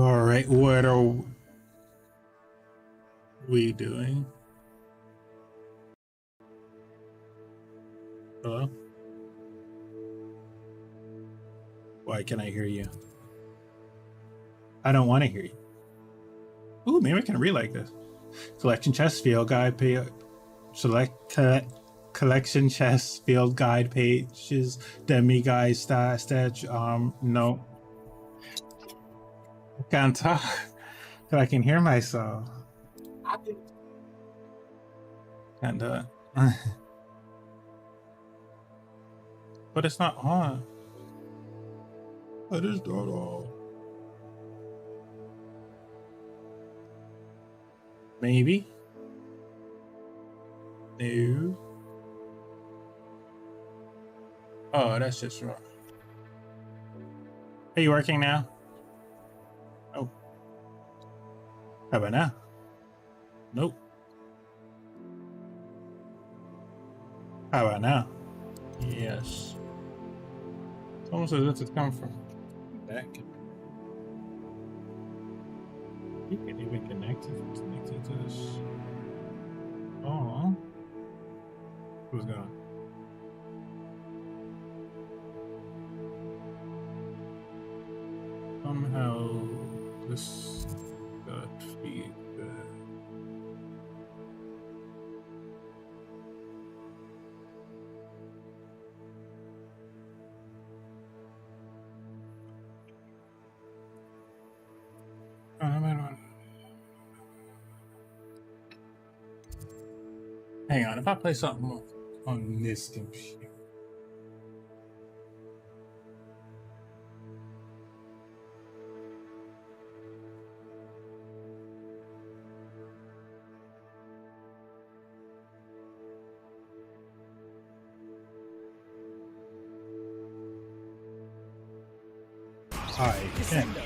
All right, what are we doing? Hello? Why can't I hear you? I don't want to hear you. Ooh, maybe I can read like this. Collection chest field guide page. Collection chest field guide pages. Demi guide stat. No. I can't talk. But I can hear myself. Can't do it. But it's not on. It is not on. Maybe. No. Oh, that's just wrong. Are you working now? Oh. How about now? Nope. How about now? Yes. It's almost as if it's come from back. You can even connect it to this. Oh. Who's gone? Somehow this got feedback. Hang on, if I play something on this computer. I am the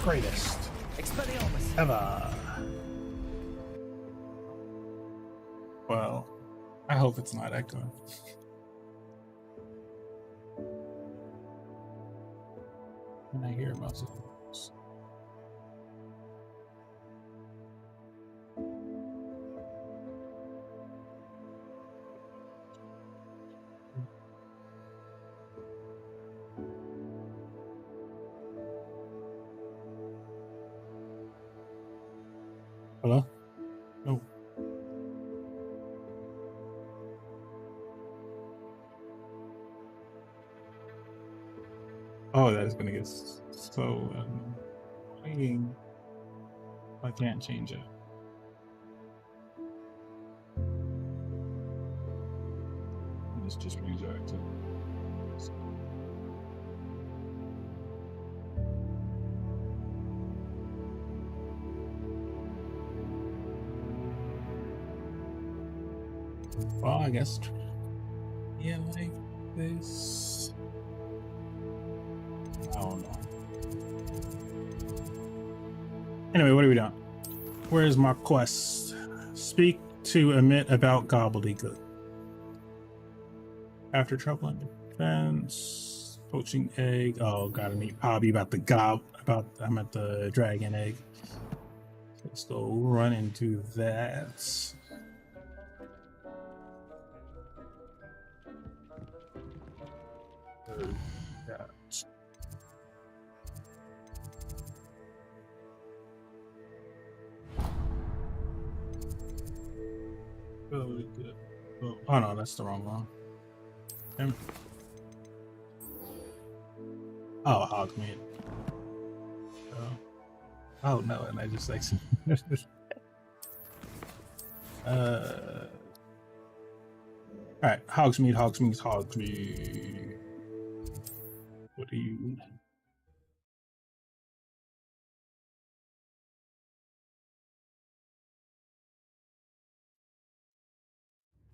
greatest ever. Well, I hope it's not echoing. Can I hear myself? Hello? No. Oh, that is gonna get so annoying. I can't change it. This just brings it back to. Well, I guess. Yeah, like this. I don't know. Anyway, what are we doing? Where's my quest? Speak to Amit about gobbledygook. After trouble in defense, poaching egg. Oh, gotta meet Hobby about the I'm at the dragon egg. Let's go run into that. Really good. Oh no, that's the wrong one. Oh, Hogmeat. Oh no, and I just like. All right, Hogsmeade. What do you?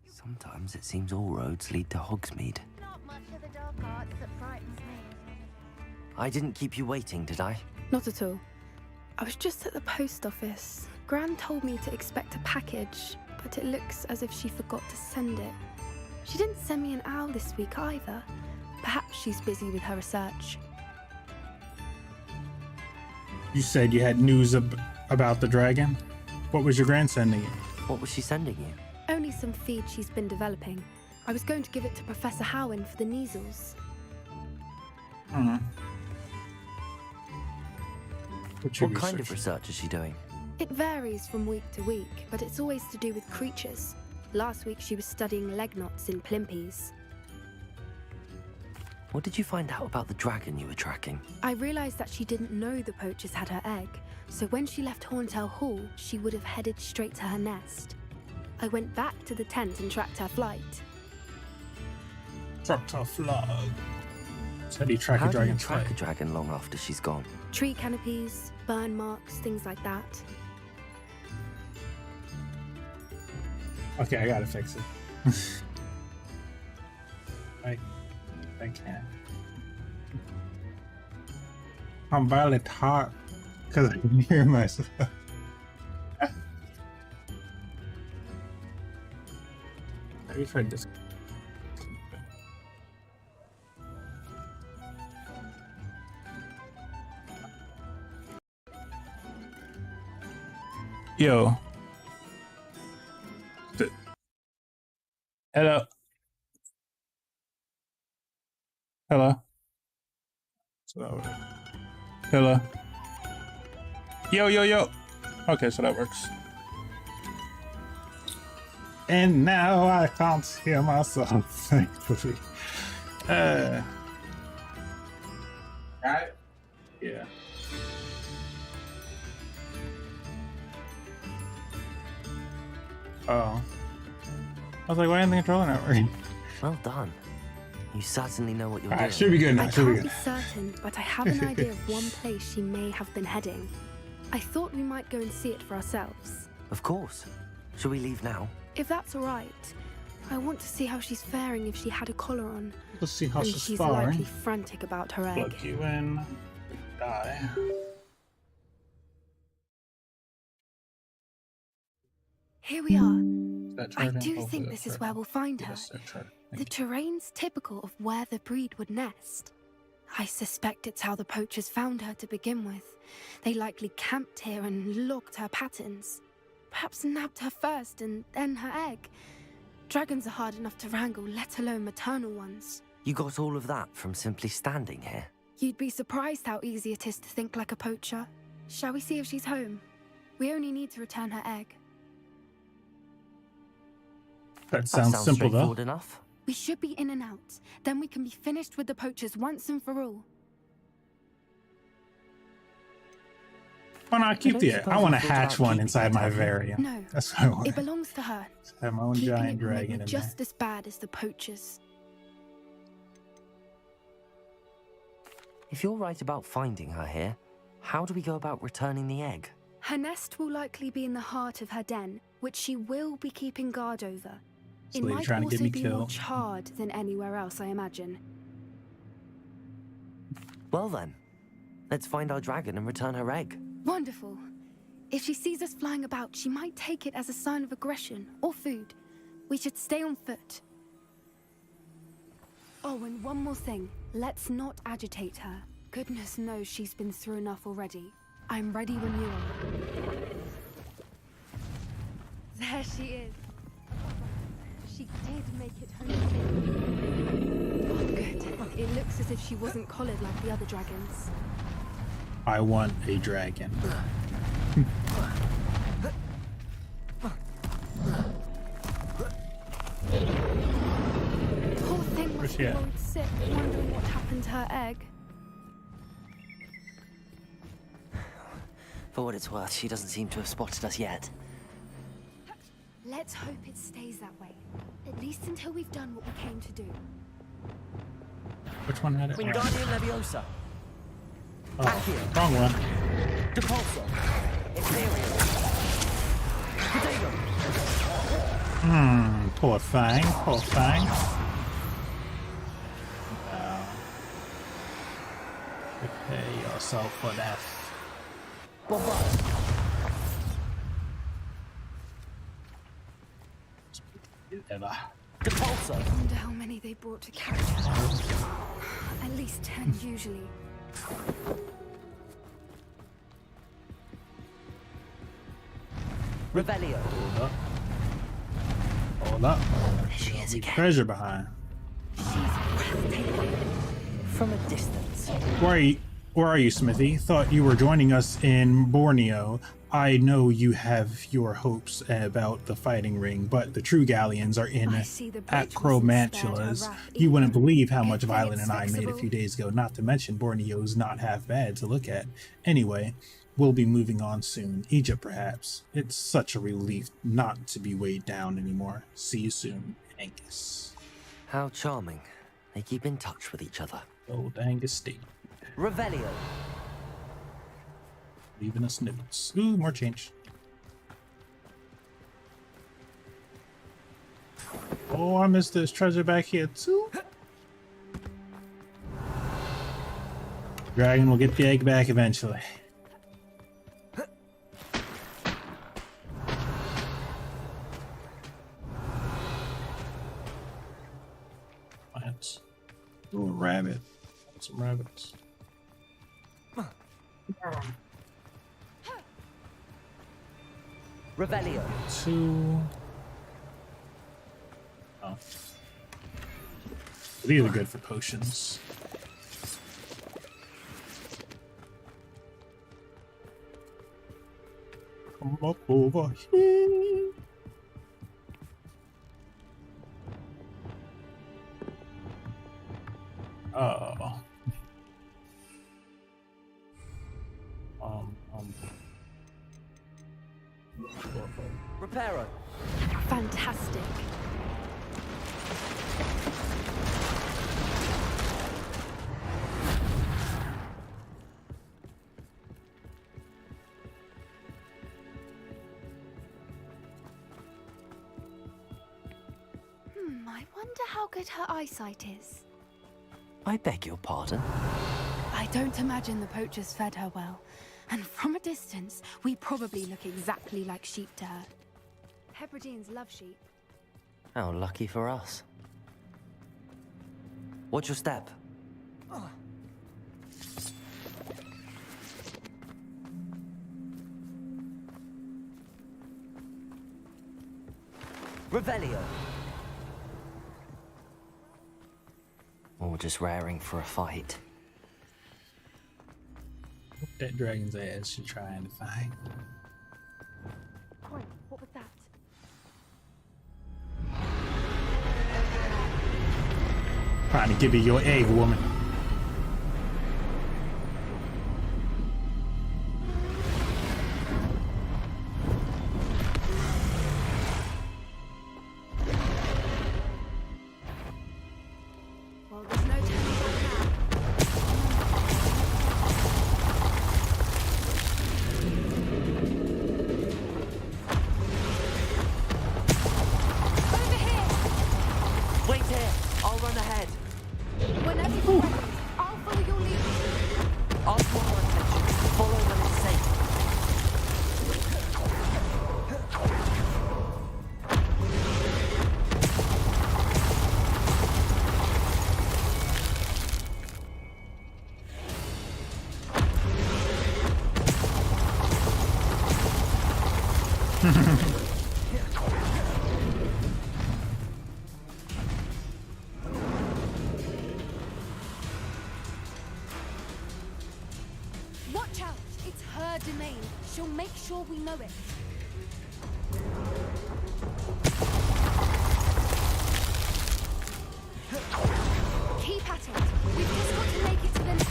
Sometimes it seems all roads lead to Hogsmeade. Not much of the dark arts that frightens me. I didn't keep you waiting, did I? Not at all. I was just at the post office. Gran told me to expect a package, but it looks as if she forgot to send it. She didn't send me an owl this week either. Perhaps she's busy with her research. You said you had news about the dragon. What was your grand sending you? What was she sending you? Only some feed she's been developing. I was going to give it to Professor Howen for the measles. Hmm. What kind of research is she doing? It varies from week to week, but it's always to do with creatures. Last week she was studying leg knots in plimpies. What did you find out about the dragon you were tracking? I realized that she didn't know the poachers had her egg, so when she left Horntail Hall, she would have headed straight to her nest. I went back to the tent and tracked her flight. Tracked her flag. So how do you track How a do you dragon's track flight? a dragon long after she's gone? Tree canopies, burn marks, things like that. Okay, I gotta fix it. I can't. I'm barely hot because I can hear myself. We've heard this. Yo. Hello. Hello. So, hello. Yo. Okay, so that works. And now I can't hear myself, thankfully. Got it? Yeah. Oh. I was like, why isn't the controller not working? Well done. You certainly know what you're Alright, doing. should be good now, I should be can't good. be certain, but I have an idea of one place she may have been heading. I thought we might go and see it for ourselves. Of course. Shall we leave now? If that's all right. I want to see how she's faring if she had a collar on. Let's see how And she's she's faring. likely frantic about her egg. Plug you in. Die. Here we are. Is that I charging? do Hopefully think that's this is charging. where we'll find her. Yes, that's charging. The Thank you. terrain's typical of where the breed would nest. I suspect it's how the poachers found her to begin with. They likely camped here and logged her patterns. Perhaps nabbed her first and then her egg. Dragons are hard enough to wrangle, let alone maternal ones. You got all of that from simply standing here? You'd be surprised how easy it is to think like a poacher. Shall we see if she's home? We only need to return her egg. That That sounds simple though. straightforward enough. We should be in and out. Then we can be finished with the poachers once and for all. Why not keep don't the? suppose I want to you thought hatch about one keeping inside it, my have you? variant. No, That's what I want. it belongs to her. Have my own Keeping giant it would make dragon me in just there. as bad as the poachers. If you're right about finding her here, how do we go about returning the egg? Her nest will likely be in the heart of her den, which she will be keeping guard over. It Slave might trying to also get me be more killed. charred than anywhere else, I imagine. Well then, let's find our dragon and return her egg. Wonderful. If she sees us flying about, she might take it as a sign of aggression or food. We should stay on foot. Oh, and one more thing. Let's not agitate her. Goodness knows she's been through enough already. I'm ready when you are. There she is. She did make it home. Oh, good. It looks as if she wasn't collared like the other dragons. I want a dragon. Poor thing Where's must she be at? worried sick, wondering what happened to her egg. For what it's worth, she doesn't seem to have spotted us yet. Let's hope it stays that way. At least until we've done what we came to do. Which one had it? Wingardium Leviosa. Oh, wrong one. Depulso. Ethereum. Potato. Poor thing. Poor thing. Prepare yourself for death. Bombard. Ever. Depulso. Wonder how many they brought to carry her. At least 10 usually. Revelio. Hold up. Hold up. She is Leave again. treasure behind. She's breathtaking. From a distance. Where are you, Smithy? Thought you were joining us in Borneo. I know you have your hopes about the fighting ring, but the true galleons are in I see the bridge was Acromantulas. spared her wrath You wouldn't even. believe how much Good thing Violet it's and I made a fixable. few days ago, not to mention Borneo's not half bad to look at. Anyway, we'll be moving on soon. Egypt, perhaps. It's such a relief not to be weighed down anymore. See you soon, Angus. How charming. They keep in touch with each other. Old Angus State. Revelio. Leaving us notes. Ooh, more change. Oh, I missed this treasure back here too. Dragon will get the egg back eventually. Plants. Ooh, a rabbit. Some rabbits. Revelio. 2. Oh. These are good for potions. Come up over here. Oh. Reparo. Fantastic. I wonder how good her eyesight is. I beg your pardon? I don't imagine the poachers fed her well. And from a distance, we probably look exactly like sheep to her. Hebrideans love sheep. How lucky for us. Watch your step. Revelio. Or just raring for a fight. Whoop that dragon's ass she's trying to find. Oi, what was that? Trying to give you your egg, woman. Well, there's no turning back now. Over here! Wait here. I'll run ahead. Whenever you're ready, I'll follow your lead. Ask for more attention. Follow when it's safe. Watch out! It's her domain. She'll make sure we know it. Keep at it. We've just got to make it to the nest.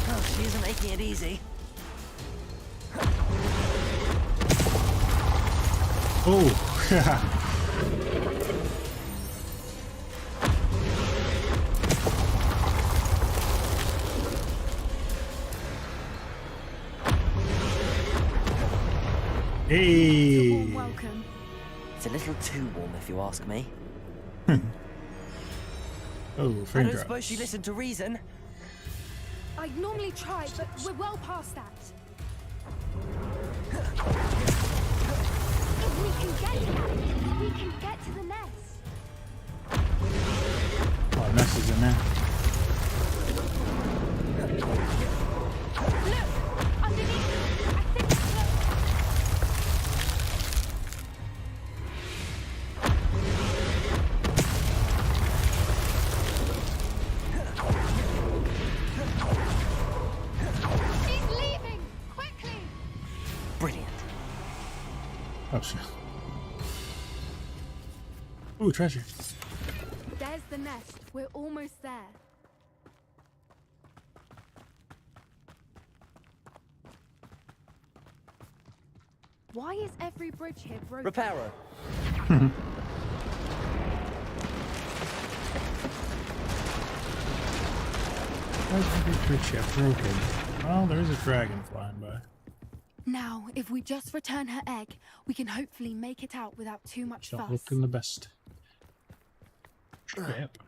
Oh, she isn't making it easy. Oh. It's a warm Hey. welcome. It's a little too warm if you ask me. Oh, I frame don't drop. suppose she listened to reason. I'd normally try, but we're well past that. If we can get to that, we can get to the nest. Oh, Ness is in there. Look! Underneath! I think it's close. Oh shit. Ooh, treasure. There's the nest. We're almost there. Why is every bridge here broken? Reparo. Why's every bridge here broken? Well, there is a dragon flying by. Now, if we just return her egg, we can hopefully make it out without too much Don't fuss. look in the best. Yep.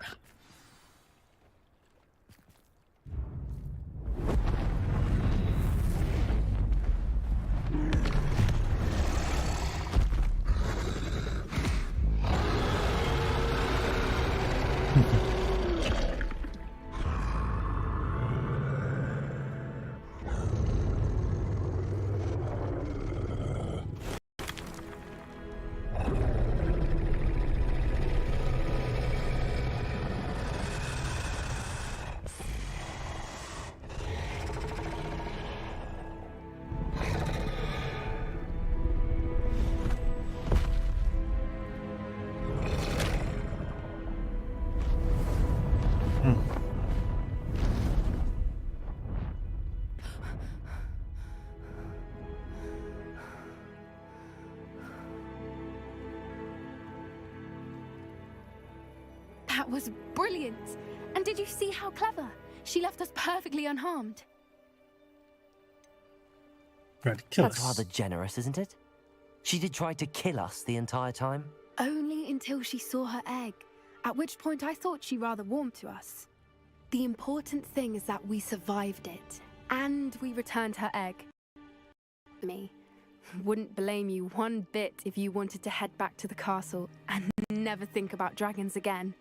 That was brilliant! And did you see how clever? She left us perfectly unharmed. Tried to kill That's us. rather generous, isn't it? She did try to kill us the entire time. Only until she saw her egg, at which point I thought she rather warmed to us. The important thing is that we survived it, and we returned her egg. Me. Wouldn't blame you one bit if you wanted to head back to the castle and never think about dragons again.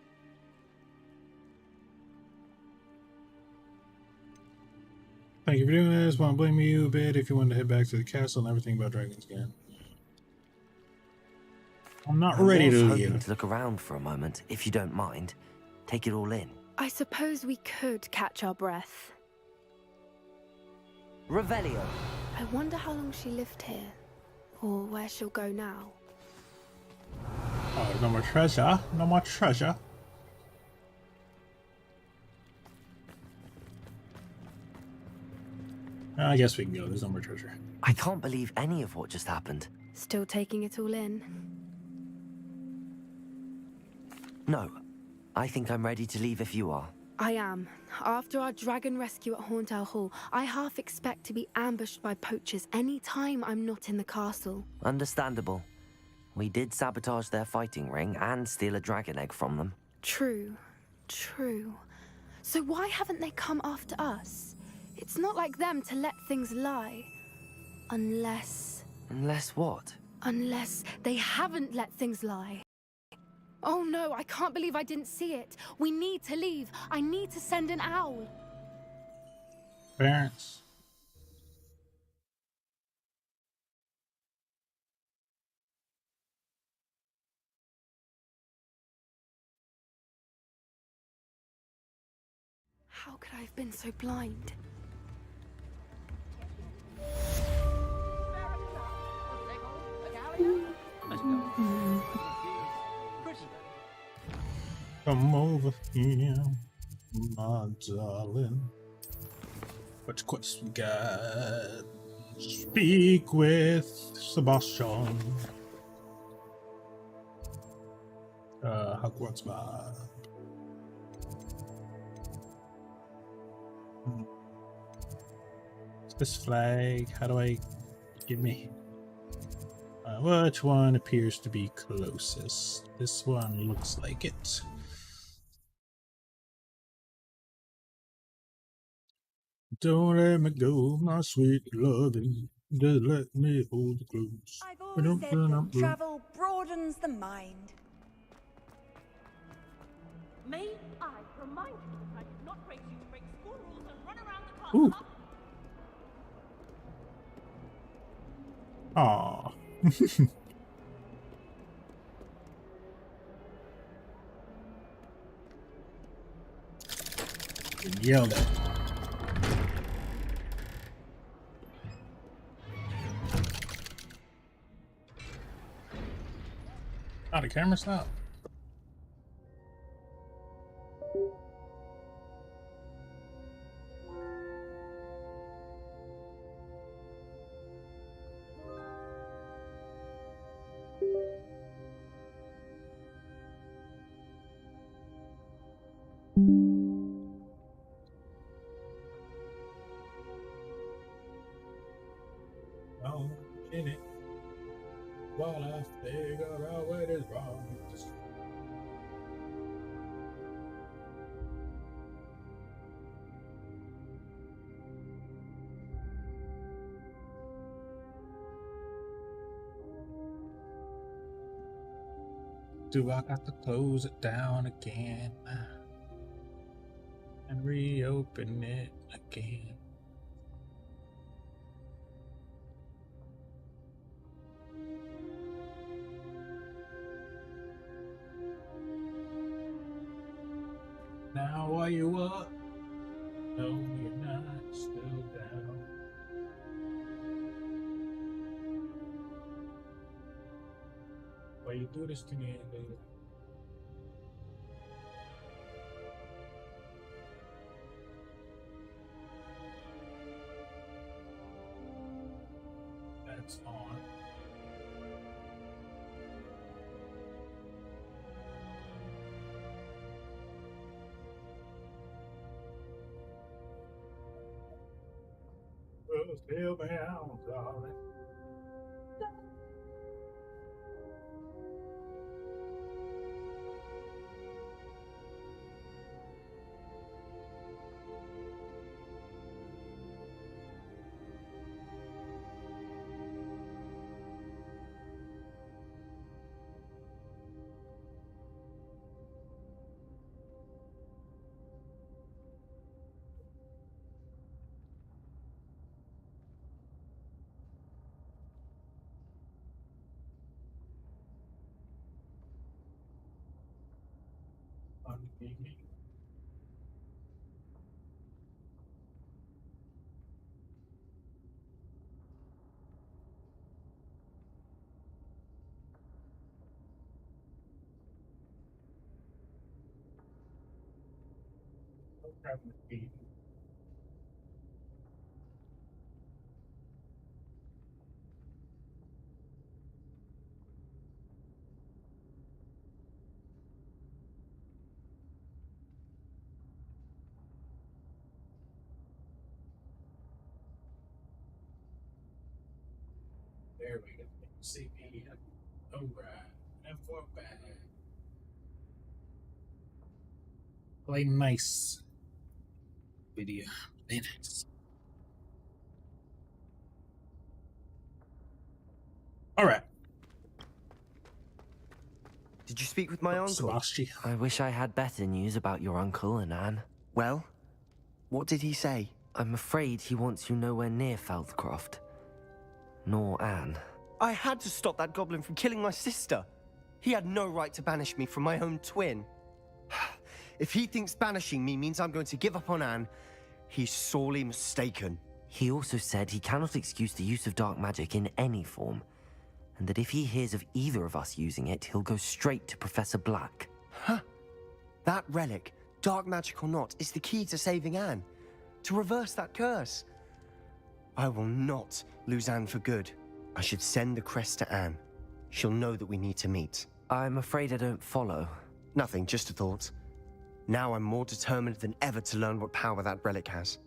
Thank you for doing this. Won't blame you a bit if you want to head back to the castle and everything about dragons again. I'm not ready I was to hoping leave. to look around for a moment, if you don't mind. Take it all in. I suppose we could catch our breath. Revelio. I wonder how long she lived here, or where she'll go now. Oh, no more treasure. No more treasure. I guess we can go. There's no more treasure. I can't believe any of what just happened. Still taking it all in. No, I think I'm ready to leave if you are. I am. After our dragon rescue at Hauntel Hall, I half expect to be ambushed by poachers any time I'm not in the castle. Understandable. We did sabotage their fighting ring and steal a dragon egg from them. True. True. So why haven't they come after us? It's not like them to let things lie. Unless What? Unless they haven't let things lie. Oh no, I can't believe I didn't see it. We need to leave. I need to send an owl. Parents. How could I have been so blind? Come over here, my darling. Which quest we got? Speak with Sebastian. Hogwarts map. This flag, how do I give me? Which one appears to be closest? This one looks like it. Don't let me go, my sweet loving. Just let me hold you close. I've always said that travel broadens the mind. May I remind you that I did not raise you to break school rules and run around the castle? Ooh. Aw. Yelled at. Oh, the camera stopped. Oh, in it. While I figure out what is wrong. Do I got to close it down again and reopen it again? Now are you up? No, you're not. Still down. Why you do this to me, baby? That's on. Well, still down, darling. There we go. CPU. Alright. And for back. Play nice. Video. Play nice. Alright. Did you speak with my uncle? Sebastian. I wish I had better news about your uncle and Anne. Well, what did he say? I'm afraid he wants you nowhere near Feldcroft. Nor Anne. I had to stop that goblin from killing my sister. He had no right to banish me from my own twin. If he thinks banishing me means I'm going to give up on Anne, he's sorely mistaken. He also said he cannot excuse the use of dark magic in any form, and that if he hears of either of us using it, he'll go straight to Professor Black. Huh. That relic, dark magic or not, is the key to saving Anne. To reverse that curse. I will not lose Anne for good. I should send the crest to Anne. She'll know that we need to meet. I'm afraid I don't follow. Nothing, just a thought. Now I'm more determined than ever to learn what power that relic has.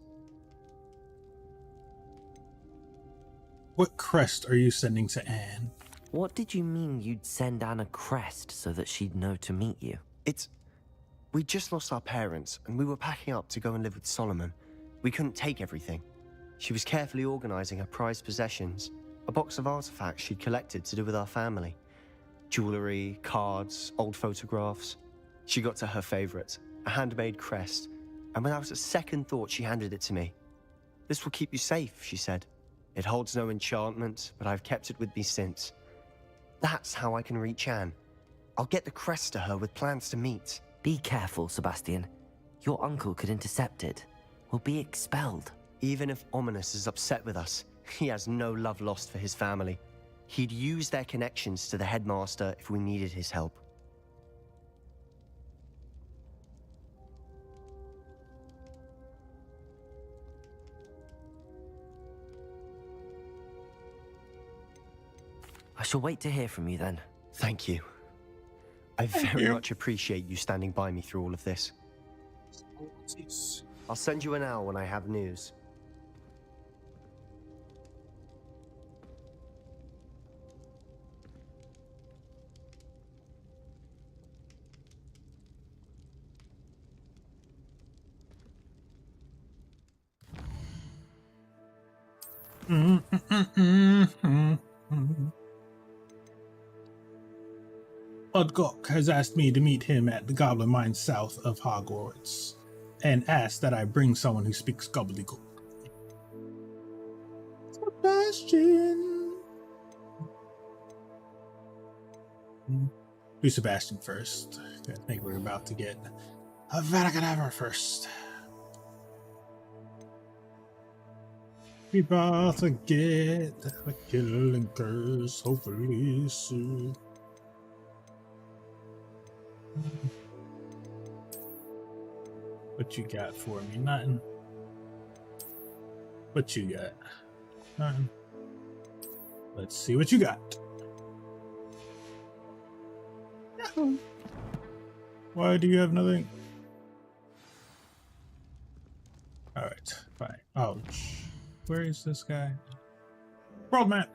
What crest are you sending to Anne? What did you mean you'd send Anne a crest so that she'd know to meet you? We just lost our parents, and we were packing up to go and live with Solomon. We couldn't take everything. She was carefully organizing her prized possessions, a box of artifacts she'd collected to do with our family. Jewelry, cards, old photographs. She got to her favorite, a handmade crest, and without a second thought, she handed it to me. "This will keep you safe," she said. "It holds no enchantment, but I've kept it with me since. That's how I can reach Anne. I'll get the crest to her with plans to meet." Be careful, Sebastian. Your uncle could intercept it. We'll be expelled. Even if Ominous is upset with us, he has no love lost for his family. He'd use their connections to the headmaster if we needed his help. I shall wait to hear from you then. Thank you. I very much appreciate you standing by me through all of this. I'll send you an owl when I have news. Udgok has asked me to meet him at the Goblin Mine south of Hogwarts, and asked that I bring someone who speaks gobbledygook. Sebastian! Do Sebastian first. I think we're about to get a Vaticanabra first. We about to get a killing curse, hopefully soon. What you got for me? Nothing. What you got? Nothing. Let's see what you got. Yahoo! Why do you have nothing? Alright, fine. Ouch. Where is this guy? World map!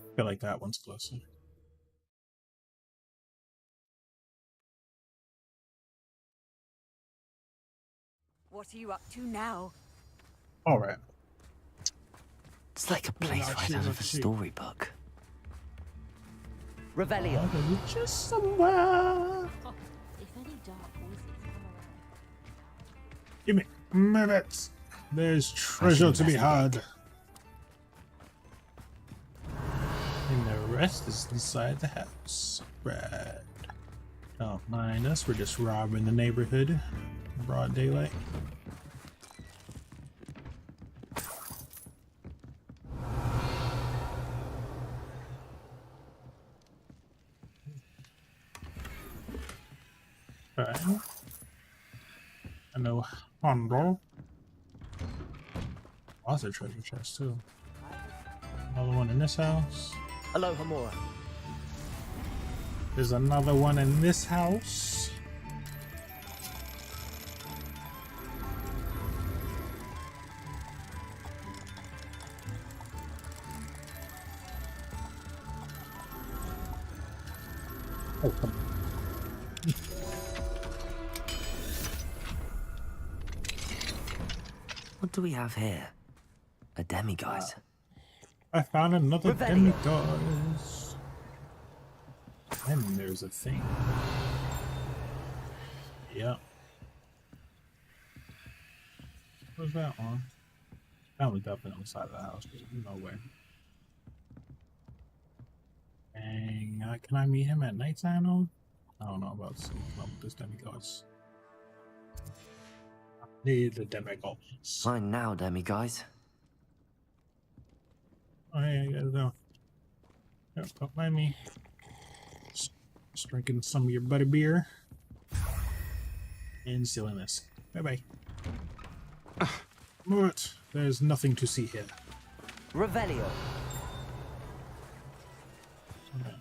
I feel like that one's closer. What are you up to now? Alright. It's like a place right out of a storybook. Revelio. Just somewhere. If any dark voices come around. Give me minutes. There's treasure to be had. And the rest is inside the house. Right. Don't mind us, we're just robbing the neighborhood in broad daylight. Alright. I know Hondo. Lots of treasure chests too. Another one in this house. Aloha Mora. There's another one in this house. Oh, come on. What do we have here? A demiguise. I found another Revelio. demiguise. And there's a thing. Yep. What's that one? That was definitely on the side of the house. No way. And can I meet him at nighttime though? I don't know about sleeping up with this demiguise. I need the demiguise. Fine now, demiguise. Oh yeah, you gotta go. Yeah, don't mind me. Just drinking some of your butter beer. And stealing this. Bye bye. Move it. There's nothing to see here. Revelio.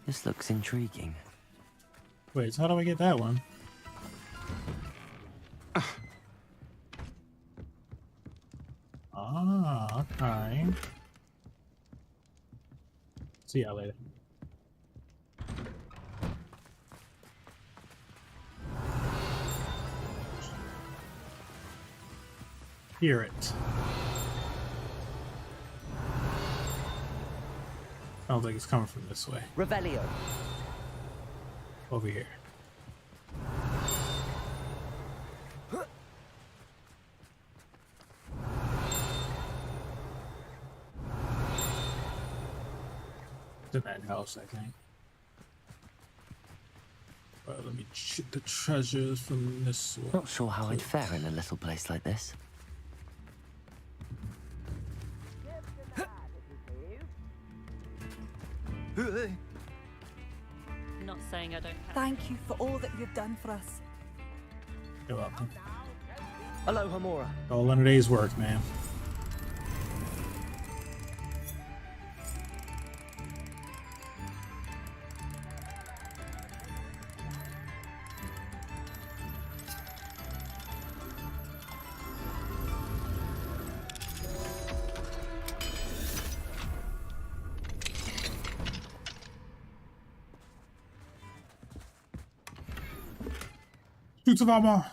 This looks intriguing. Wait, so how do I get that one? Ah, okay. See ya later. Hear it. I don't think it's coming from this way. Revelio. Over here. It's in that house, I think. Let me check the treasures from this one. Not sure how I'd fare in a little place like this. Not saying I don't have. Thank you for all that you've done for us. You're welcome. Hello, Hamura. All in a day's work, man. Suits of armor.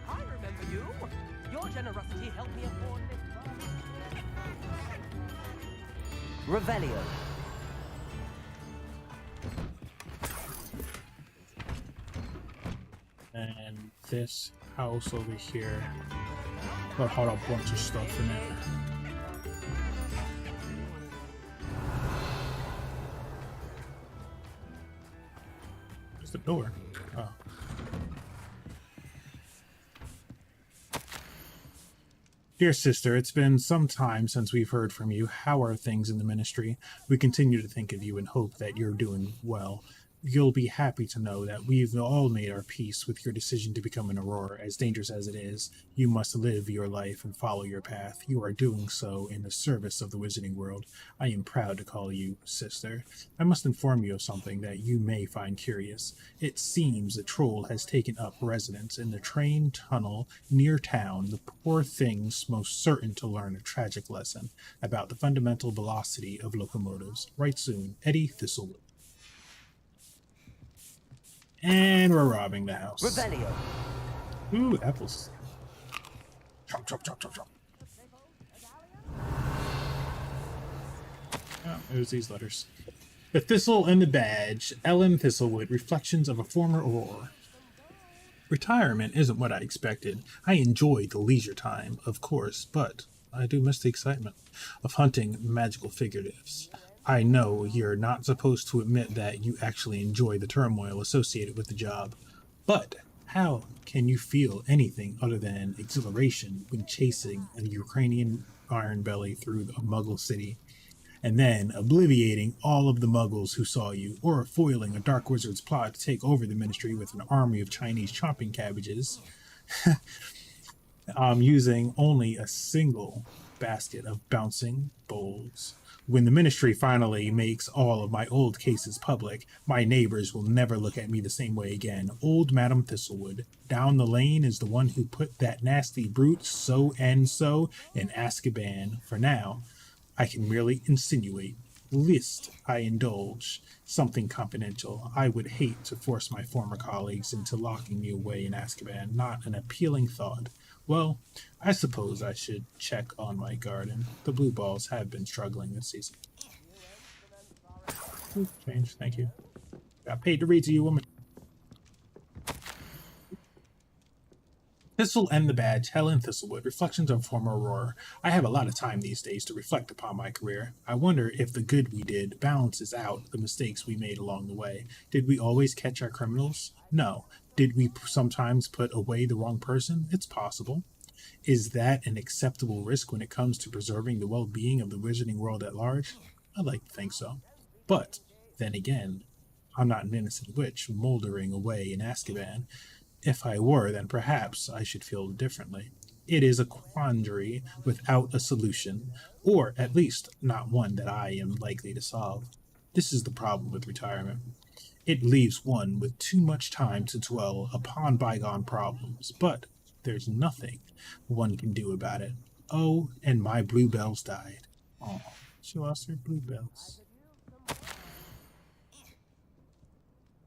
I remember you. Your generosity helped me afford this. Revelio. And this house over here. Got a whole bunch of stuff in it. There's the door. Oh. Dear sister, it's been some time since we've heard from you. How are things in the ministry? We continue to think of you and hope that you're doing well. You'll be happy to know that we've all made our peace with your decision to become an Aurora. As dangerous as it is, you must live your life and follow your path. You are doing so in the service of the wizarding world. I am proud to call you sister. I must inform you of something that you may find curious. It seems the troll has taken up residence in the train tunnel near town. The poor thing's most certain to learn a tragic lesson about the fundamental velocity of locomotives. Right soon, Eddie Thistlewood. And we're robbing the house. Revelio. Ooh, apples. Chop, chop, chop, chop, chop. Oh, there's these letters. The Thistle and the Badge. Ellen Thistlewood. Reflections of a Former Aurora. Retirement isn't what I expected. I enjoy the leisure time, of course, but I do miss the excitement of hunting magical figuratives. I know you're not supposed to admit that you actually enjoy the turmoil associated with the job, but how can you feel anything other than exhilaration when chasing a Ukrainian iron belly through a Muggle city, and then obliviating all of the Muggles who saw you, or foiling a Dark Wizard's plot to take over the Ministry with an army of Chinese chopping cabbages, using only a single basket of bouncing bowls? When the Ministry finally makes all of my old cases public, my neighbors will never look at me the same way again. Old Madam Thistlewood, down the lane, is the one who put that nasty brute so-and-so in Azkaban. For now, I can merely insinuate, lest I indulge something confidential. I would hate to force my former colleagues into locking me away in Azkaban. Not an appealing thought. Well, I suppose I should check on my garden. The blue balls have been struggling this season. Ooh, change, thank you. Got paid to read to you, woman. Thistle and the Badge, Helen Thistlewood, Reflections of Former Aurora. I have a lot of time these days to reflect upon my career. I wonder if the good we did balances out the mistakes we made along the way. Did we always catch our criminals? No. Did we sometimes put away the wrong person? It's possible. Is that an acceptable risk when it comes to preserving the well-being of the wizarding world at large? I'd like to think so. But, then again, I'm not an innocent witch moldering away in Azkaban. If I were, then perhaps I should feel differently. It is a quandary without a solution, or at least not one that I am likely to solve. This is the problem with retirement. It leaves one with too much time to dwell upon bygone problems, but there's nothing one can do about it. Oh, and my bluebells died. Oh, she lost her bluebells.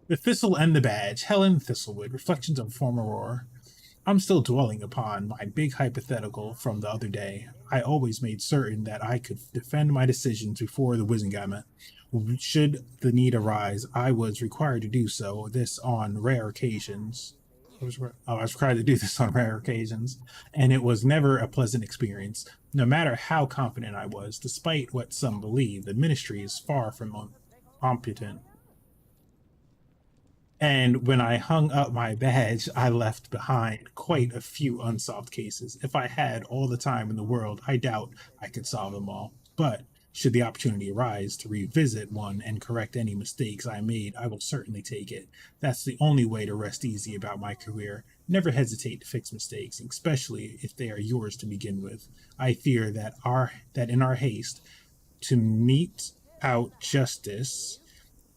The Thistle and the Badge, Helen Thistlewood, Reflections of Former Aurora. I'm still dwelling upon my big hypothetical from the other day. I always made certain that I could defend my decisions before the Wizengamot. Should the need arise, I was required to do so, this on rare occasions. I was required to do this on rare occasions, and it was never a pleasant experience. No matter how confident I was, despite what some believe, the ministry is far from competent. And when I hung up my badge, I left behind quite a few unsolved cases. If I had all the time in the world, I doubt I could solve them all. But should the opportunity arise to revisit one and correct any mistakes I made, I will certainly take it. That's the only way to rest easy about my career. Never hesitate to fix mistakes, especially if they are yours to begin with. I fear that in our haste to mete out justice,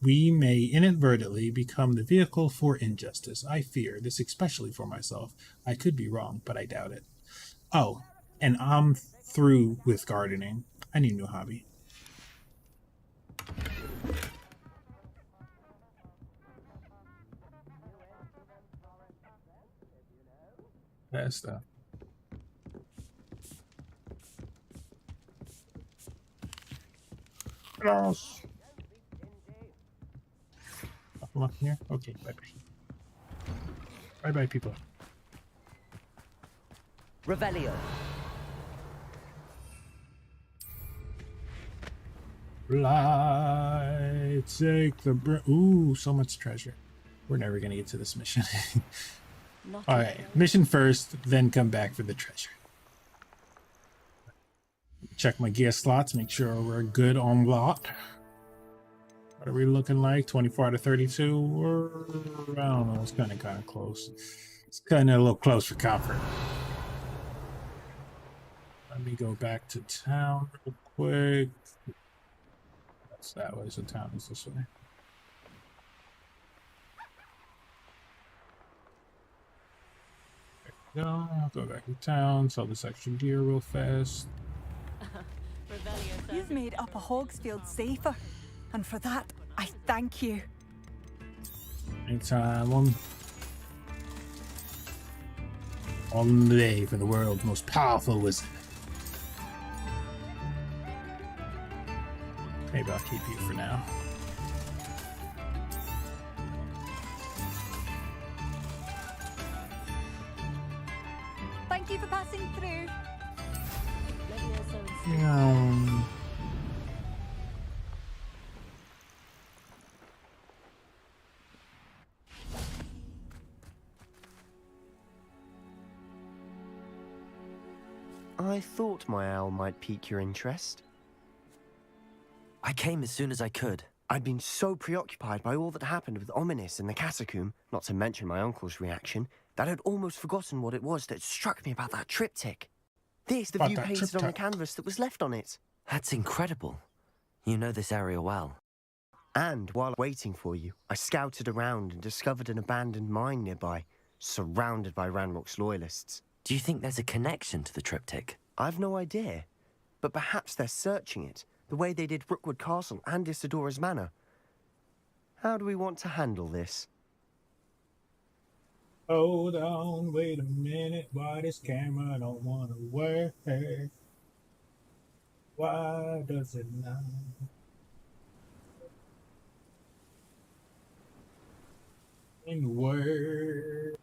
we may inadvertently become the vehicle for injustice. I fear this, especially for myself. I could be wrong, but I doubt it. Oh, and I'm through with gardening. I need a new hobby. That stuff. Yes. Come on here. Okay, bye bye. Bye bye, people. Revelio. Fly, take the ooh, so much treasure. We're never gonna get to this mission. All right, mission first, then come back for the treasure. Check my gear slots, make sure we're good on lot. What are we looking like? 24 out of 32? Or I don't know. It's kind of close. It's kind of a little close for comfort. Let me go back to town real quick. That's that way. So town is this way. There we go. I'll go back to town. Sell this extra gear real fast. You've made up a Hogsfield safer, and for that, I thank you. Anytime on the day for the world's most powerful wizard. Maybe I'll keep you for now. Thank you for passing through. Yeah. I thought my owl might pique your interest. I came as soon as I could. I'd been so preoccupied by all that happened with Ominous in the catacomb, not to mention my uncle's reaction, that I'd almost forgotten what it was that struck me about that triptych. This, the view painted on the canvas that was left on it. That's incredible. You know this area well. And while waiting for you, I scouted around and discovered an abandoned mine nearby, surrounded by Ranrock's loyalists. Do you think there's a connection to the triptych? I've no idea, but perhaps they're searching it, the way they did Rookwood Castle and Isidora's Manor. How do we want to handle this? Hold on, wait a minute. Why this camera don't want to work? Why does it not? In work.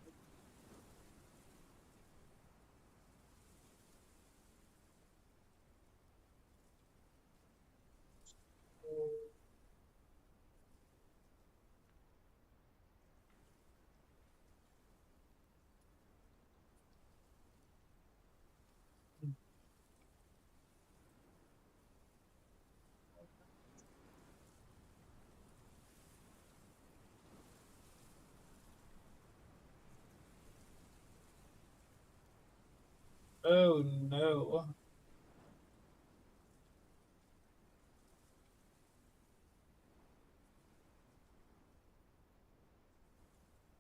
Oh no.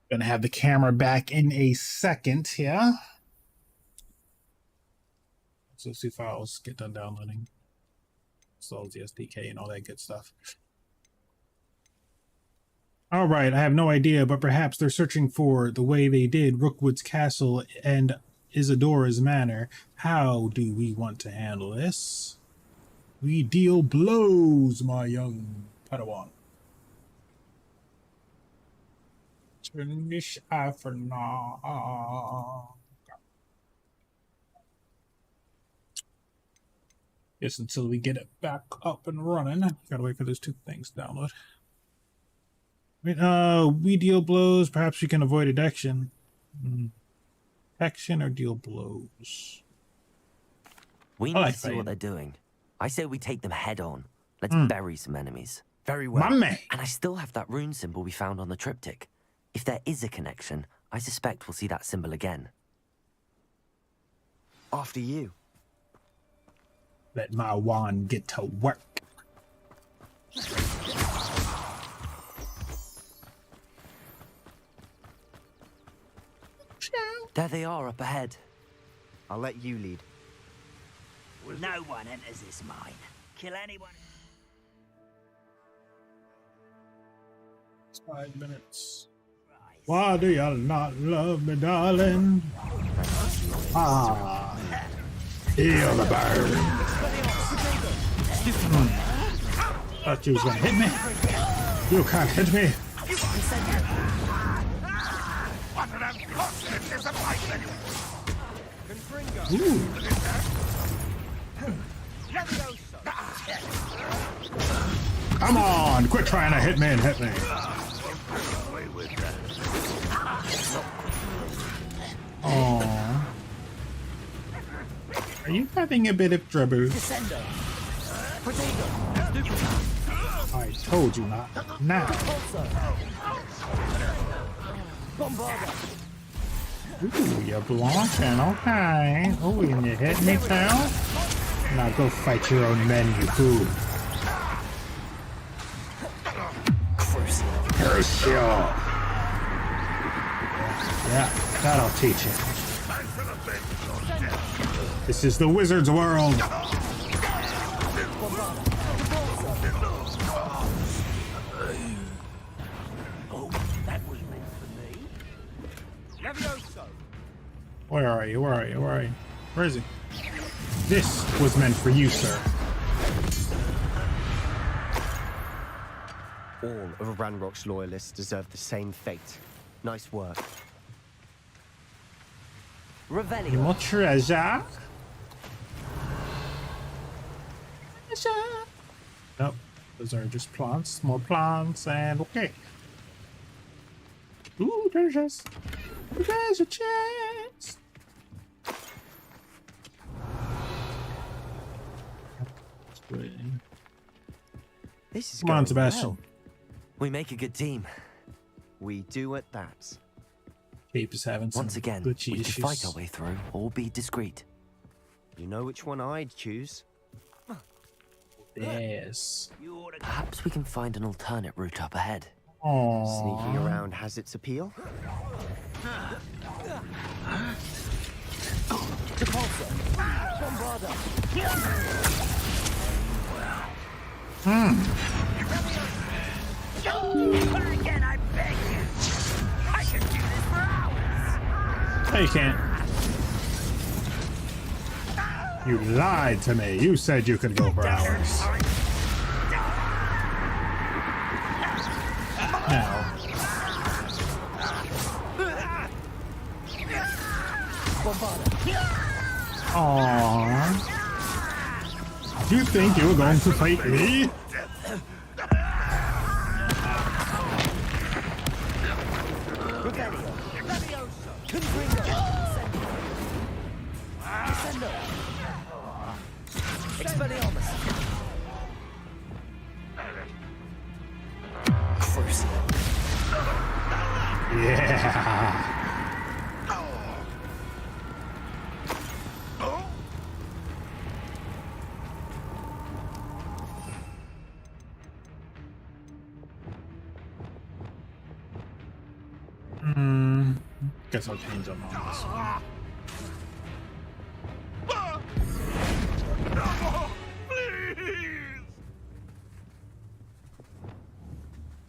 Gonna have the camera back in a second, yeah? So see files get done downloading. Installs the SDK and all that good stuff. All right, I have no idea, but perhaps they're searching for the way they did Rookwood's Castle and Isidora's Manor. How do we want to handle this? We deal blows, my young Padawan. Turn this off for now. Guess until we get it back up and running. Gotta wait for those two things to download. We deal blows. Perhaps we can avoid detection. Detection or deal blows? We I need like to see what fighting. they're doing. I say we take them head on. Let's bury some enemies. Very well. My man. And I still have that rune symbol we found on the triptych. If there is a connection, I suspect we'll see that symbol again. After you. Let my wand get to work. There they are up ahead. I'll let you lead. No one enters this mine. Kill anyone. 5 minutes. Why do you not love me, darling? Ah, feel the burn. Thought you was gonna hit me. You can't hit me. Ooh. Come on, quit trying to hit me and hit me. Aww. Are you having a bit of trouble? I told you not. Now. Ooh, you're blocking, okay. Oh, and you hit me too? Now go fight your own men, you fool. Corsair. Yeah, that'll teach you. This is the wizard's world. Where are you? Where are you? Where are you? Where is he? This was meant for you, sir. All of Ranrock's loyalists deserve the same fate. Nice work. Revelio. More treasure? Nope. Those are just plants. More plants and okay. Ooh, treasures. There's a chance. This is Come on, going Sebastian. well. We make a good team. We do at that. Cape is having some Once again, glitchy we issues. could fight our way through or be discreet. You know which one I'd choose. Yes. Perhaps we can find an alternate route up ahead. Sneaking Aww. around has its appeal. Again, I beg you. I could do this for hours. No, you can't. You lied to me. You said you could go for hours. Now. Aww. You think you were going to fight me? Yeah. Guess I'll change them on this one.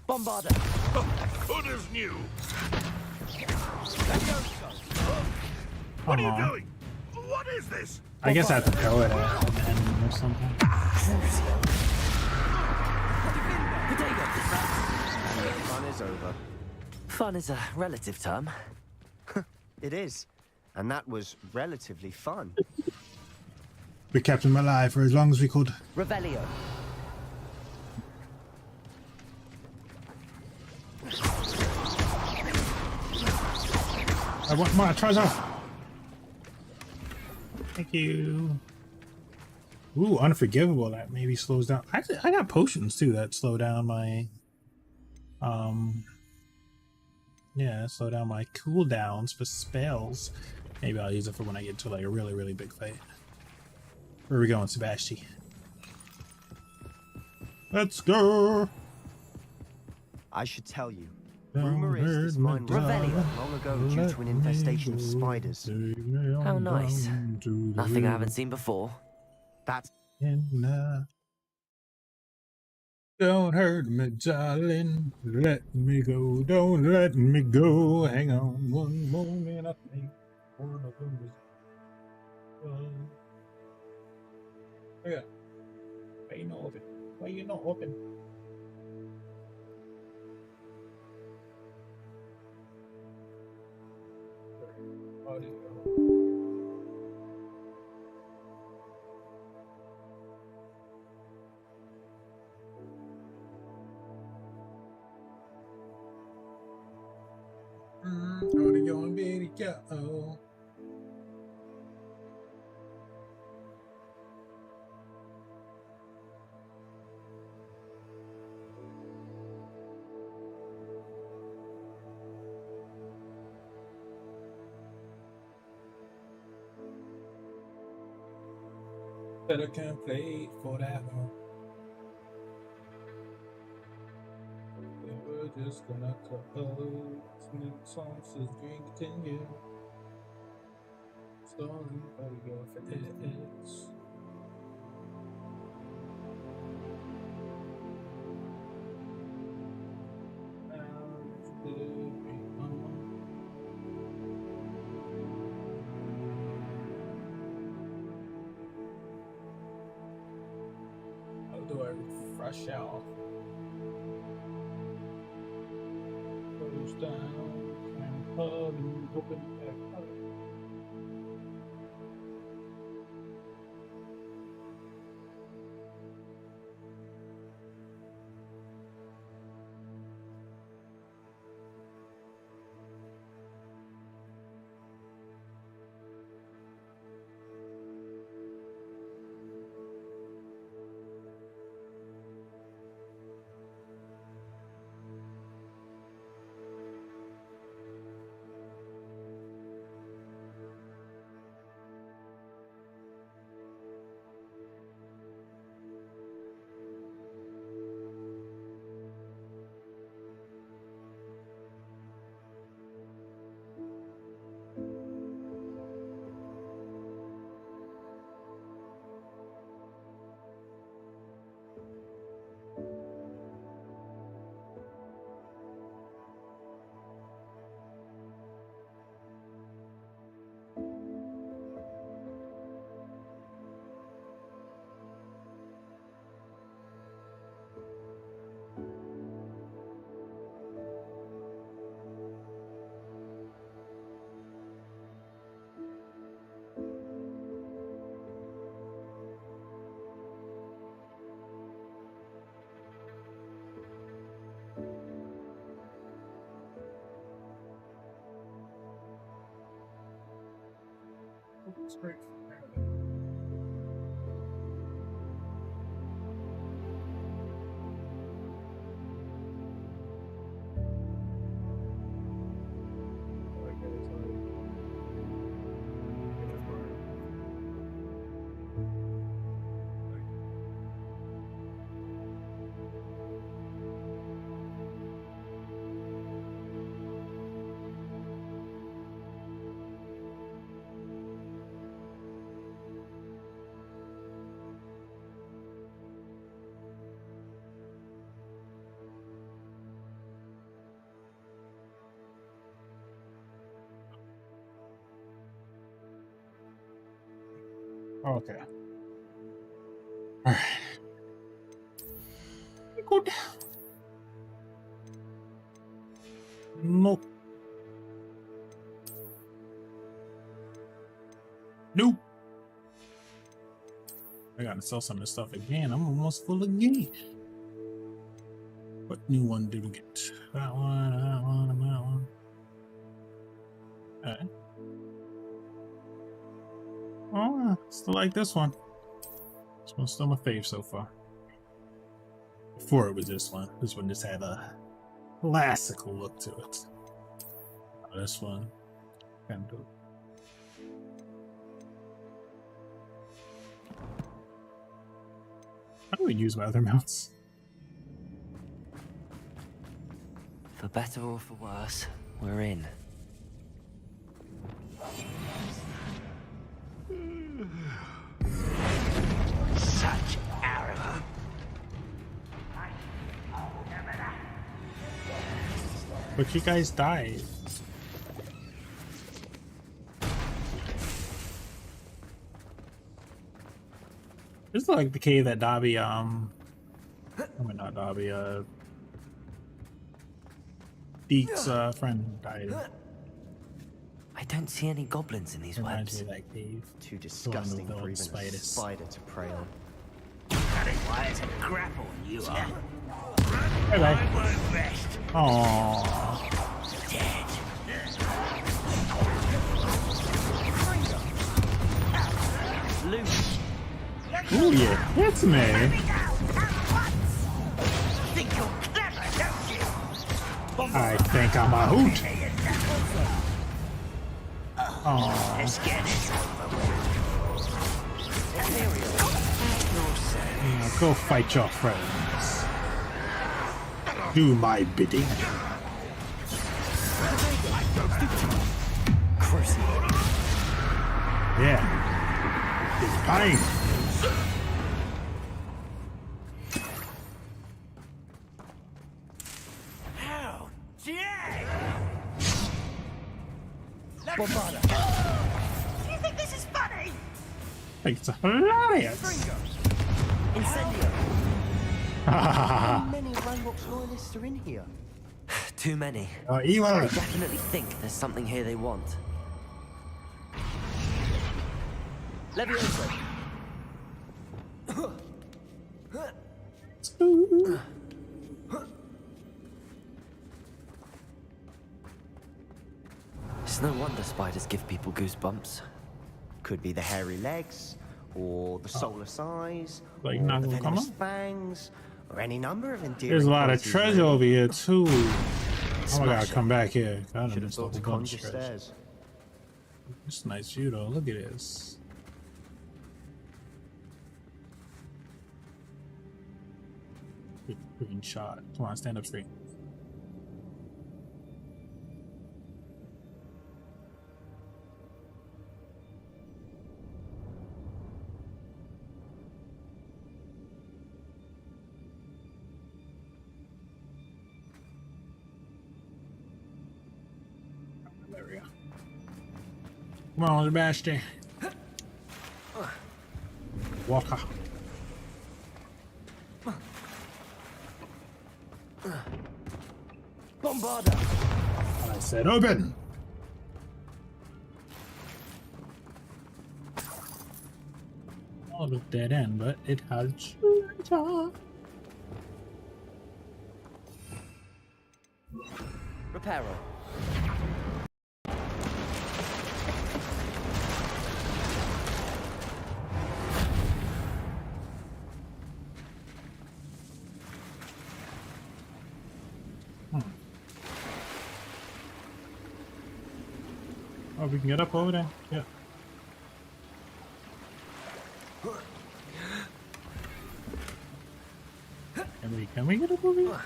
Bombarder. Good as new. What are you doing? What is this? I guess I have to throw it at an enemy or something. Fun is over. Fun is a relative term. It is. And that was relatively fun. We kept him alive for as long as we could. Revelio. I want my tries off. Thank you. Ooh, unforgivable. That maybe slows down. Actually, I got potions too that slow down my yeah, slow down my cooldowns for spells. Maybe I'll use it for when I get to like a really big fight. Where are we going, Sebastian? Let's go. I should tell you. Don't Rumor is this mine was Revelio. built long ago due to an infestation of spiders. How nice. Nothing I haven't seen before. That's Don't hurt me, darling. Let me go. Don't let me go. Hang on one moment. I think one of them is. Oh yeah. Why you not open? Why you not open? Audio and video. Better can play for that one. We're just gonna close new songs as we continue. Story, but we go for this. How do I refresh out? Close down and hub and open back up. It's great. Okay. All right. Good. Nope. Nope. I gotta sell some of this stuff again. I'm almost full again. What new one did we get? That one, that one, and that one. Okay. Oh, still like this one. This one's still my fave so far. Before it was this one. This one just had a classical look to it. This one. Kind of dope. How do we use my other mounts? For better or for worse, we're in. Such arrogance. But you guys died. This is like the cave that Dobby, I mean not Dobby, Deke's friend died in. I don't see any goblins in these Reminds webs. me of that cave. Too disgusting The one for with even a spiders. spider to prey on. That is why it's a grapple you are. Bye bye. I won't rest. Aww. Dead. Loose. Ooh yeah, that's me. Think you're clever, don't you? I think I'm a hoot. Aww. Let's get it over with. Now go fight your friends. Do my bidding. Yeah. It's fine. How dare you! You think this is funny? I think it's hilarious. Incendio! How many Ranrock's loyalists are in here? Too many. Evil. I definitely think there's something here they want. Levioso. It's no wonder spiders give people goosebumps. Could be the hairy legs, or the soulless eyes, Like or not the gonna come venomous up? fangs, or any number of endearing There's a lot of qualities, treasure really. over here too. Oh my Smash god, it. come back here. I Should don't have thought to conjure stairs. It's nice view though. Look at this. Good freaking shot. Come on, stand up straight. There we go. Come on, Sebastian. Walker. Bombarda! I said open. Oh, look dead end, but it has treasure. Reparo. Oh, we can get up over there? Yeah. Can we get up over here?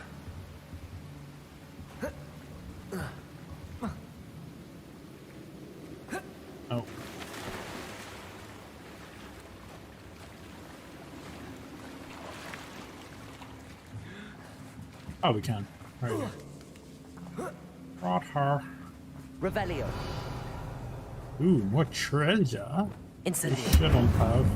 Oh. Oh, we can. Right here. Brought her. Revelio. Ooh, more treasure. Incendio. Shit on top.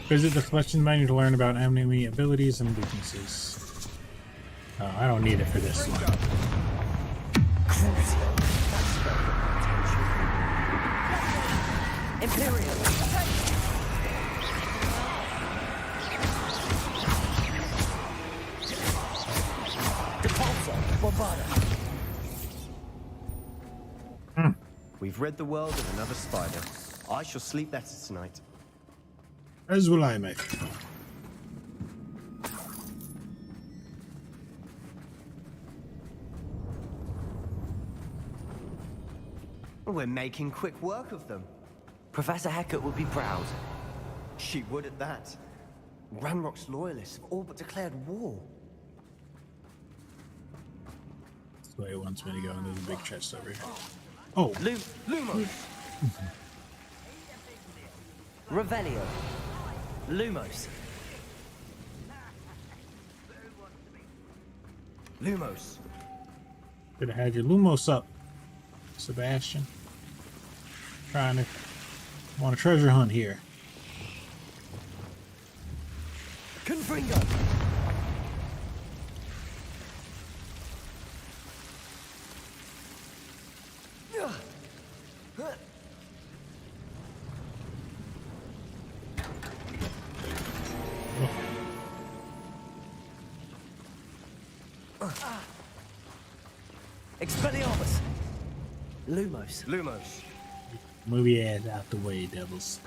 Visit the collection menu to learn about enemy abilities and weaknesses. Oh, I don't need it for this one. Imperial. Depulsor. Bombarda. We've rid the world of another spider. I shall sleep better tonight. As will I, my friend. We're making quick work of them. Professor Hecat would be proud. She would at that. Ranrock's loyalists have all but declared war. That's the way it wants me to go, and there's a big chest over here. Oh! Lumos. Revelio. Lumos. Lumos. Could have had your Lumos up, Sebastian. Trying to... want a treasure hunt here. Confringo. Expelliarmus. Lumos. Lumos. Move your ass out the way, devils.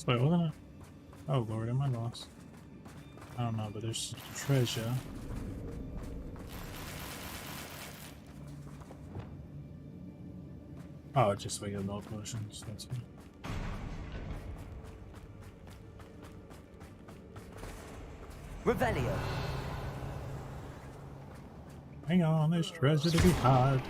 Wait, wasn't it? Oh Lord, am I lost? I don't know, but there's treasure. Oh, it's just regular milk potions. That's it. Revelio. Hang on, there's treasure to be had.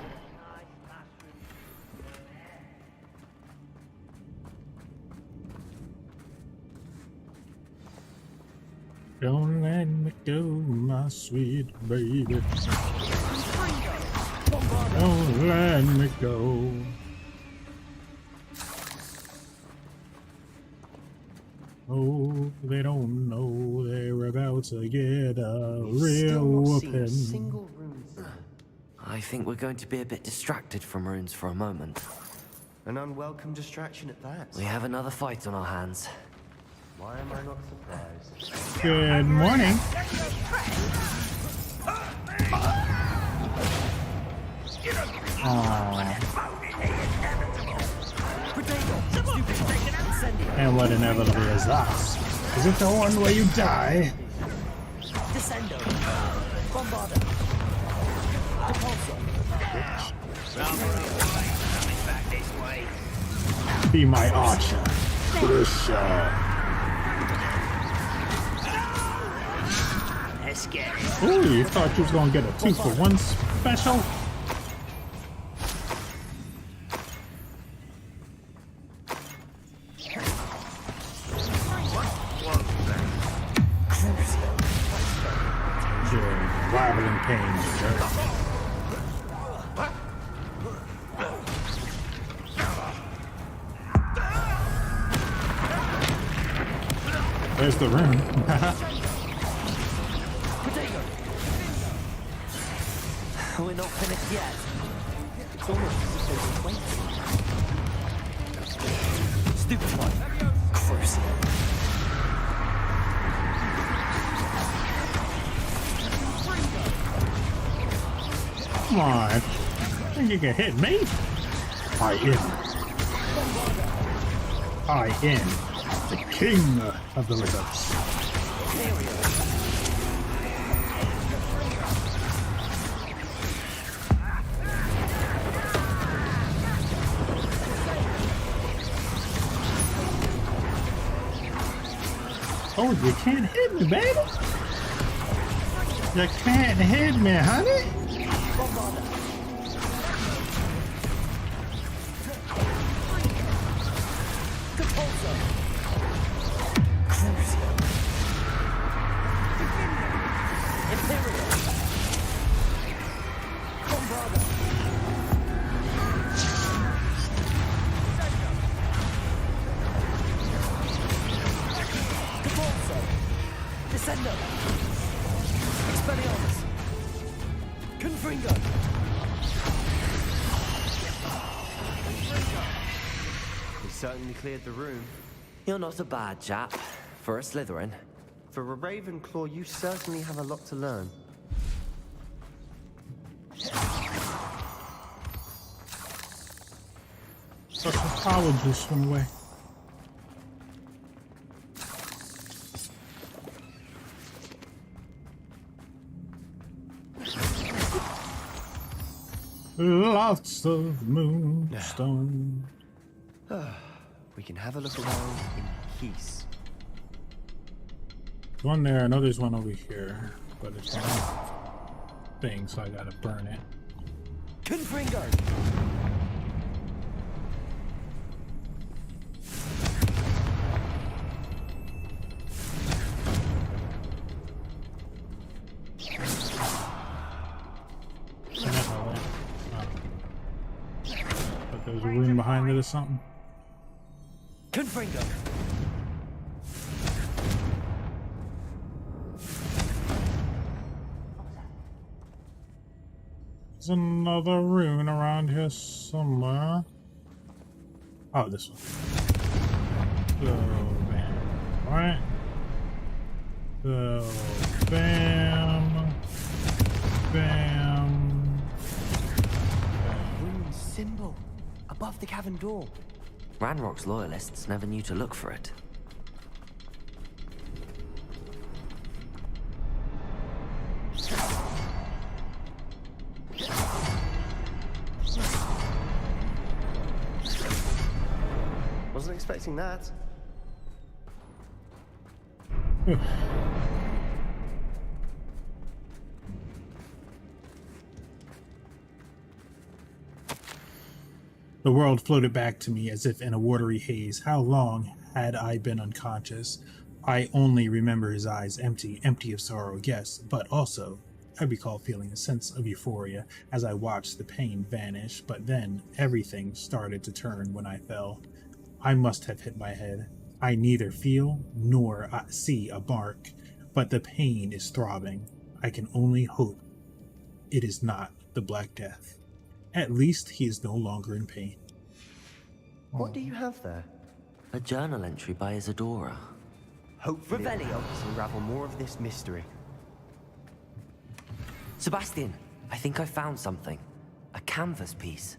Don't let me go, my sweet baby. Don't let me go. Oh, they don't know they're about to get a real whooping. I think we're going to be a bit distracted from runes for a moment. An unwelcome distraction at that. We have another fight on our hands. Why am I not surprised? Good morning. And what inevitably is that? Is it the one where you die? Descendo. Bombarda. Depulsor. Be my archer. Let's get it. Ooh, you thought you was gonna get a 2-for-1 special? Rivaling pain, jerk. There's the room. We're not finished yet. It's almost as if they've been waiting. Stupefy. Corsair. Come on. Think you can hit me? I am the king of the lizards. Oh, you can't hit me, baby. You can't hit me, honey. Ascendo! Expelliarmus! Confringo! We certainly cleared the room. You're not a bad chap. For a Slytherin. For a Ravenclaw, you certainly have a lot to learn. Such a power boost went away. Lots of moonstone. We can have a look around in peace. One there, I know there's one over here, but it's not thing, so I gotta burn it. Confringo! But there's a room behind it or something. Confringo! There's another rune around here somewhere. Oh, this one. So, bam. Alright. So, bam. Bam. Rune symbol above the cavern door. Ranrock's loyalists never knew to look for it. Wasn't expecting that. The world floated back to me as if in a watery haze. How long had I been unconscious? I only remember his eyes empty of sorrow, yes, but also I recall feeling a sense of euphoria as I watched the pain vanish, but then everything started to turn when I fell. I must have hit my head. I neither feel nor see a mark, but the pain is throbbing. I can only hope it is not the Black Death. At least he is no longer in pain. What do you have there? A journal entry by Isadora. Hopefully it'll Revelio. help us unravel more of this mystery. Sebastian, I think I found something. A canvas piece.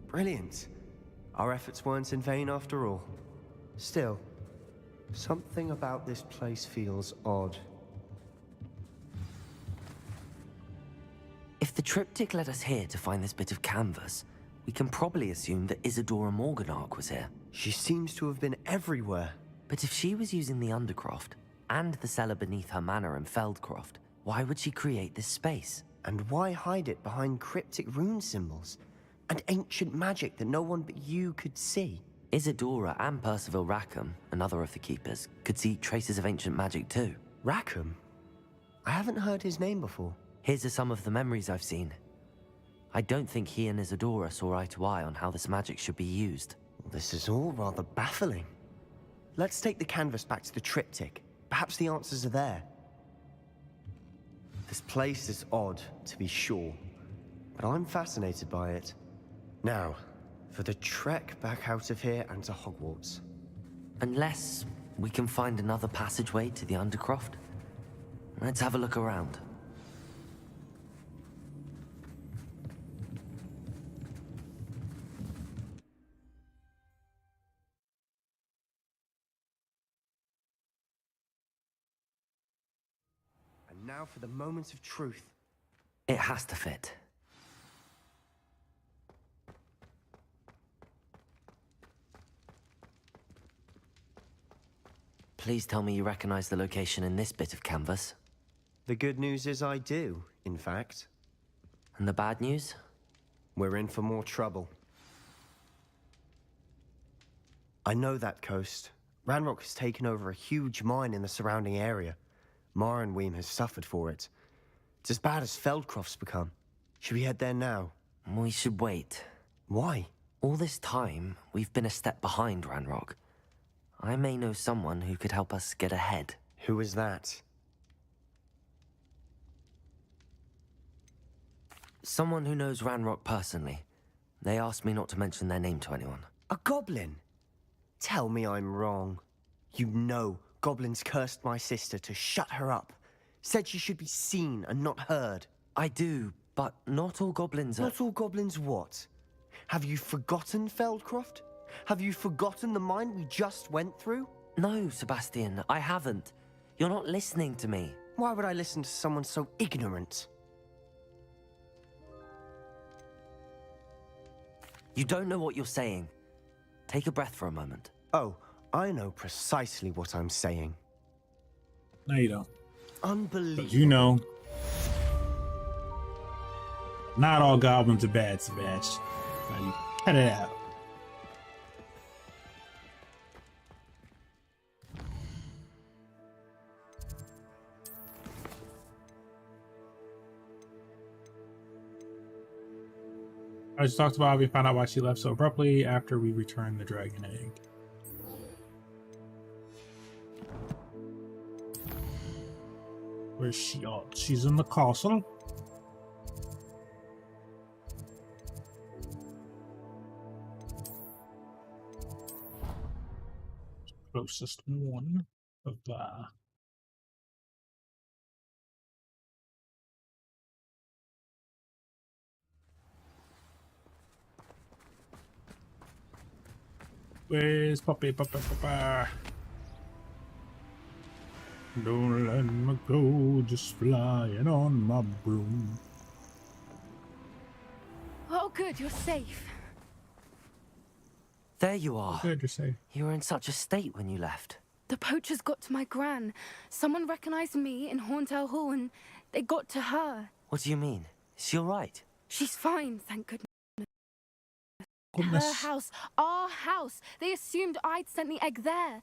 Brilliant. Our efforts weren't in vain after all. Still, something about this place feels odd. If the triptych led us here to find this bit of canvas, we can probably assume that Isadora Morganach was here. She seems to have been everywhere. But if she was using the Undercroft and the cellar beneath her manor in Feldcroft, why would she create this space? And why hide it behind cryptic rune symbols? And ancient magic that no one but you could see? Isadora and Percival Rackham, another of the Keepers, could see traces of ancient magic too. Rackham? I haven't heard his name before. His are some of the memories I've seen. I don't think he and Isadora saw eye to eye on how this magic should be used. This is all rather baffling. Let's take the canvas back to the triptych. Perhaps the answers are there. This place is odd, to be sure, but I'm fascinated by it. Now, for the trek back out of here and to Hogwarts. Unless we can find another passageway to the Undercroft. Let's have a look around. And now for the moment of truth. It has to fit. Please tell me you recognize the location in this bit of canvas. The good news is I do, in fact. And the bad news? We're in for more trouble. I know that coast. Ranrock has taken over a huge mine in the surrounding area. Marrenweem has suffered for it. It's as bad as Feldcroft's become. Should we head there now? We should wait. Why? All this time, we've been a step behind Ranrock. I may know someone who could help us get ahead. Who is that? Someone who knows Ranrock personally. They asked me not to mention their name to anyone. A goblin? Tell me I'm wrong. You know, goblins cursed my sister to shut her up. Said she should be seen and not heard. I do, but not all goblins are... Not all goblins what? Have you forgotten, Feldcroft? Have you forgotten the mine we just went through? No, Sebastian, I haven't. You're not listening to me. Why would I listen to someone so ignorant? You don't know what you're saying. Take a breath for a moment. Oh, I know precisely what I'm saying. No, you don't. Unbelievable. But you know, not all goblins are bad, Sebastian. Now you cut it out. I just talked about how we found out why she left so abruptly after we returned the dragon egg. Where's she? Oh, she's in the castle. Closest one of that. Where's Puppy? Don't let me go, just flying on my broom. Oh, good, you're safe. There you are. Good, you're safe. You were in such a state when you left. The poachers got to my gran. Someone recognized me in Horntail Hall and they got to her. What do you mean? Is she all right? She's fine, thank goodness. Goodness. Her house, our house. They assumed I'd sent the egg there.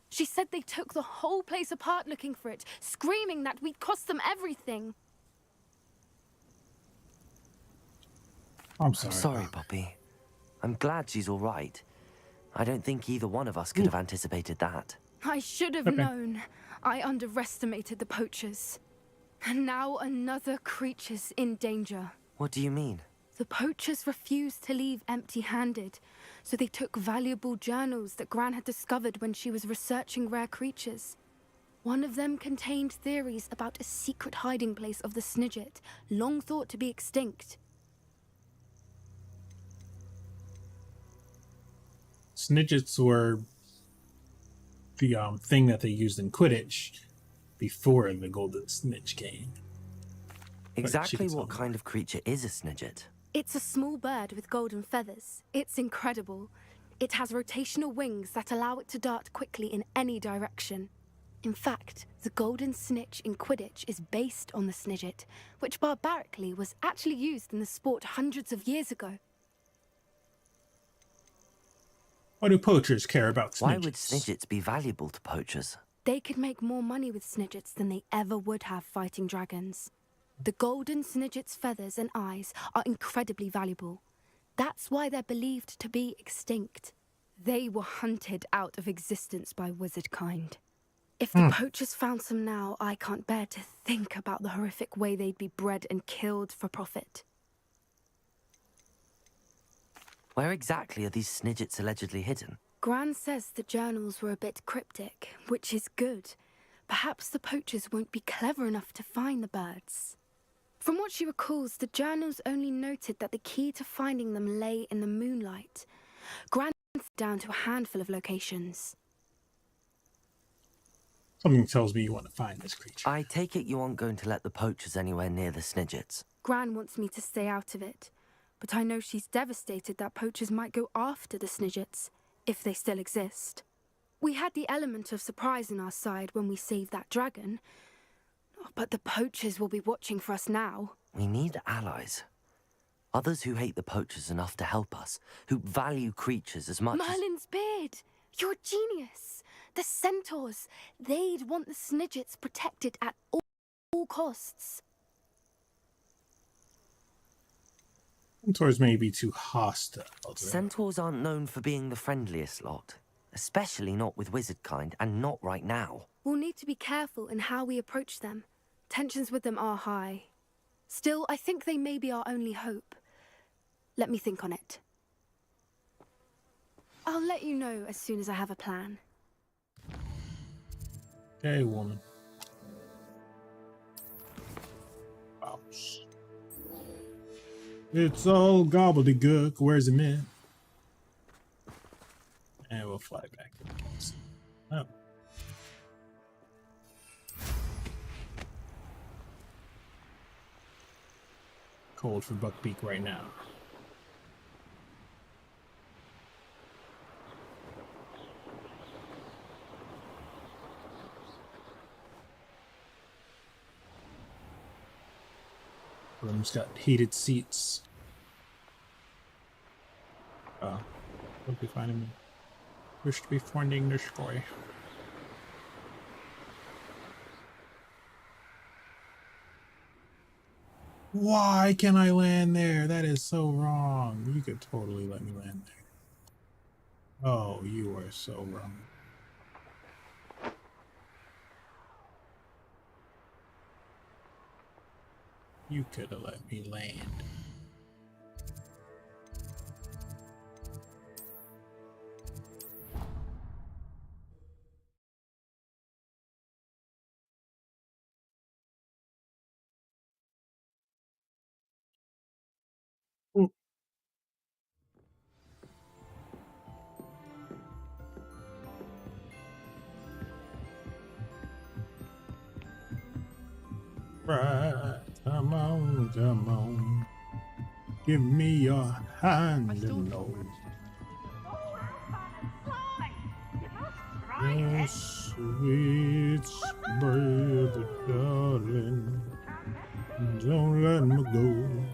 She said they took the whole place apart looking for it, screaming that we'd cost them everything. I'm sorry. Sorry, Poppy. I'm glad she's all right. I don't think either one of us could have anticipated that. I should have known. I underestimated the poachers. And now another creature's in danger. What do you mean? The poachers refused to leave empty-handed, so they took valuable journals that Gran had discovered when she was researching rare creatures. One of them contained theories about a secret hiding place of the Snidget, long thought to be extinct. Snidgets were the thing that they used in Quidditch before the golden snitch came. Exactly what kind of creature is a Snidget? It's a small bird with golden feathers. It's incredible. It has rotational wings that allow it to dart quickly in any direction. In fact, the golden snitch in Quidditch is based on the Snidget, which barbarically was actually used in the sport hundreds of years ago. Why do poachers care about Snidgets? Why would Snidgets be valuable to poachers? They could make more money with Snidgets than they ever would have fighting dragons. The golden Snidget's feathers and eyes are incredibly valuable. That's why they're believed to be extinct. They were hunted out of existence by wizard kind. If the poachers found some now, I can't bear to think about the horrific way they'd be bred and killed for profit. Where exactly are these Snidgets allegedly hidden? Gran says the journals were a bit cryptic, which is good. Perhaps the poachers won't be clever enough to find the birds. From what she recalls, the journals only noted that the key to finding them lay in the moonlight. Gran down to a handful of locations. Something tells me you want to find this creature. I take it you aren't going to let the poachers anywhere near the Snidgets. Gran wants me to stay out of it, but I know she's devastated that poachers might go after the Snidgets, if they still exist. We had the element of surprise on our side when we saved that dragon, but the poachers will be watching for us now. We need allies. Others who hate the poachers enough to help us, who value creatures as much Merlin's beard! You're a genius! The centaurs! They'd want the Snidgets protected at all costs. Centaurs may be too hostile. Centaurs aren't known for being the friendliest lot. Especially not with wizard kind, and not right now. We'll need to be careful in how we approach them. Tensions with them are high. Still, I think they may be our only hope. Let me think on it. I'll let you know as soon as I have a plan. Okay, woman. Ouch. It's all gobbledygook. Where's the myth? And we'll fly back. Oh. Cold for Buckbeak right now. Room's got heated seats. Oh, don't be finding me. Wish to be finding this boy. Why can I land there? That is so wrong. You could totally let me land there. Oh, you are so wrong. You could have let me land. Ooh. Right, come on, come on. Give me your hand and know. Your sweet baby darling, don't let me go.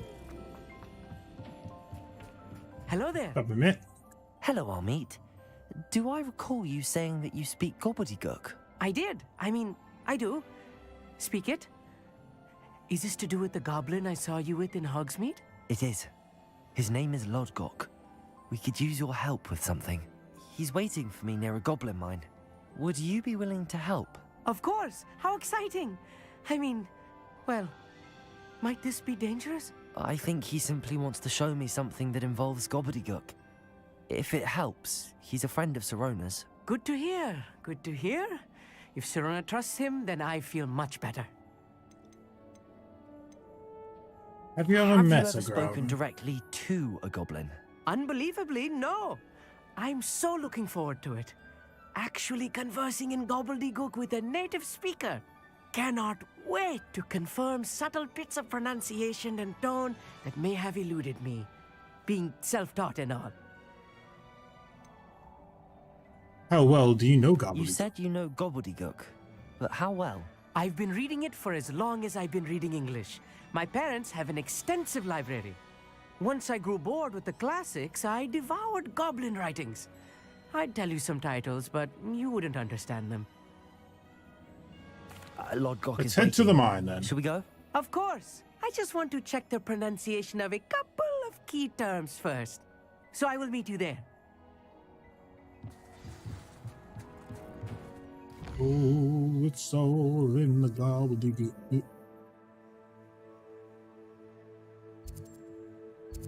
Hello there. Up a minute. Hello, Amit. Do I recall you saying that you speak gobbledygook? I did. I mean, I do. Speak it. Is this to do with the goblin I saw you with in Hogsmeade? It is. His name is Lodgok. We could use your help with something. He's waiting for me near a goblin mine. Would you be willing to help? Of course. How exciting. I mean, well, might this be dangerous? I think he simply wants to show me something that involves gobbledygook. If it helps, he's a friend of Sirona's. Good to hear. Good to hear. If Sirona trusts him, then I feel much better. Have you ever Have met you ever a spoken goblin? directly to a goblin? Unbelievably, no. I'm so looking forward to it. Actually conversing in gobbledygook with a native speaker. Cannot wait to confirm subtle bits of pronunciation and tone that may have eluded me, being self-taught and all. How well do you know gobbledygook? You said you know gobbledygook, but how well? I've been reading it for as long as I've been reading English. My parents have an extensive library. Once I grew bored with the classics, I devoured goblin writings. I'd tell you some titles, but you wouldn't understand them. Lodgok Let's is head to waiting. the mine then. Shall we go? Of course. I just want to check the pronunciation of a couple of key terms first. So I will meet you there. Oh, it's all in the gobbledygook.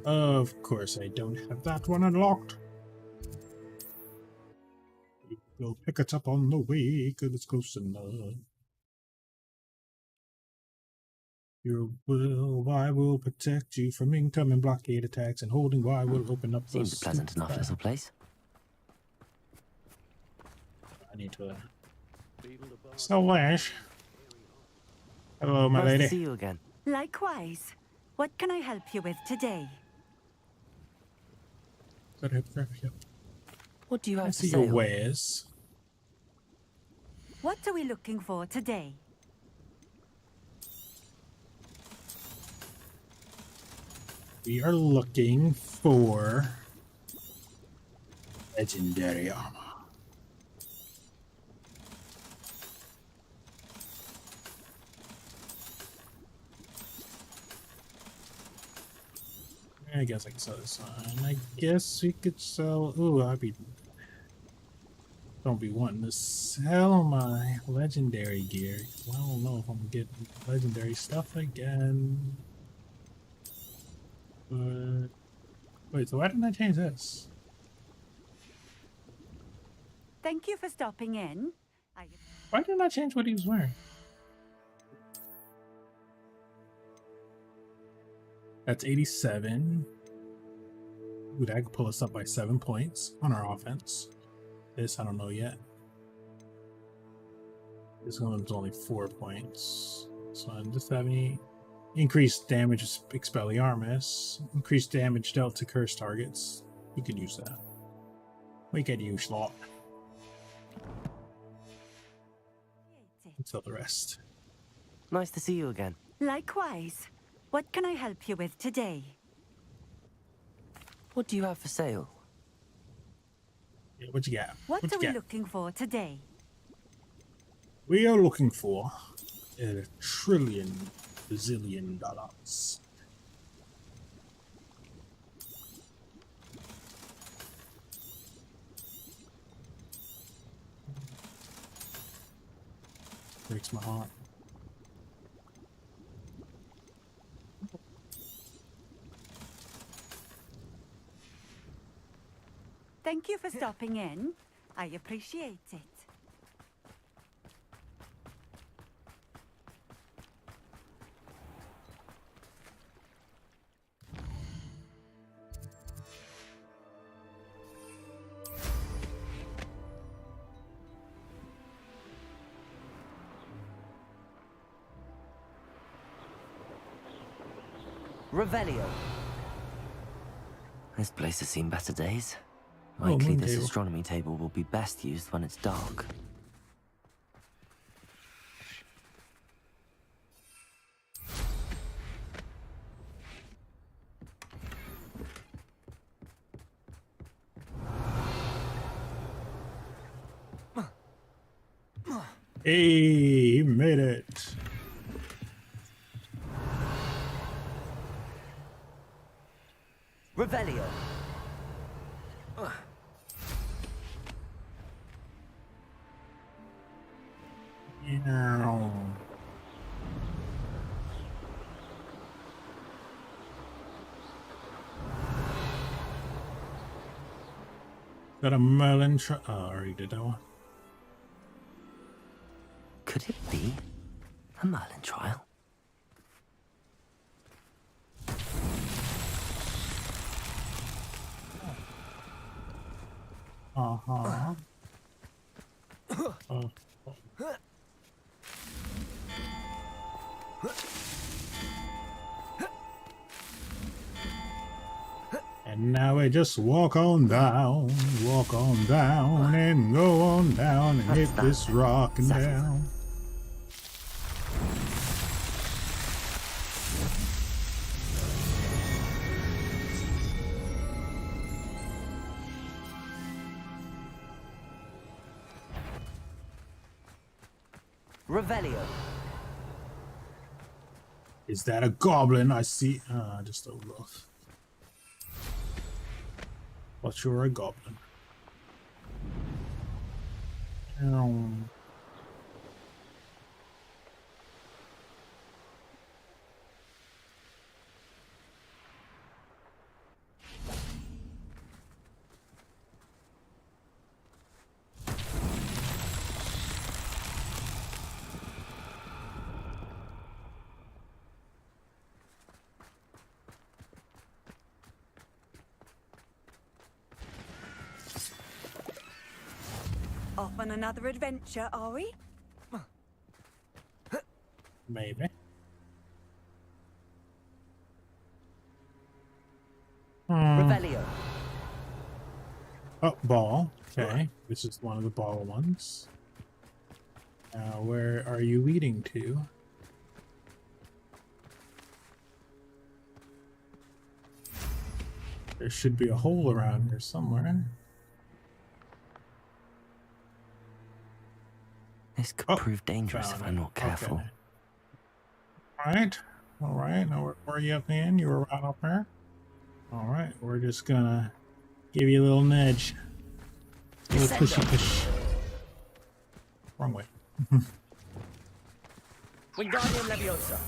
Of course, I don't have that one unlocked. We'll pick it up on the way, 'cause it's close enough. Your will, I will protect you from incoming blockade attacks, and holding Y will open up the Seems a pleasant enough little place. I need to. Slash. Hello, my Nice lady. to see you again. Likewise. What can I help you with today? What do you I have to see say? your wares. What are we looking for today? We are looking for legendary armor. I guess I can sell this one. I guess we could sell. Ooh, don't be wanting to sell my legendary gear. I don't know if I'm gonna get legendary stuff again. Wait, so why didn't I change this? Thank you for stopping in. Why didn't I change what he was wearing? That's 87. Ooh, that could pull us up by 7 points on our offense. This, I don't know yet. This one's only 4 points. This one, just 70. Increased damage Expelliarmus. Increased damage dealt to cursed targets. We could use that. We could use that. Until the rest. Nice to see you again. Likewise. What can I help you with today? What do you have for sale? Yeah, what you got? What are we looking for today? We are looking for $1 trillion bazillion. Breaks my heart. Thank you for stopping in. I appreciate it. Revelio. This place has seen better days. Likely this astronomy table will be best used when it's dark. Hey, he made it. Revelio. Yeah. Got a Merlin oh, I already did that one. Could it be a Merlin trial? Uh-huh. And now we just walk on down, and go on down and hit this rock and down. Revelio. Is that a goblin? I see. Just a rough. But you're a goblin. Off on another adventure, are we? Maybe. Revelio. Oh, ball. Okay, this is one of the ball ones. Now, where are you leading to? There should be a hole around here somewhere. This could prove dangerous if I'm not careful. Okay. Alright, now where are you up in? You were right up there? Alright, we're just gonna give you a little nudge. A little pushy push. Wrong way. Wingardium Leviosa.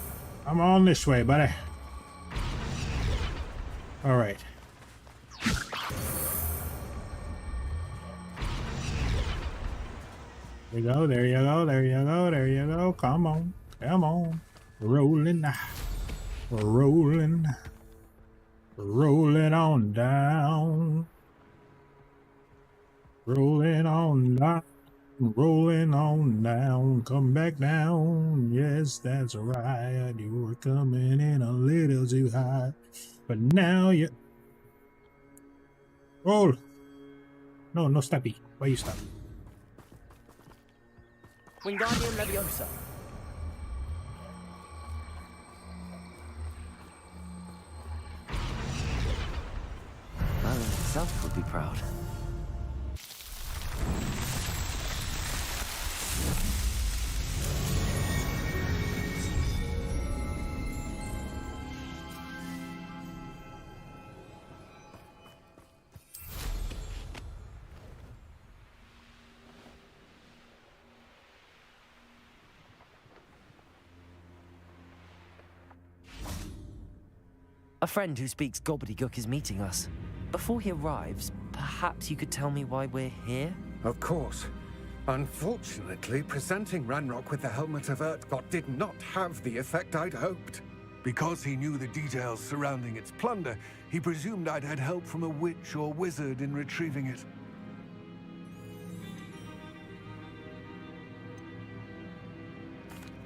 I'm on this way, buddy. All right. There you go, there you go, there you go, there you go. Come on, come on. Rolling, rolling, rolling on down. Rolling on down, rolling on down. Come back down. Yes, that's right. You were coming in a little too high. But now you... Roll. No, no stoppy. Why you stop? Wingardium Leviosa. Merlin himself would be proud. A friend who speaks gobbledygook is meeting us. Before he arrives, perhaps you could tell me why we're here? Of course. Unfortunately, presenting Ranrock with the Helmet of Urtkot did not have the effect I'd hoped. Because he knew the details surrounding its plunder, he presumed I'd had help from a witch or wizard in retrieving it.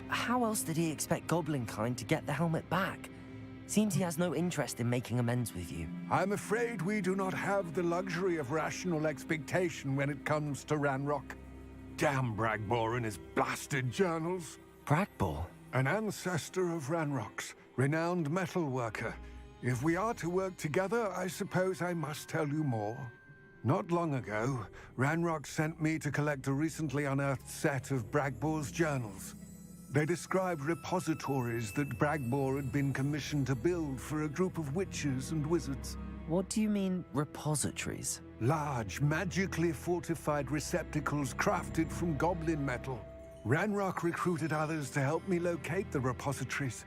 How else did he expect Goblinkind to get the helmet back? Seems he has no interest in making amends with you. I'm afraid we do not have the luxury of rational expectation when it comes to Ranrock. Damn Bragbor and his blasted journals. Bragbor? An ancestor of Ranrock's, renowned metal worker. If we are to work together, I suppose I must tell you more. Not long ago, Ranrock sent me to collect a recently unearthed set of Bragbor's journals. They described repositories that Bragbor had been commissioned to build for a group of witches and wizards. What do you mean, repositories? Large, magically fortified receptacles crafted from goblin metal. Ranrock recruited others to help me locate the repositories.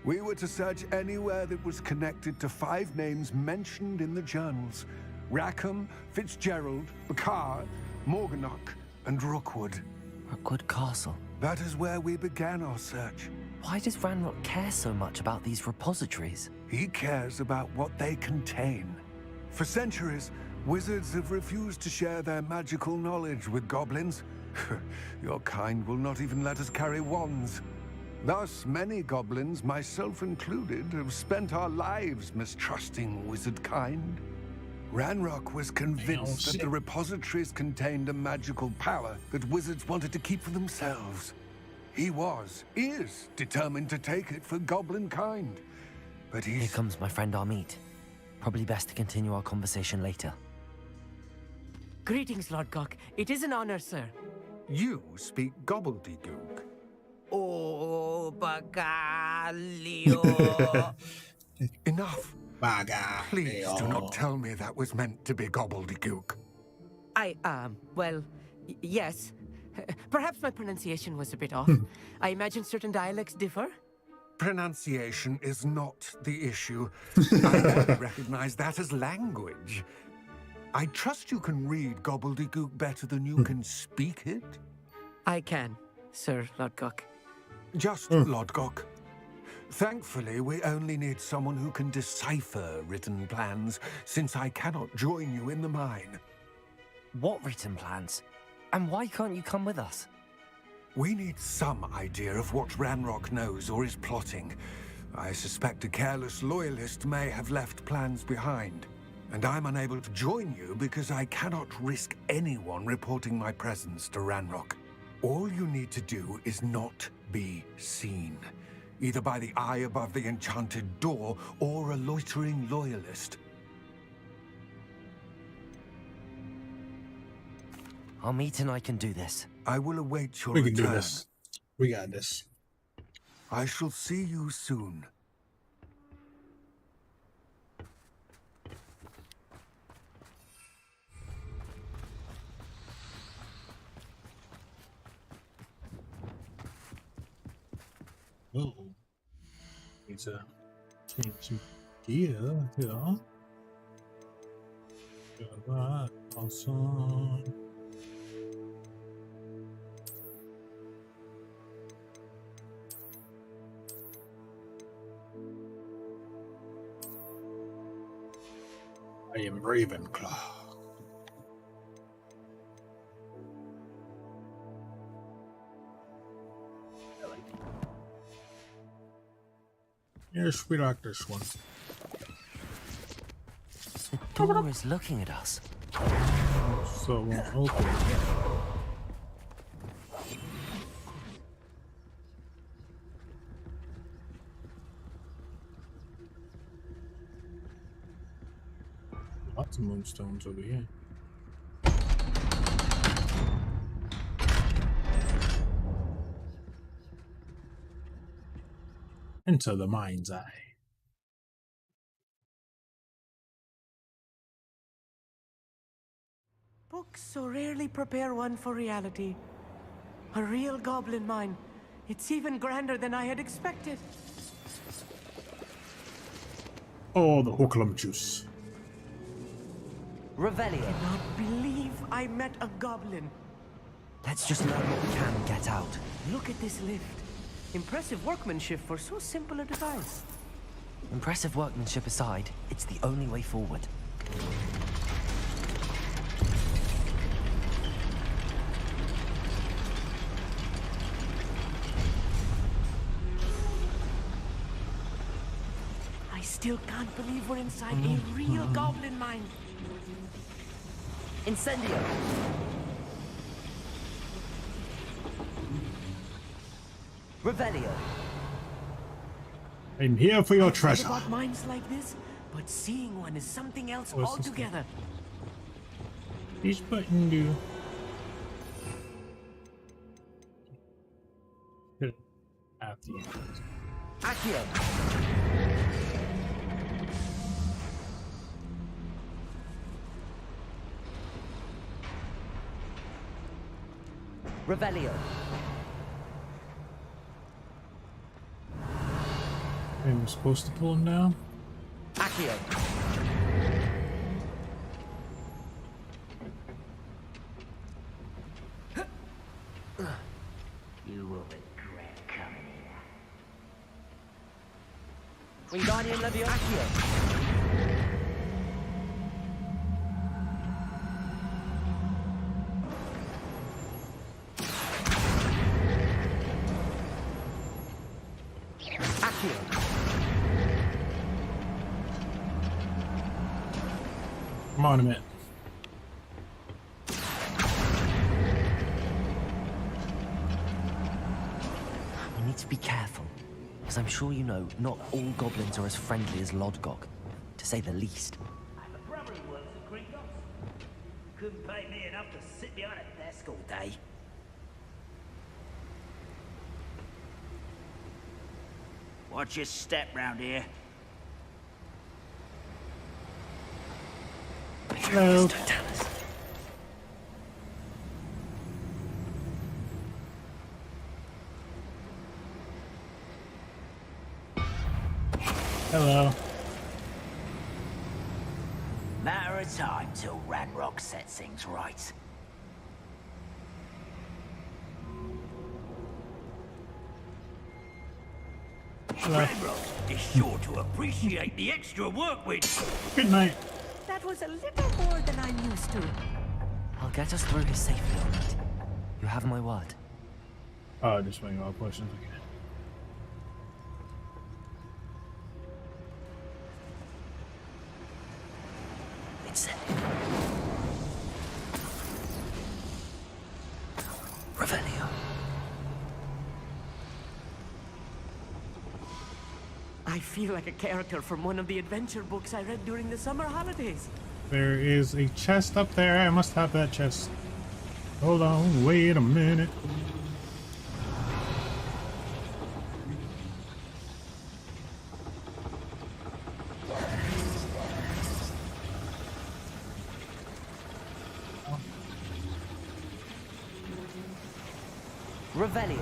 We were to search anywhere that was connected to 5 names mentioned in the journals: Rackham, Fitzgerald, Bakar, Morganach, and Rookwood. Rookwood Castle. That is where we began our search. Why does Ranrock care so much about these repositories? He cares about what they contain. For centuries, wizards have refused to share their magical knowledge with goblins. Your kind will not even let us carry wands. Thus, many goblins, myself included, have spent our lives mistrusting wizard kind. Ranrock was convinced that the repositories contained a magical power that wizards wanted to keep for themselves. He is determined to take it for goblin kind. But Here comes my friend Amit. Probably best to continue our conversation later. Greetings, Lord Gok. It is an honor, sir. You speak gobbledygook. Oh, Bagalio. Enough. Please do not tell me that was meant to be gobbledygook. Well, yes. Perhaps my pronunciation was a bit off. I imagine certain dialects differ. Pronunciation is not the issue. I only recognize that as language. I trust you can read gobbledygook better than you can speak it? I can, Sir Lodgok. Just Lodgok. Thankfully, we only need someone who can decipher written plans, since I cannot join you in the mine. What written plans? And why can't you come with us? We need some idea of what Ranrock knows or is plotting. I suspect a careless loyalist may have left plans behind. And I'm unable to join you because I cannot risk anyone reporting my presence to Ranrock. All you need to do is not be seen. Either by the eye above the enchanted door, or a loitering loyalist. Amit and I can do this. I will await your We return. can do this. We got this. I shall see you soon. Oh. Need to change some gear here. Alright, awesome. I am Ravenclaw. Yes, we like this one. The door is looking at us. So it won't open. Lots of moonstones over here. Into the mind's eye. Books so rarely prepare one for reality. A real goblin mine. It's even grander than I had expected. Oh, the hook'em juice. Revelio. I cannot believe I met a goblin. Let's just learn what we can and get out. Look at this lift. Impressive workmanship for so simple a device. Impressive workmanship aside, it's the only way forward. I still can't believe we're inside a real goblin mine. Incendio! Revelio. I'm here for your I've heard treasure. about mines like this, but seeing one is something else What's this altogether. This button do. Hit it at the end. Accio. Revelio. I'm supposed to pull him down? Accio. You will regret coming here. Wingardium Leviosa. Come on a minute. We need to be careful, because I'm sure you know not all goblins are as friendly as Lodgok, to say the least. I have a brother who works at Gringotts. Couldn't pay me enough to sit behind a desk all day. Watch your step round here. Hello. Hello. Matter of time till Ranrock sets things right. Ranrock is sure to appreciate the extra work we do. Good night. That was a little more than I'm used to. I'll get us through this safely, all right? You have my word. Oh, just waiting all questions again. It's Revelio. I feel like a character from one of the adventure books I read during the summer holidays. There is a chest up there. I must have that chest. Hold on, wait a minute. Revelio.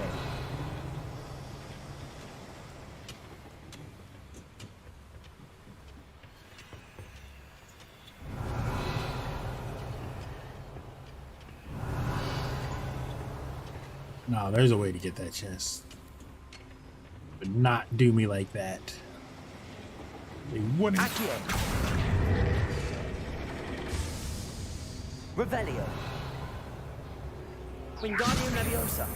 Oh, there's a way to get that chest. But not do me like that. They wouldn't. Accio. Revelio. Wingardium Leviosa.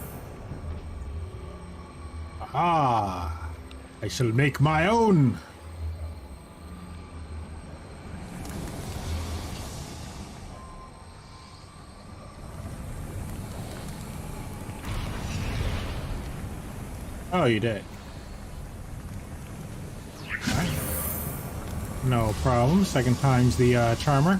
Ah, I shall make my own. Oh, you did. Right. No problem. Second time's the charmer.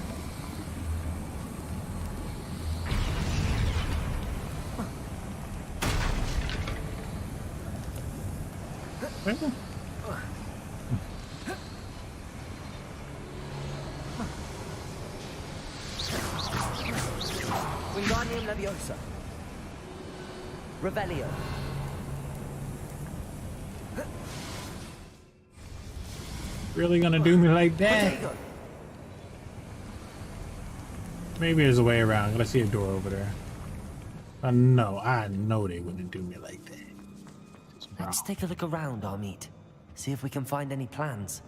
Wingardium Leviosa. Revelio. Really gonna do me like that? Maybe there's a way around. I see a door over there. No, I know they wouldn't do me like that. Let's take a look around, Amit. See if we can find any plans.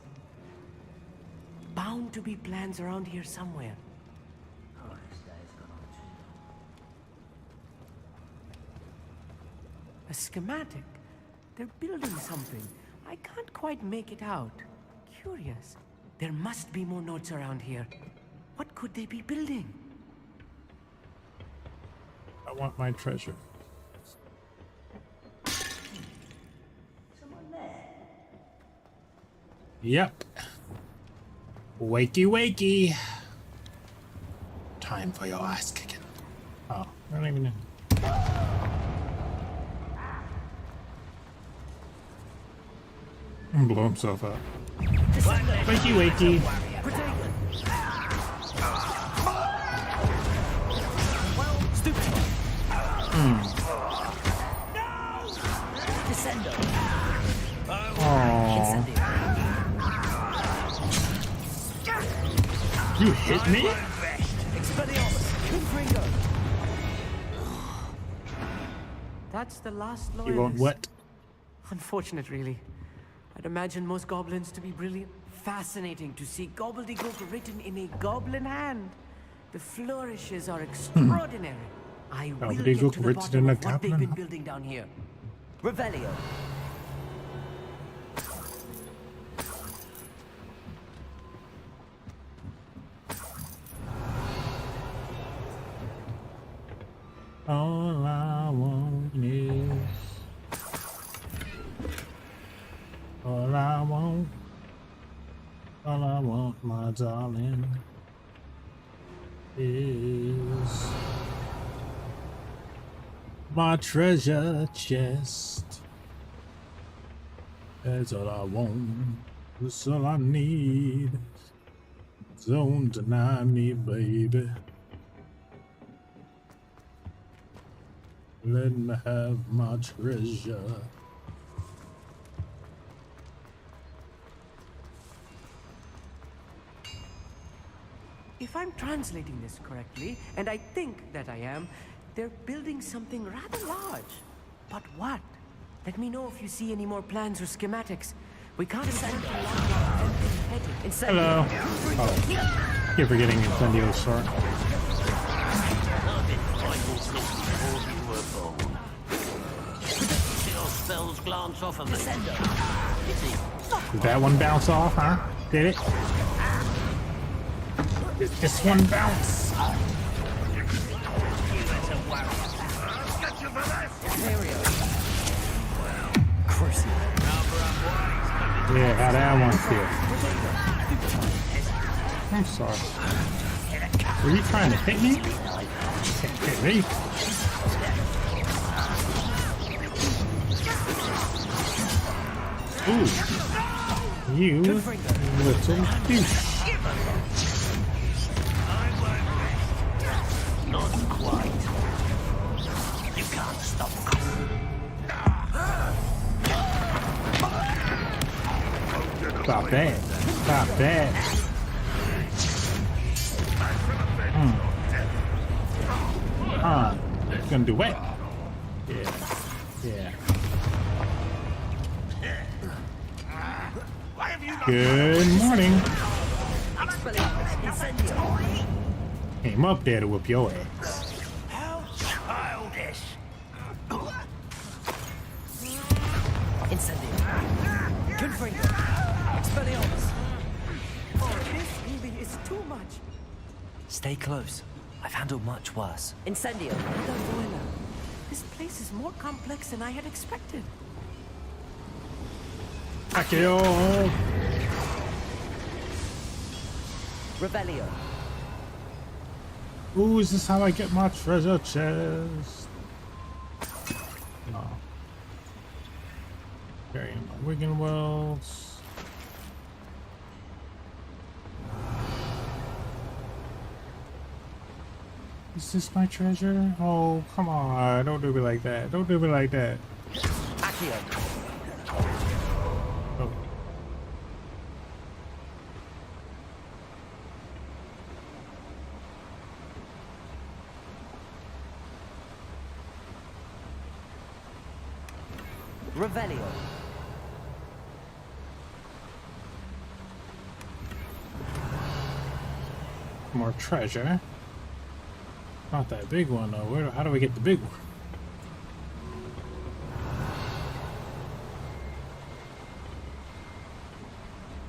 Bound to be plans around here somewhere. A schematic. They're building something. I can't quite make it out. Curious. There must be more notes around here. What could they be building? I want my treasure. Yep. Wakey wakey. Time for your ass kicking. Oh, I don't even know. Blow himself up. Wakey wakey. You hit me? That's the last loyalist. You want what? Unfortunate, really. I'd imagine most goblins to be brilliant. Fascinating to see gobbledygook written in a goblin hand. The flourishes are extraordinary. I will get to the bottom of what they've been building down here. Revelio. All I want is... All I want, my darling, is my treasure chest. That's all I want. That's all I need. Don't deny me, baby. Let me have my treasure. If I'm translating this correctly, and I think that I am, they're building something rather large. But what? Let me know if you see any more plans or schematics. We can't send them. Hello. Oh. Keep forgetting Incendio's short. Spells glance off of me. Did that one bounce off, huh? Did it? Did this one bounce? Yeah, how that one feel? I'm sorry. Were you trying to hit me? Hit me. Ooh. You little douche. Not quite. You can't stop. Stop that. Stop that. Gonna do what? Yeah. Good morning. Incendio. Came up there to whoop your ass. How childish. Incendio. Confringo. Expelliarmus. Oh, this really is too much. Stay close. I've handled much worse. Incendio. Abuela. This place is more complex than I had expected. Accio. Revelio. Ooh, is this how I get my treasure chest? No. Carrying my Wigan wells. Is this my treasure? Oh, come on. Don't do me like that. Don't do me like that. Accio. Oh. Revelio. More treasure. Not that big one though. How do we get the big one?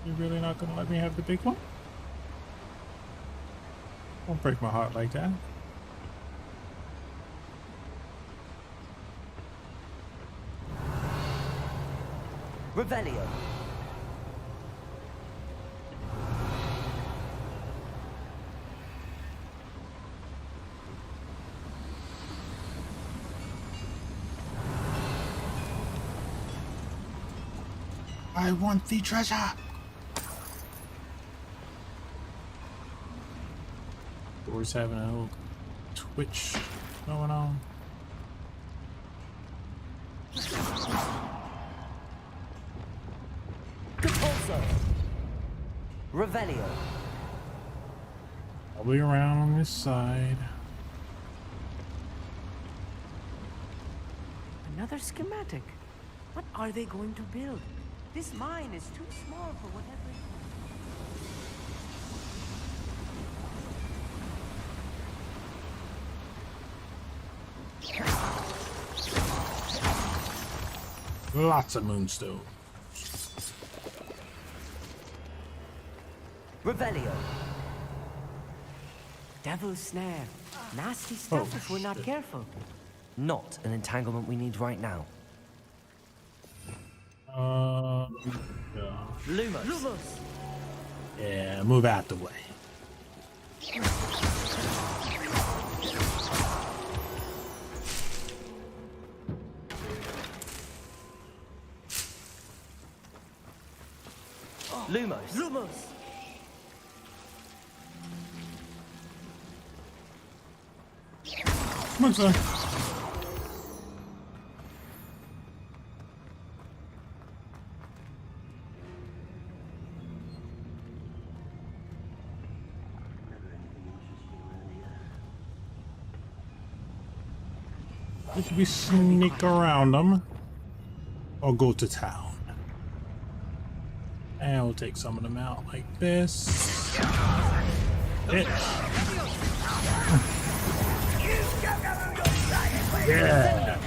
You really not gonna let me have the big one? Don't break my heart like that. Revelio. I want the treasure! Always having a little twitch going on. Compulso. Revelio. Probably around on this side. Another schematic. What are they going to build? This mine is too small for whatever. Lots of moonstone. Revelio. Devil's snare. Nasty stuff if we're not careful. Not an entanglement we need right now. Yeah. Lumos. Lumos. Yeah, move out the way. Lumos. Lumos. Come on, son. We sneak around them or go to town. And we'll take some of them out like this. Yeah.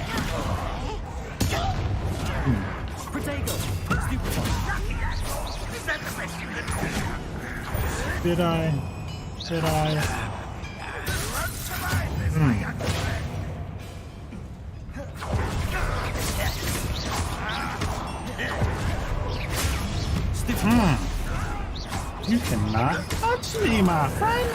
Did I? You cannot touch me, my friend.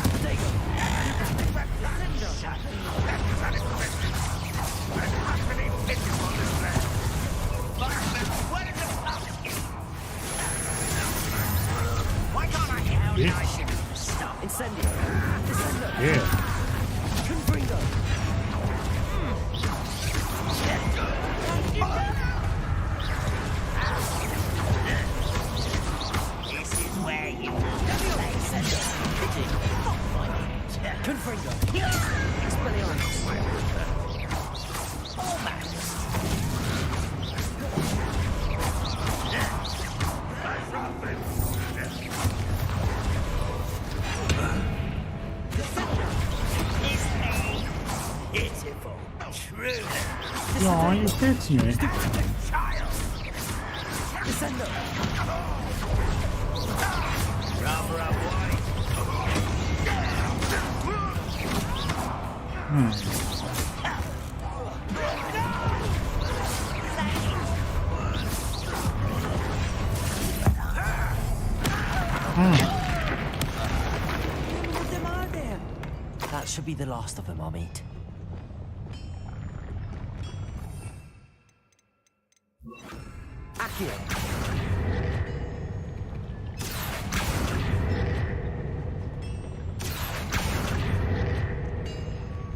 Incendio. Yeah. Aw, you hit me. That should be the last of them, Amit. Accio.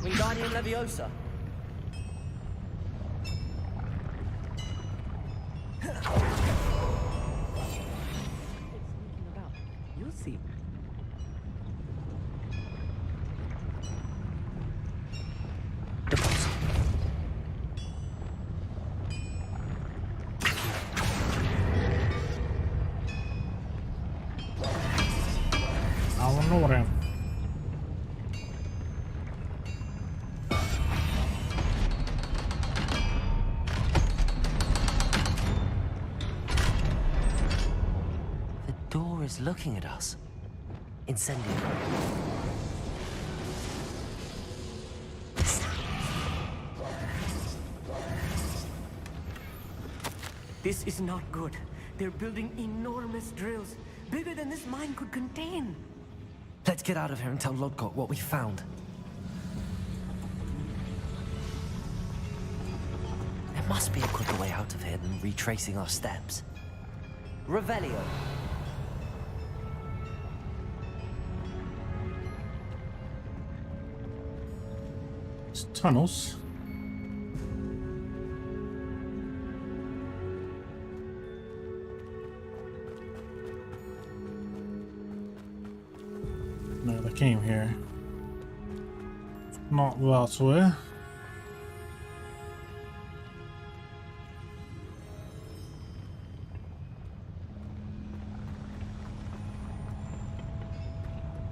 Wingardium Leviosa. You'll see. Ahora. The door is looking at us. Incendio. This is not good. They're building enormous drills, bigger than this mine could contain. Let's get out of here and tell Lodgok what we found. There must be a quicker way out of here than retracing our steps. Revelio. It's tunnels. No, they came here. Not that way.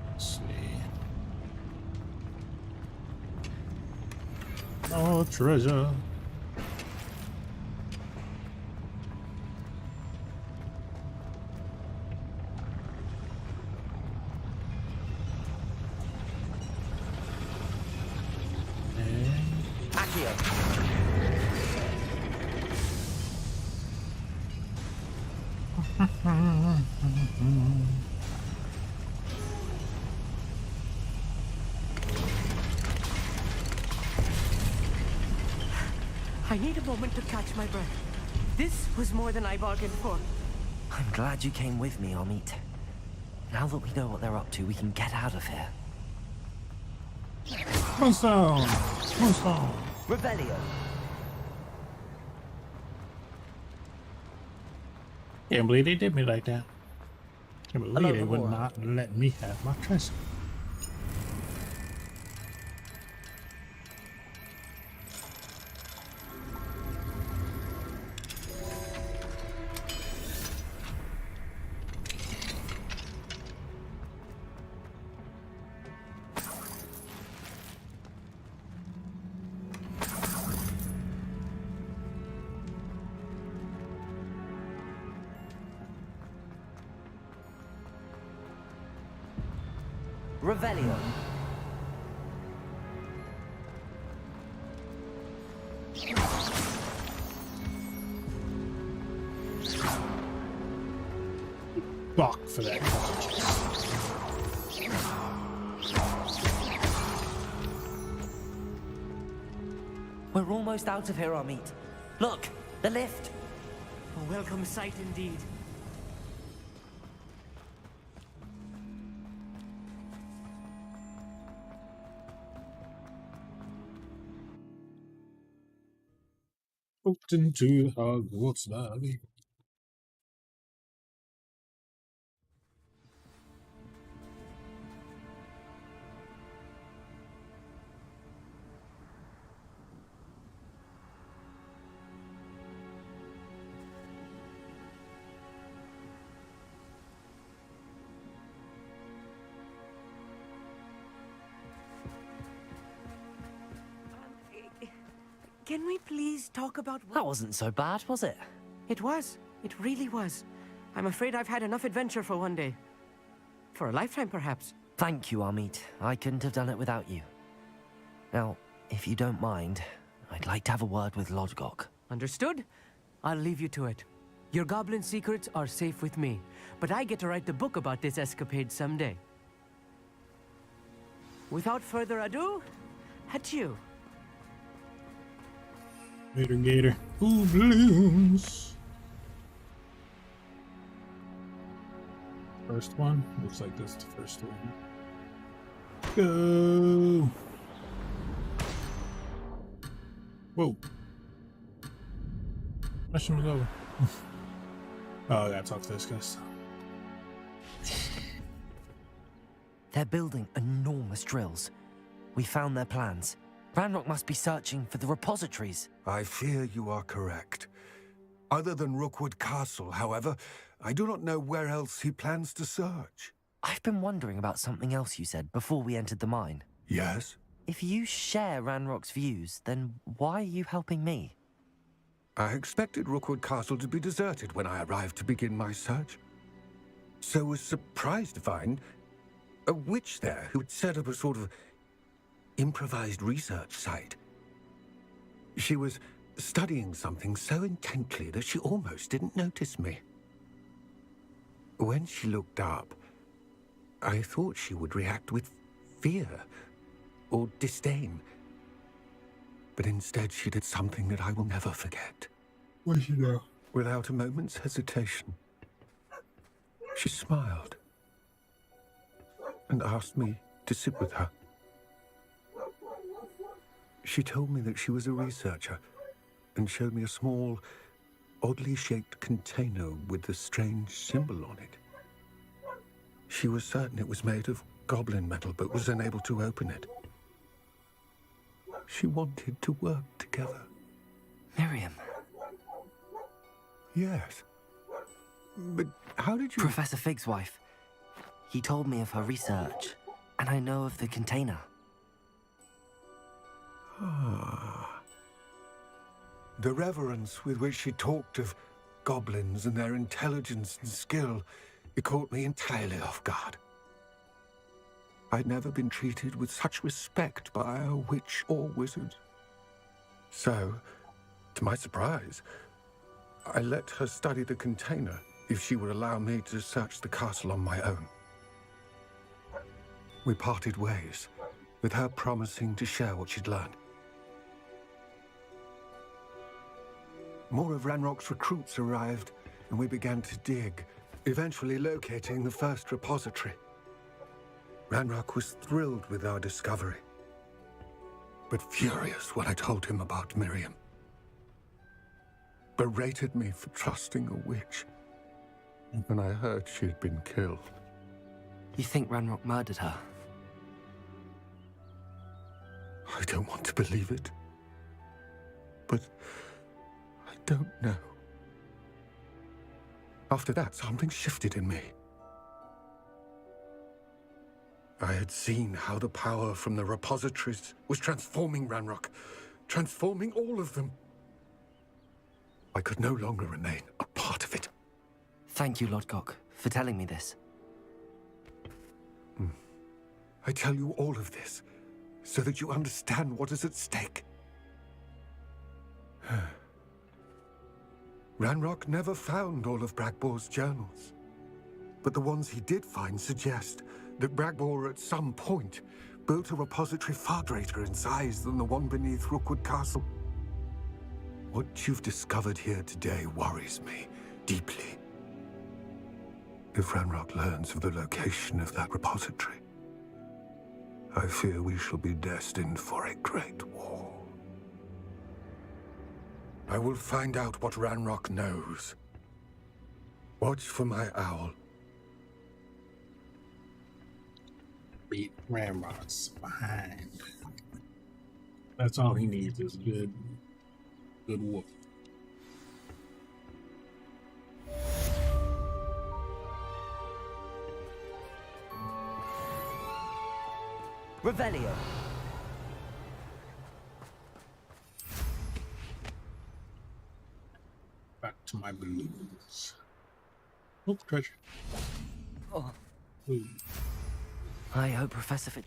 Let's see. Oh, treasure. I need a moment to catch my breath. This was more than I bargained for. I'm glad you came with me, Amit. Now that we know what they're up to, we can get out of here. Moonstone! Moonstone! Revelio. Can't believe they did me like that. Can't believe Hello, they would Aurora. not let me have my treasure. Revelio. Fuck for that. We're almost out of here, Amit. Look, the lift. A welcome sight indeed. Hooked into the Hogwarts Valley. Can we please talk about what... That wasn't so bad, was it? It was. It really was. I'm afraid I've had enough adventure for one day. For a lifetime, perhaps. Thank you, Amit. I couldn't have done it without you. Now, if you don't mind, I'd like to have a word with Lodgok. Understood? I'll leave you to it. Your goblin secrets are safe with me, but I get to write the book about this escapade someday. Without further ado, adieu. Later, Gator. Ooh, blooms. First one? Looks like that's the first one. Go! Whoa. Mission was over. Oh, I gotta talk to this guy. They're building enormous drills. We found their plans. Ranrock must be searching for the repositories. I fear you are correct. Other than Rookwood Castle, however, I do not know where else he plans to search. I've been wondering about something else you said before we entered the mine. Yes? If you share Ranrock's views, then why are you helping me? I expected Rookwood Castle to be deserted when I arrived to begin my search. So was surprised to find a witch there who had set up a sort of improvised research site. She was studying something so intently that she almost didn't notice me. When she looked up, I thought she would react with fear or disdain. But instead she did something that I will never forget. What did she do? Without a moment's hesitation, she smiled and asked me to sit with her. She told me that she was a researcher and showed me a small, oddly shaped container with a strange symbol on it. She was certain it was made of goblin metal, but was unable to open it. She wanted to work together. Miriam. Yes. But how did you... Professor Fig's wife. He told me of her research, and I know of the container. Ah. The reverence with which she talked of goblins and their intelligence and skill, it caught me entirely off guard. I'd never been treated with such respect by a witch or wizard. So, to my surprise, I let her study the container if she would allow me to search the castle on my own. We parted ways, with her promising to share what she'd learned. More of Ranrock's recruits arrived, and we began to dig, eventually locating the first repository. Ranrock was thrilled with our discovery, but furious when I told him about Miriam. Berated me for trusting a witch when I heard she had been killed. You think Ranrock murdered her? I don't want to believe it, but I don't know. After that, something shifted in me. I had seen how the power from the repositories was transforming Ranrock, transforming all of them. I could no longer remain a part of it. Thank you, Lodgok, for telling me this. I tell you all of this so that you understand what is at stake. Ranrock never found all of Bragbor's journals, but the ones he did find suggest that Bragbor at some point built a repository far greater in size than the one beneath Rookwood Castle. What you've discovered here today worries me deeply. If Ranrock learns of the location of that repository, I fear we shall be destined for a great war. I will find out what Ranrock knows. Watch for my owl. Beat Ramrock's behind. That's all he needs is good wolf. Revelio. Back to my balloons. Oh, treasure. Oh. Ooh. I hope Professor Fit.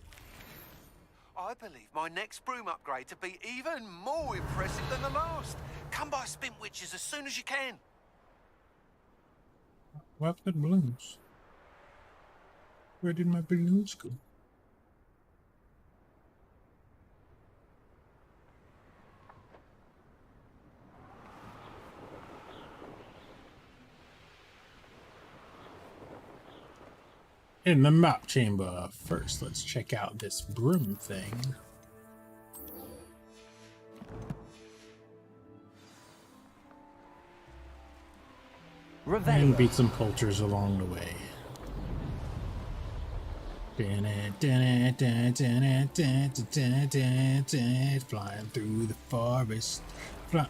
I believe my next broom upgrade to be even more impressive than the last. Come by Spin Witches as soon as you can. Well, I've got balloons. Where did my balloons go? In the map chamber. First, let's check out this broom thing. And beat some poachers along the way. Flying through the forest.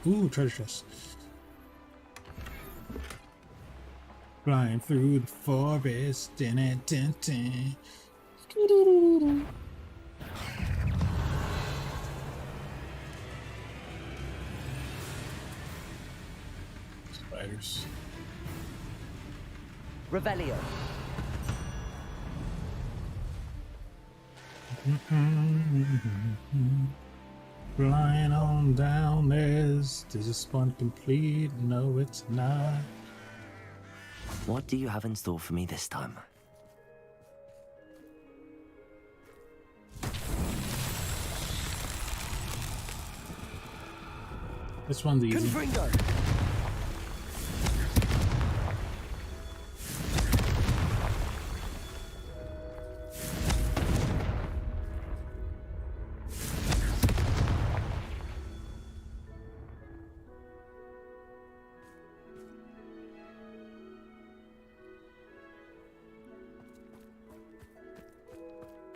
Ooh, treasure chest. Flying through the forest. Spiders. Revelio. Flying on down, there's a spawn complete. No, it's not. What do you have in store for me this time? This one's easy. Confringo.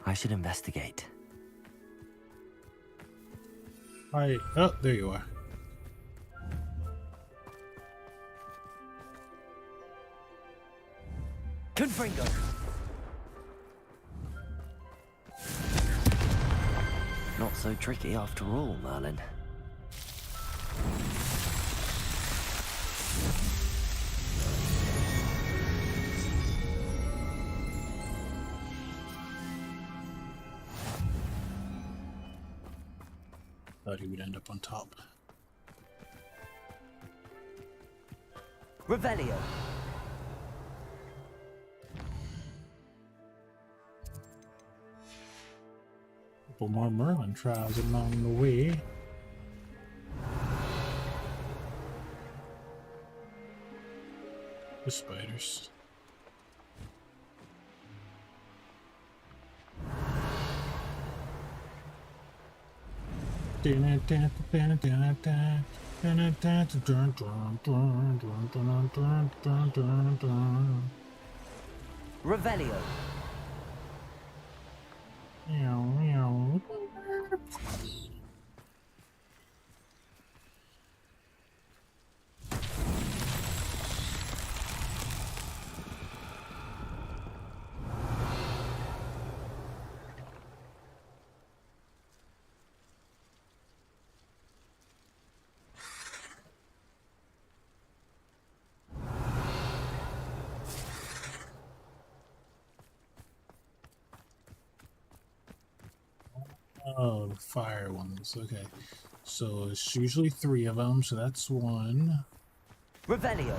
I should investigate. Oh, there you are. Confringo. Not so tricky after all, Merlin. Thought he would end up on top. Revelio. Couple more Merlin trials along the way. The spiders. Revelio. Oh, the fire ones. Okay. So it's usually 3 of them, so that's 1. Revelio.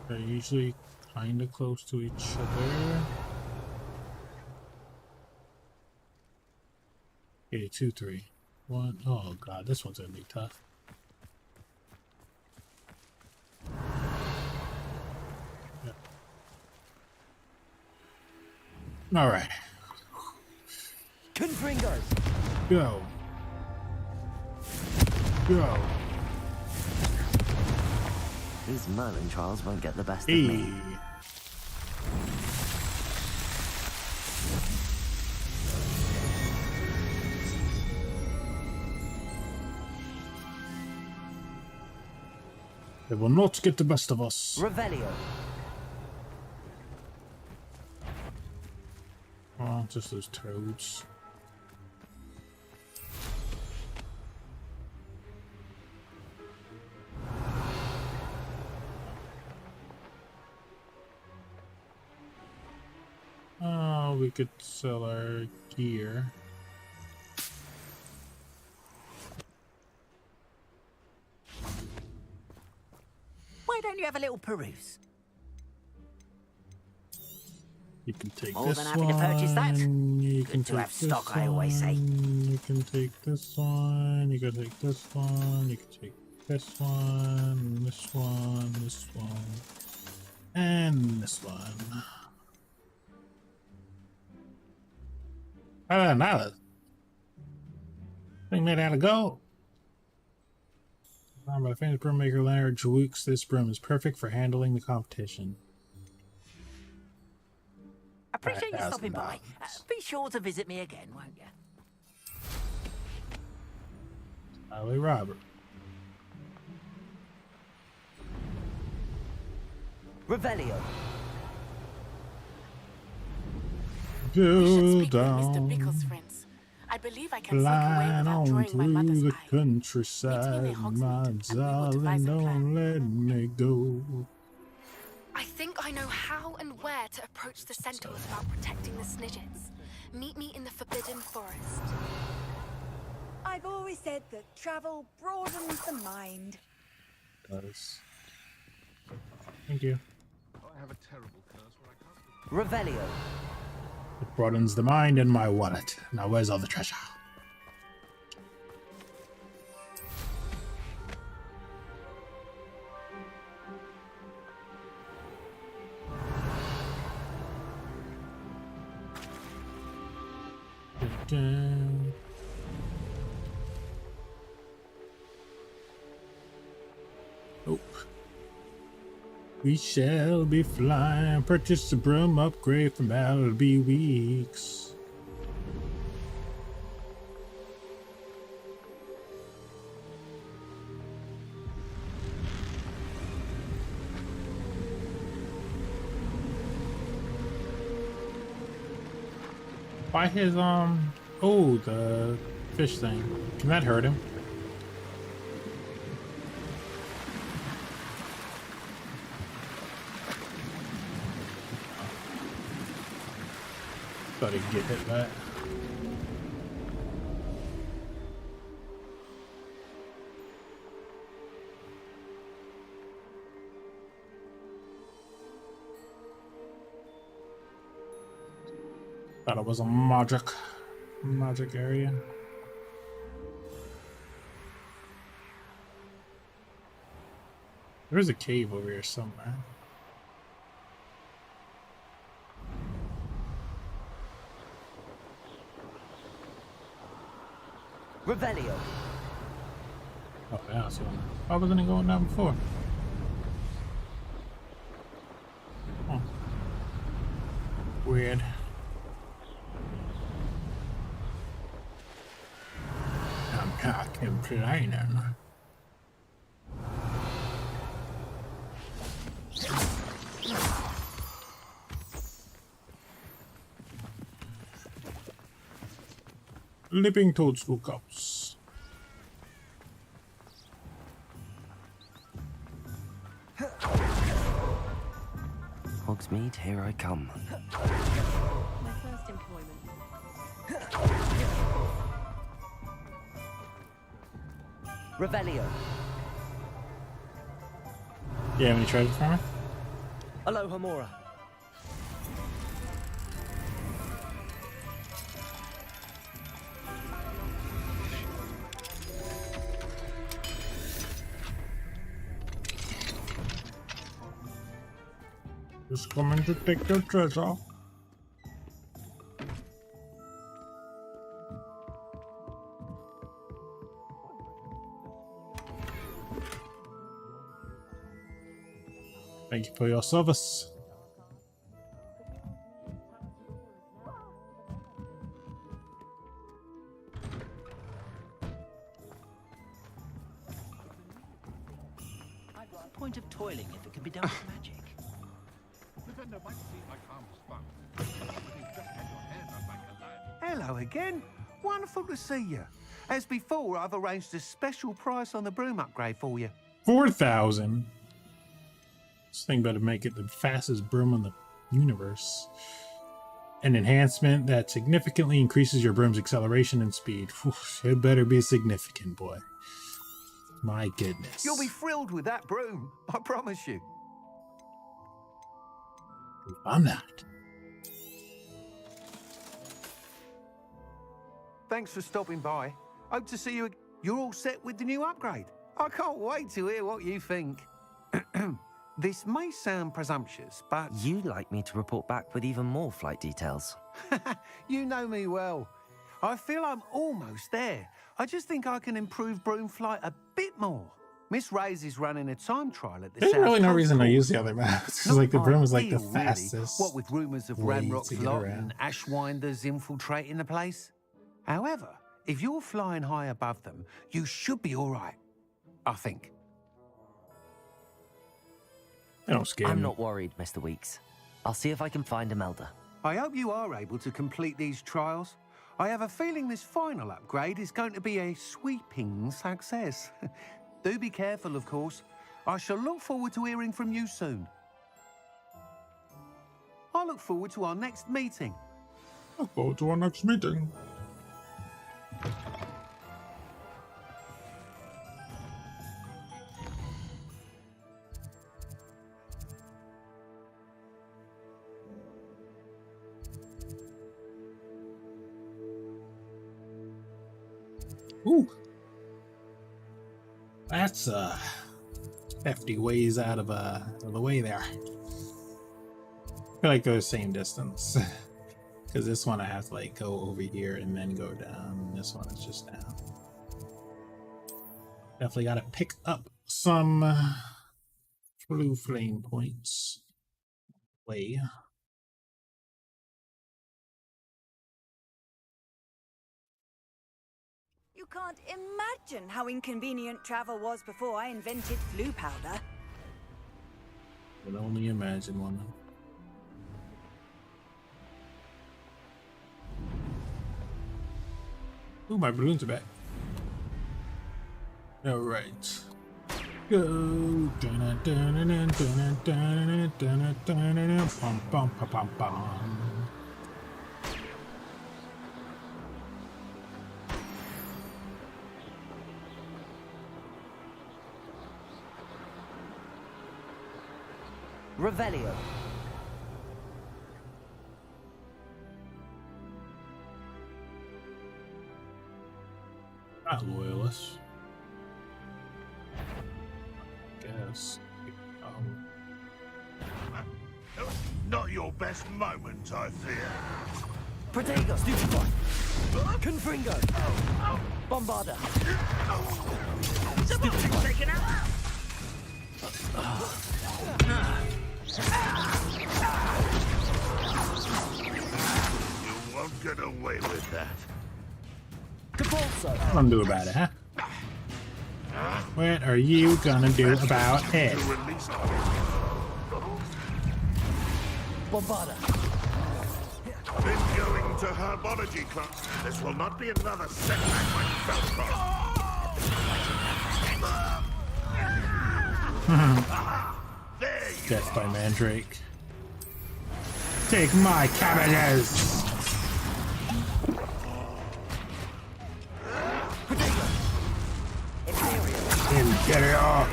They're usually kind of close to each other. Okay, 2, 3. 1. Oh god, this one's gonna be tough. Yeah. Alright. Confringos. Go. Go. These Merlin trials won't get the best of me. They will not get the best of us. Revelio. Oh, just those toads. we could sell our gear. Why don't you have a little peruse? You can take More this than happy to purchase that. You Good can to take have this stock, I always say. one. You can take this one. You can take this one. You can take this one. This one. This one. And this one. $5. Thing made out of gold. Designed by the famous broom maker Leonard Jouix, this broom is perfect for handling the competition. Appreciate you stopping by. Be sure to visit me again, won't you? Highway Robert. Revelio. Build Mr. Bickle's friends. I believe I can sneak away flying without on drawing my through mother's the eye. countryside, my darling, don't let me go. I think I know how and where to approach the centaurs about protecting the Snidgets. Meet me in the Forbidden Forest. I've always said that travel broadens the mind. Does. Thank you. I have a terrible curse where I can't... Revelio. It broadens the mind and my wallet. Now where's all the treasure? Oh. We shall be flying. Purchase a broom upgrade from Albie Weeks. Why his oh, the fish thing. Can that hurt him? Thought he'd get hit by it. Thought it was a magic area. There's a cave over here somewhere. Revelio. Oh yeah, so why wasn't it going down before? Oh. Weird. I'm not complaining. Living toadstool cups. Hogsmeade, here I come. My first employment. Revelio. You have any treasure for me? Aloha Mora. Just coming to take your treasure. Thank you for your service. Point of toiling if it can be done with magic. Hello again. Wonderful to see you. As before, I've arranged a special price on the broom upgrade for you. 4,000. This thing better make it the fastest broom in the universe. An enhancement that significantly increases your broom's acceleration and speed. Whew, it better be significant, boy. My goodness. You'll be thrilled with that broom, I promise you. I'm not. Thanks for stopping by. Hope to see you. You're all set with the new upgrade. I can't wait to hear what you think. This may sound presumptuous, but... You'd like me to report back with even more flight details. You know me well. I feel I'm almost there. I just think I can improve broom flight a bit more. Miss Ray's is running a time trial at the There's South really no Coast reason to course. use the other maps. Not Like the broom was like the ideal, really. fastest. What with rumours of way Ranrock's to get lot around. and Ashwinders infiltrating the place. However, if you're flying high above them, you should be all right. I think. They don't scare I'm me. not worried, Mr. Weeks. I'll see if I can find Imelda. I hope you are able to complete these trials. I have a feeling this final upgrade is going to be a sweeping success. Do be careful, of course. I shall look forward to hearing from you soon. I look forward to our next meeting. Look forward to our next meeting. Ooh. That's hefty ways out of the way there. I feel like they're the same distance. Because this one I have to like go over here and then go down. And this one is just down. Definitely gotta pick up some blue flame points. Way. You can't imagine how inconvenient travel was before I invented flu powder. Can only imagine, woman. Ooh, my balloons are back. All right. Go. Bum, bum, bum, bum, bum. Revelio. Not loyalists. Guess. Not your best moment, I fear. Protego! Stupefy! Confringo! Bombarda! Somebody's taken out! You won't get away with that. What gonna do about it, huh? What are you gonna do about it? Bombarda! Been going to herbology class. This will not be another setback like Velcro. There you Death by Mandrake. Take my cabbages! Imperial!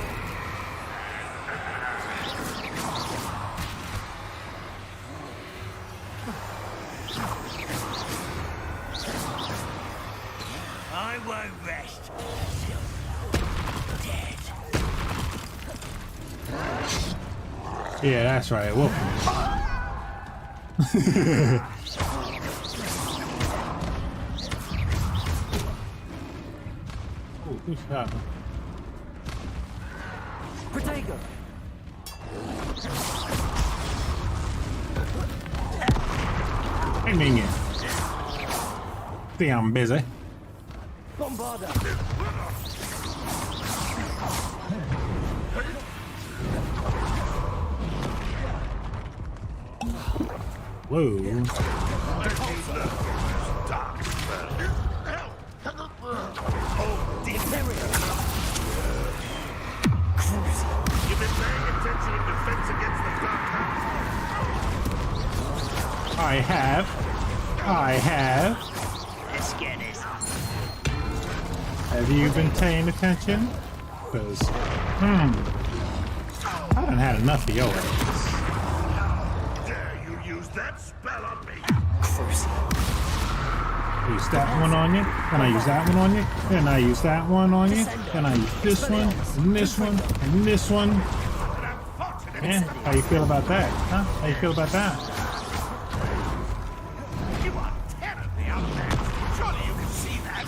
I won't rest. Yeah, that's right. Whoop. Oh, who's that? Protego! Hey, minion. See, I'm busy. Bombarda! Whoa. You've been paying attention in defense against the Dark House. I have. Let's get it. Have you been paying attention? Because, I done had enough of your ass. Dare you use that spell on me? Use that one on you. Then I use that one on you. Then I use that one on you. Then I use this one, and this one, and this one. Yeah, how you feel about that? Huh? How you feel about that? You are terribly outmatched. Surely you can see that.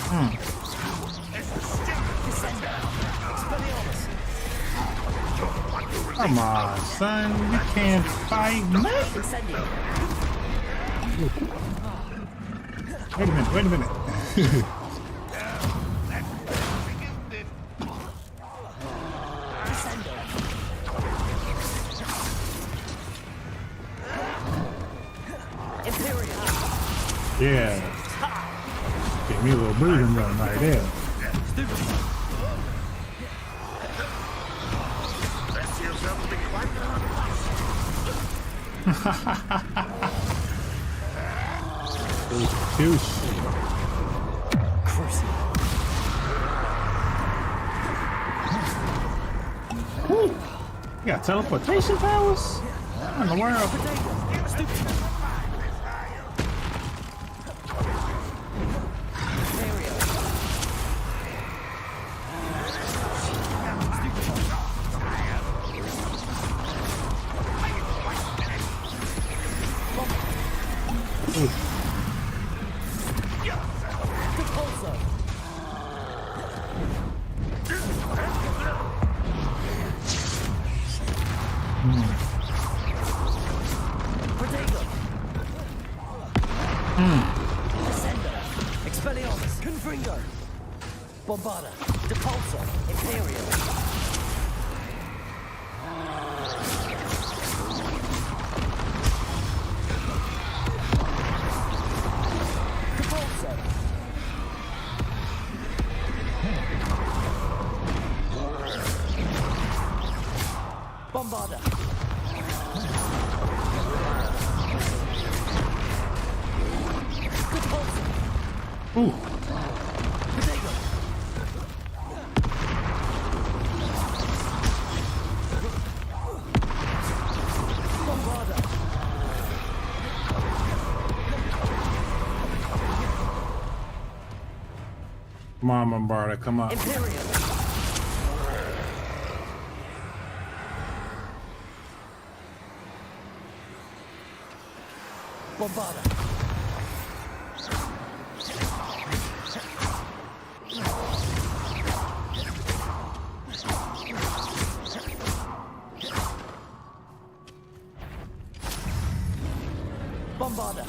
It's the stick. Come on, son. You can't fight nothing. Wait a minute. Yeah. Give me a little breathing room right there. Douche. Woo. You got teleportation powers? What in the world? Bombarda, Depulsor, Imperial. Depulsor. Bombarda. Depulsor. Ooh. Come on, Bombarda, come on. Imperial. Bombarda. Bombarda.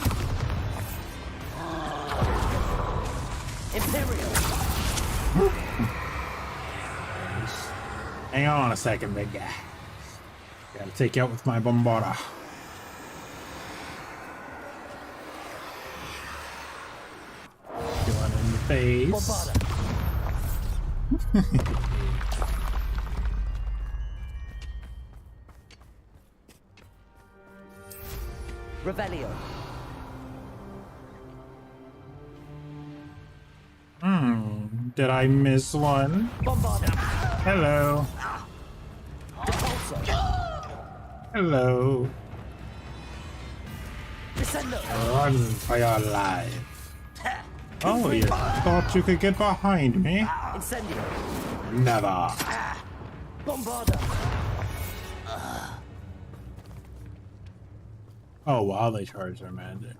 Imperial. Hang on a second, big guy. Gotta take you out with my Bombarda. Going in the face. Bombarda. Revelio. Did I miss one? Bombarda. Hello. Depulsor. Hello. Descendo. Run for your life. Oh, you thought you could get behind me? Incendio. Never. Bombarda. Oh, wow, they charge their magic.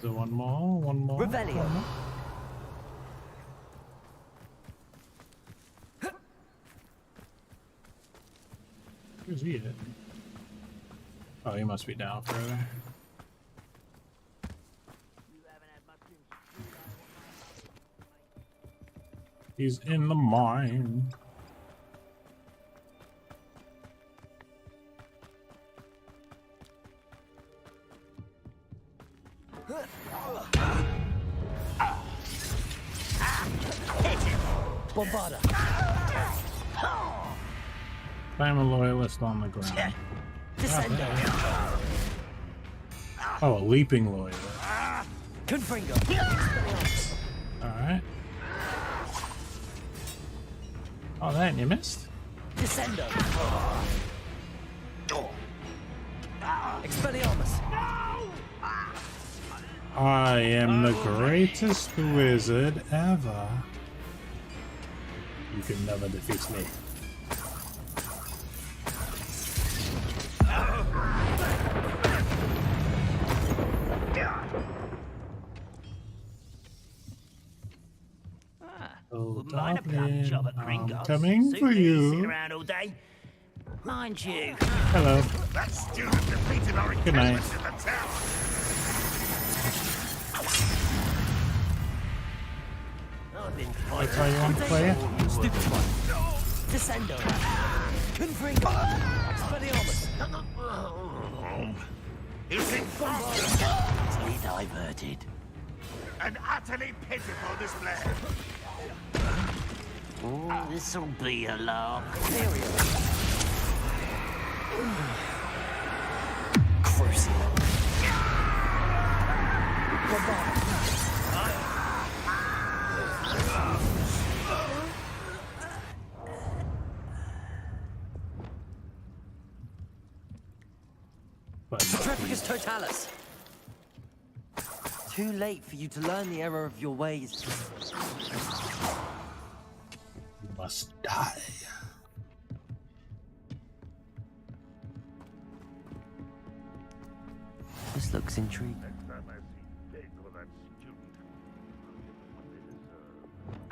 So one more. Revelio. One more. Where's he at? Oh, he must be down further. He's in the mine. Bombarda. I'm a loyalist on the ground. Descendo. Oh, a leaping lawyer. Confringo. Alright. Oh, that you missed? Descendo. Expelliarmus. I am the greatest wizard ever. You can never defeat me. Oh, Goblin, I'm coming for you. Around all day. Mind you. Hello. That student defeated our Good night. in the tower. That's how you want to play it? Stupid one. Descendo. Confringo. Expelliarmus. You think Utterly diverted. an utterly pitiful display. Oh, this'll be a lark. Crucial. Trepidus totalis. Too late for you to learn the error of your ways. You must die. This looks intriguing.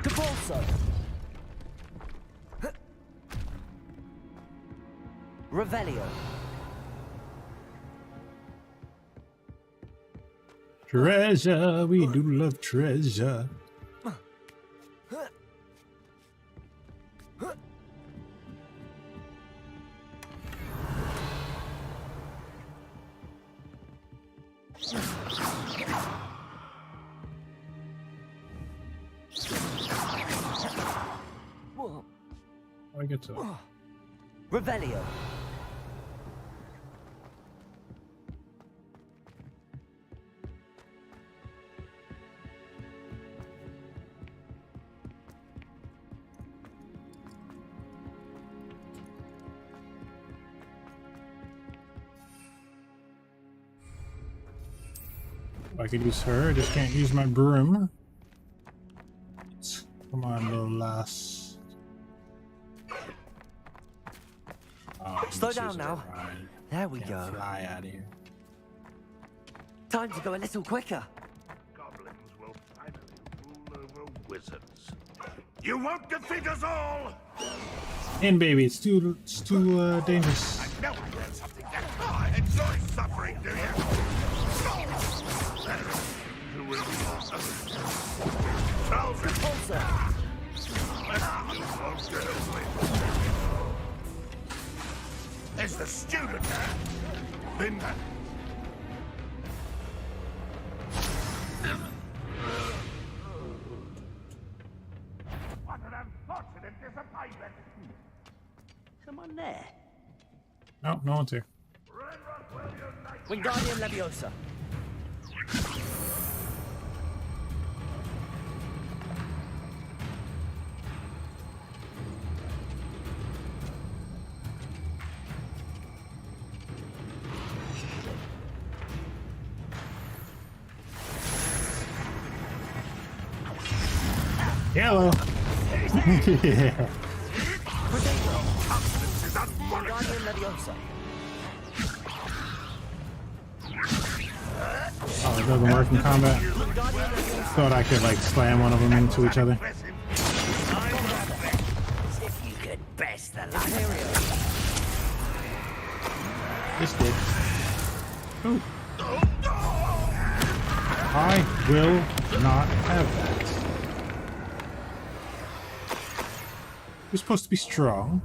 Cabalso. Revelio. Treasure, we do love treasure. I get to Revelio. I could use her, I just can't use my broom. Come on, little lass. Oh, Slow down now. There we Can't go. fly out of here. Time to go a little quicker. Goblins will finally rule over wizards. You won't defeat us all! In, baby, it's too dangerous. I know I learned something that enjoy suffering, do you? You will Charles Repulsor. You won't get away. Is the student been what an unfortunate disappointment! Someone there? No, no one's here. Wingardium Leviosa. Yellow. Yeah. Wingardium Leviosa. Oh, it doesn't work in combat. Thought I could like slam one of them into each other. If you could best the luck. This did. Ooh. I will not have that. You're supposed to be strong.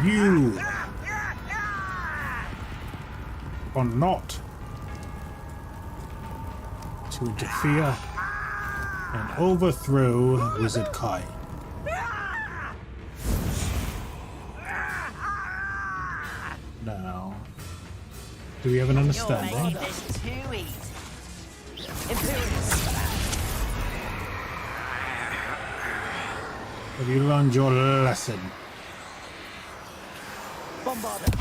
You are not to interfere and overthrow Wizard Kai. Now, do we have an understanding? Have you learned your lesson? Bombarder.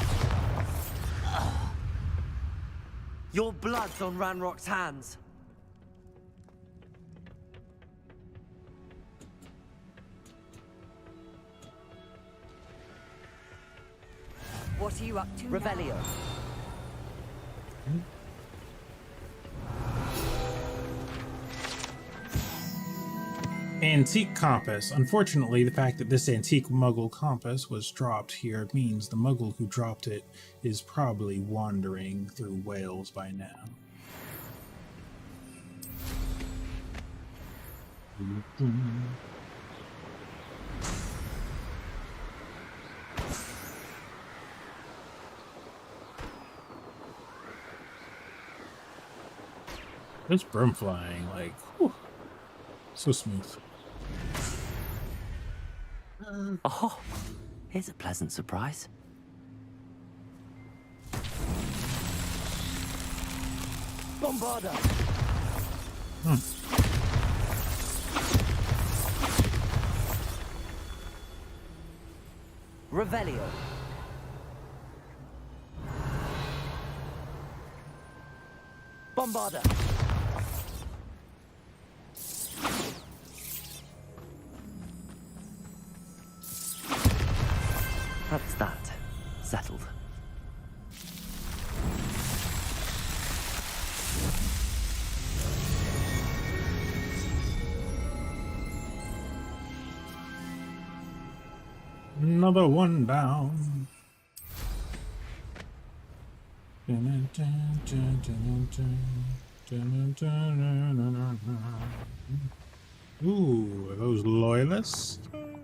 Your blood's on Ranrock's hands. What are you up to Revelio. Antique compass. Unfortunately, the fact that this antique Muggle compass was dropped here means the Muggle who dropped it is probably wandering through Wales by now. This broom flying, like, whew, so smooth. Oh, here's a pleasant surprise. Bombarder. Revelio. Bombarder. That's that. Settled. Another one down. Ooh, are those loyalists?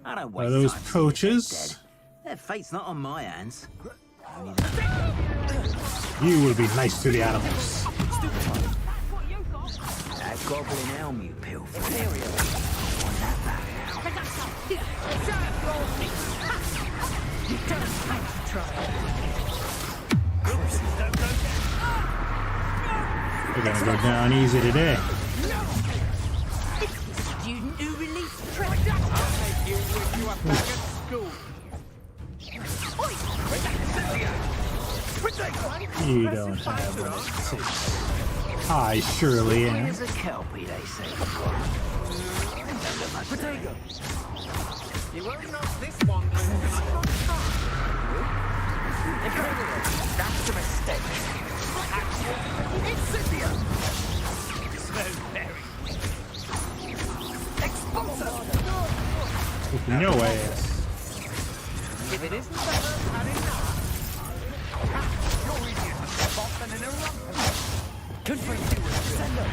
I don't Are waste those time seeing poachers? their fate's not on my hands. You will be nice to the animals. That goblin helm you pilfer. They're gonna go down easy today. Student who released trick. I'll take you with you are back at school. You don't have what it takes. I surely am. Here's a kelpie, they say. Potato. You won't know this one, That's a mistake. Incendio. So very Whooping your ass. If it isn't the first had enough. You're idiot. Stop and interrupt. Confirm you with send up.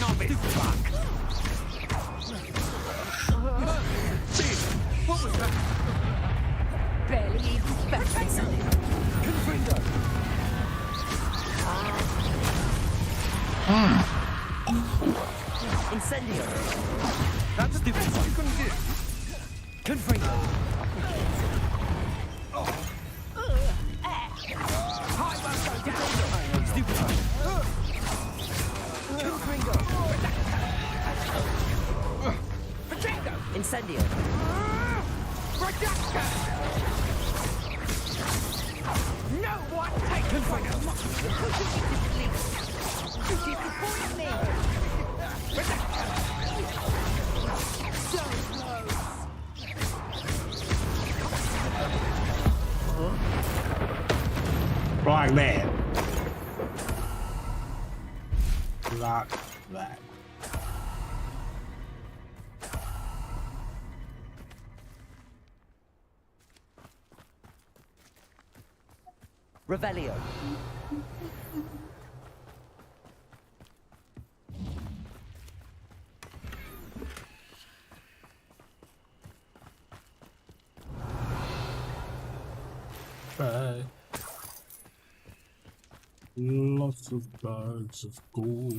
Novice back. What was that? Barely even better. Confringo. Incendio. That's the best you can do. Confringo. Stupid. Confringo. Incendio. No one take Confringo. You disappoint me. So close. Like that. Like that. Revelio. bag. Lots of bags of gold.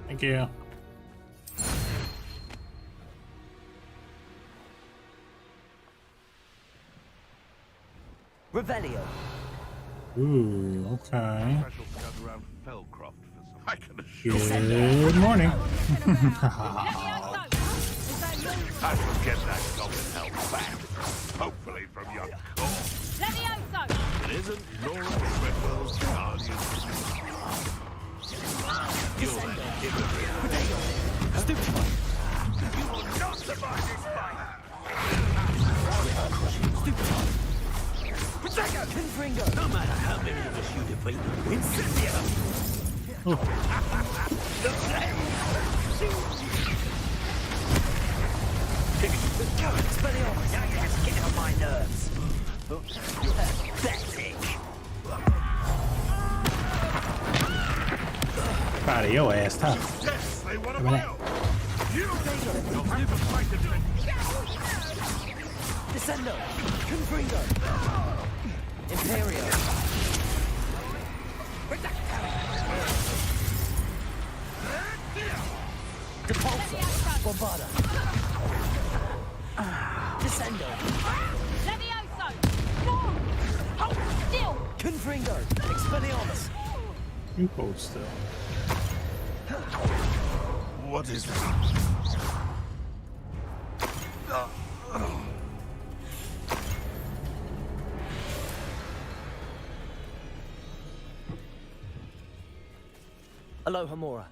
Thank you. Revelio. Ooh, okay. Special scout around Fellcroft for some. I can assure Good morning. I will get that goblin help back. Hopefully from your core. It isn't Laura Treadwell's guardian. You'll then give it Stupefy. You will not survive this fight. Stupefy. Protego. Confringo. No matter how many of us you defeat, Incendio. Oh. Look there. Expelliarmus. Now you're just getting on my nerves. Pathetic. Proud of your ass, tough. Yes, they want to help. You don't have to fight the Descendo. Confringo. Imperio. Depulso. Bombarda. Descendo. Levioso! No! Hold still! Confringo. Expelliarmus. You hold still. What is this? Aloha Mora.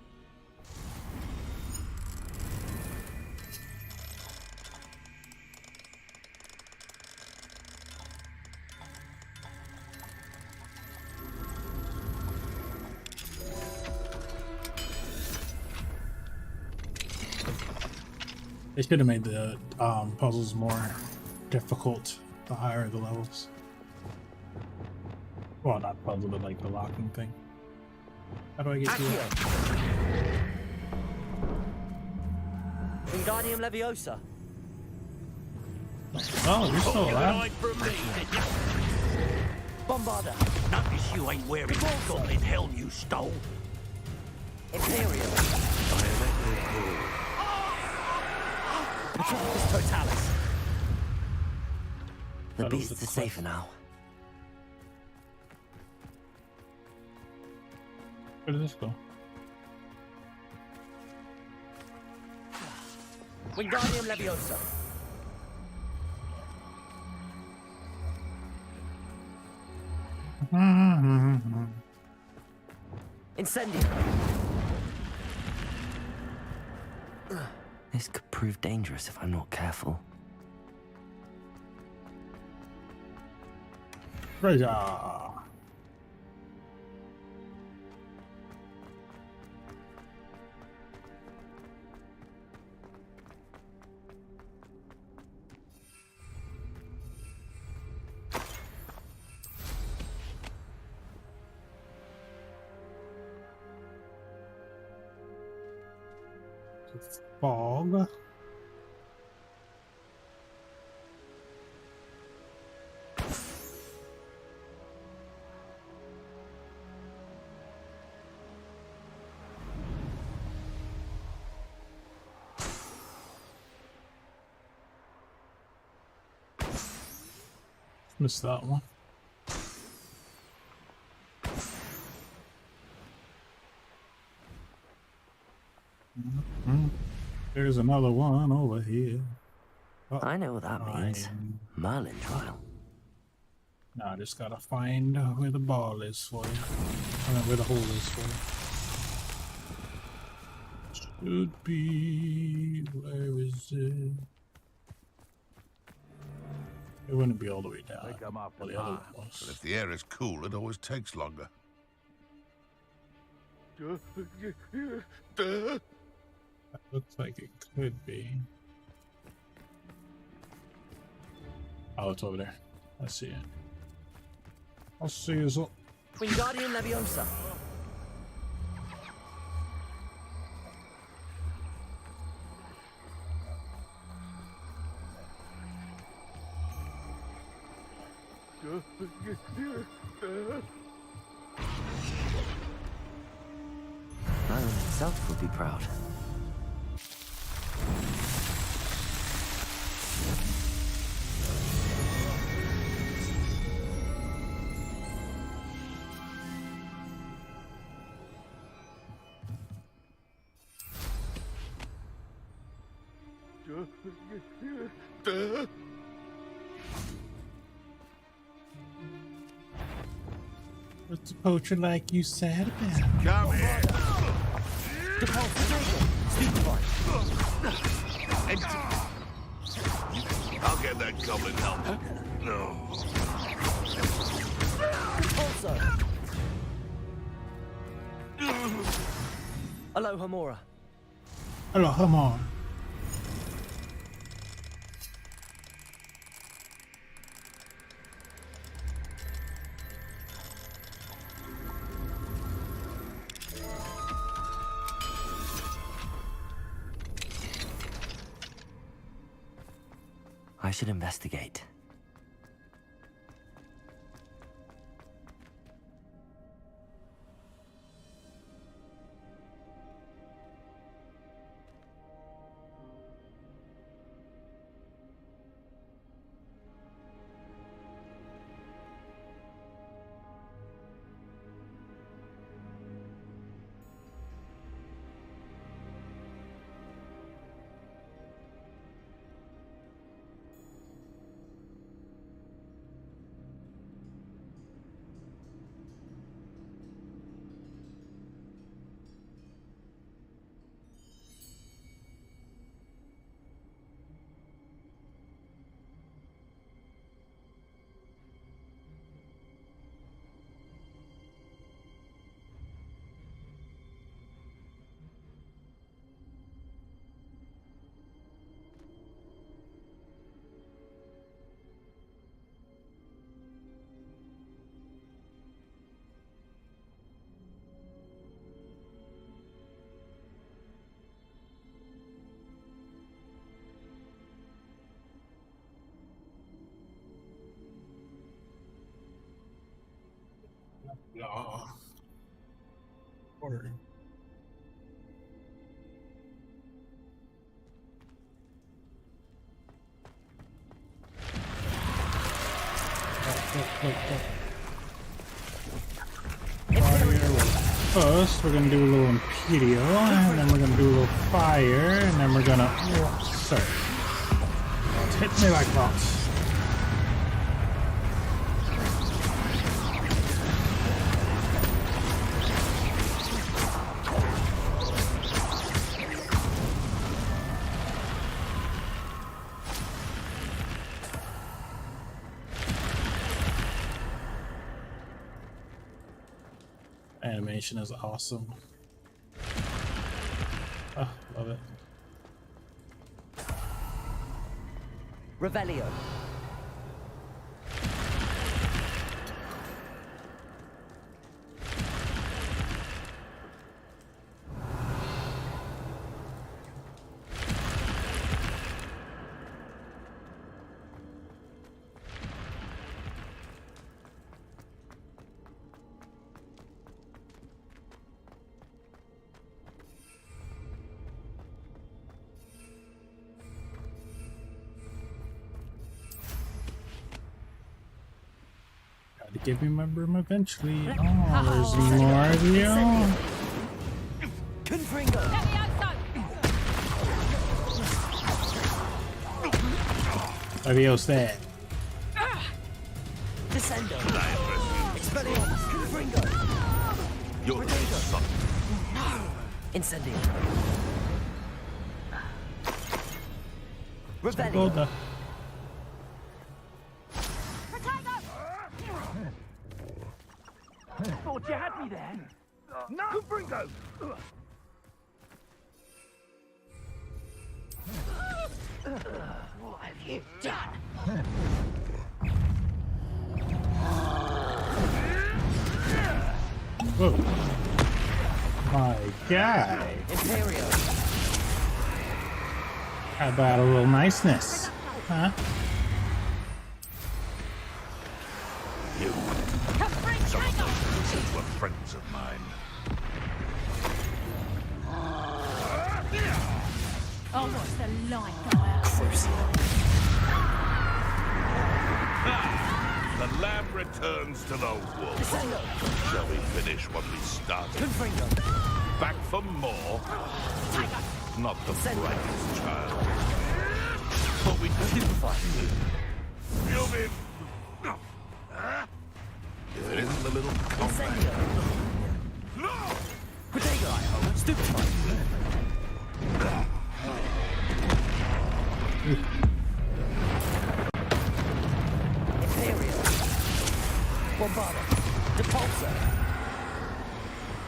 They should have made the puzzles more difficult the higher the levels. Well, not puzzle, but like the locking thing. How do I get to it? Wingardium Leviosa. Oh, you're still alive. Bombarda. Notice you ain't wearing the goblin helm you stole. Imperial. Metropolis Totalis. The beasts are safer now. Where did this go? Wingardium Leviosa. Incendio. This could prove dangerous if I'm not careful. Right. Fog. Missed that one. There's another one over here. I know what that means. Merlin trial. Now I just gotta find where the ball is for you. I mean, where the hole is for you. Should be. Where is it? It wouldn't be all the way down. Well, the other one was. But if the air is cool, it always takes longer. That looks like it could be. Oh, it's over there. I see it. I'll see you. Wingardium Leviosa. Ryland himself would be proud. What's the poacher like you sad about? Come here. I'll get that goblin helmet. No. Aloha Mora. Hello, come on. I should investigate. No. Or first, we're gonna do a little Imperio, and then we're gonna do a little fire, and then we're gonna. Sorry. Hit me like that. Animation is awesome. Oh, love it. Revelio. Gotta give me my broom eventually. Oh, there's more of you. Levio's there. Descendo. Expelliarmus. Confringo. You're Incendio. Revelio. Thought you had me there. No! Confringo! What have you done? Whoa. My guy. Imperial. How about a little niceness? Huh? You. Some of those wizards were friends of mine. Oh, what's the light guy? The lab returns to the wolves. Shall we finish what we started? Back for more? Not the brightest child. But we can you'll be... If it isn't the little combat. Imperial. Bombarda. Depulsor.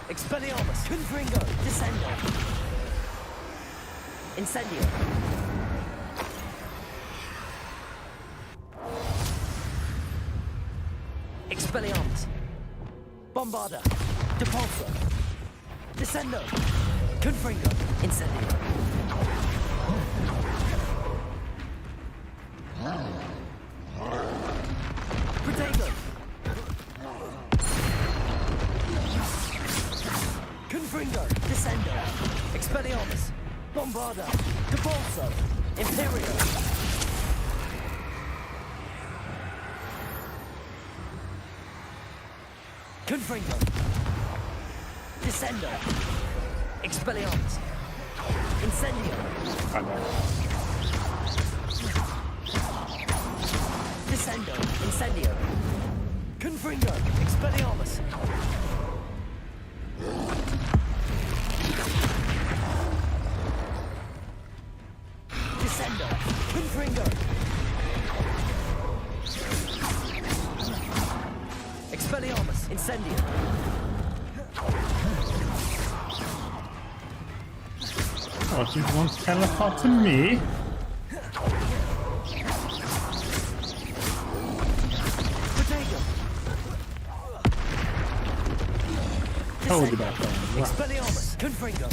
Expelliarmus. Confringo. Descendo. Incendio. Expelliarmus. Bombarda. Depulsor. Descendo. Confringo. Incendio. Protego. Confringo. Descendo. Expelliarmus. Bombarda. Depulso. Imperial. Confringo. Descendo. Expelliarmus. Incendio. Descendo. Incendio. Confringo. Expelliarmus. Descendo. Confringo. Expelliarmus. Incendio. Oh, you want to teleport to me? Told you about that. Wow. Expelliarmus. Confringo.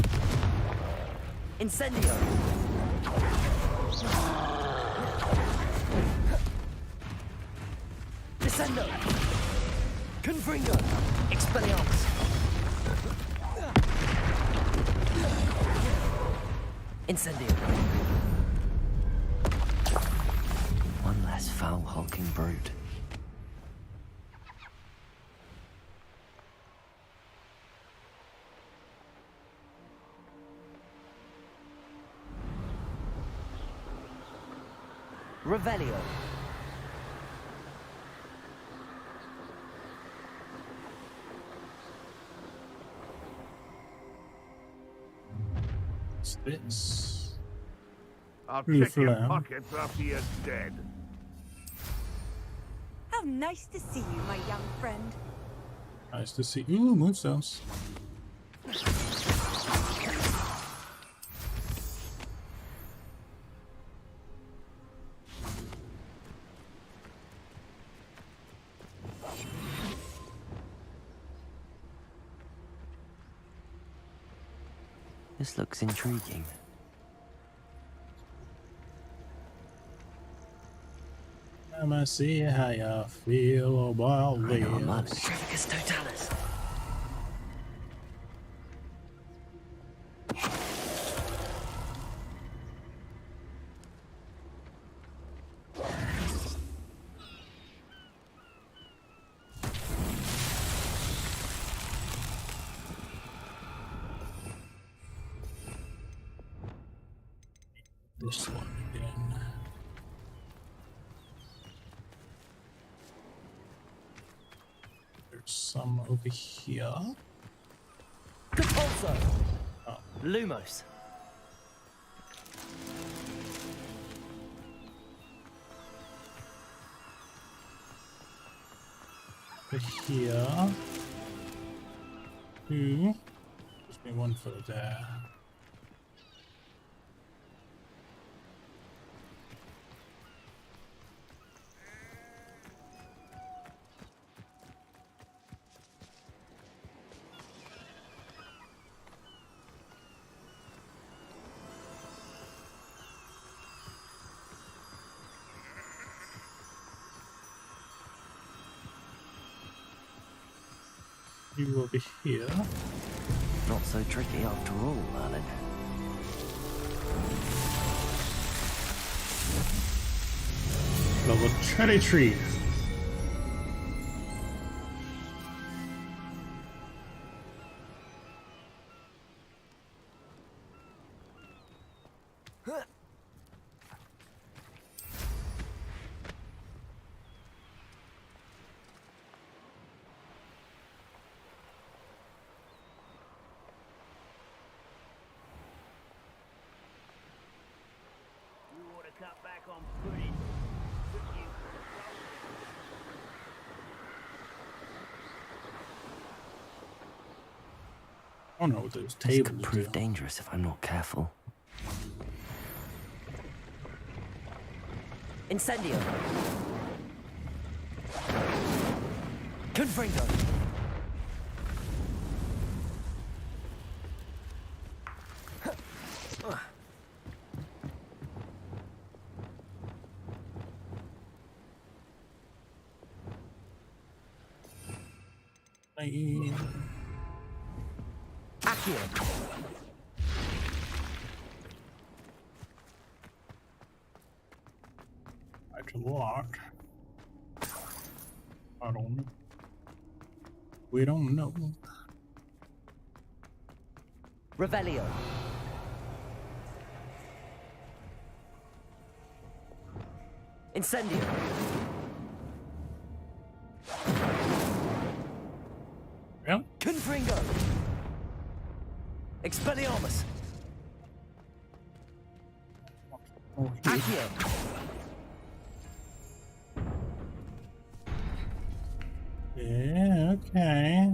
Incendio. Descendo. Confringo. Expelliarmus. Incendio. One less foul hulking brute. Revelio. What's this? I'll Ooh, check your flower. pockets after you're dead. How nice to see you, my young friend. Nice to see. Ooh, moonstones. This looks intriguing. I'ma see how you feel about this. Trafficus totalis. This one again. There's some over here. Depulso. Oh. Lumos. Over here. Two. Just me one for there. You will be here. Not so tricky after all, Merlin. Level cherry tree. Cut back on pudding. I don't know what those This tables could prove do. dangerous if I'm not careful. Incendio! Confringo! Accio! Item locked. I don't know. We don't know. Revelio! Incendio! Yeah? Confringo! Expelliarmus! Accio! Yeah, okay.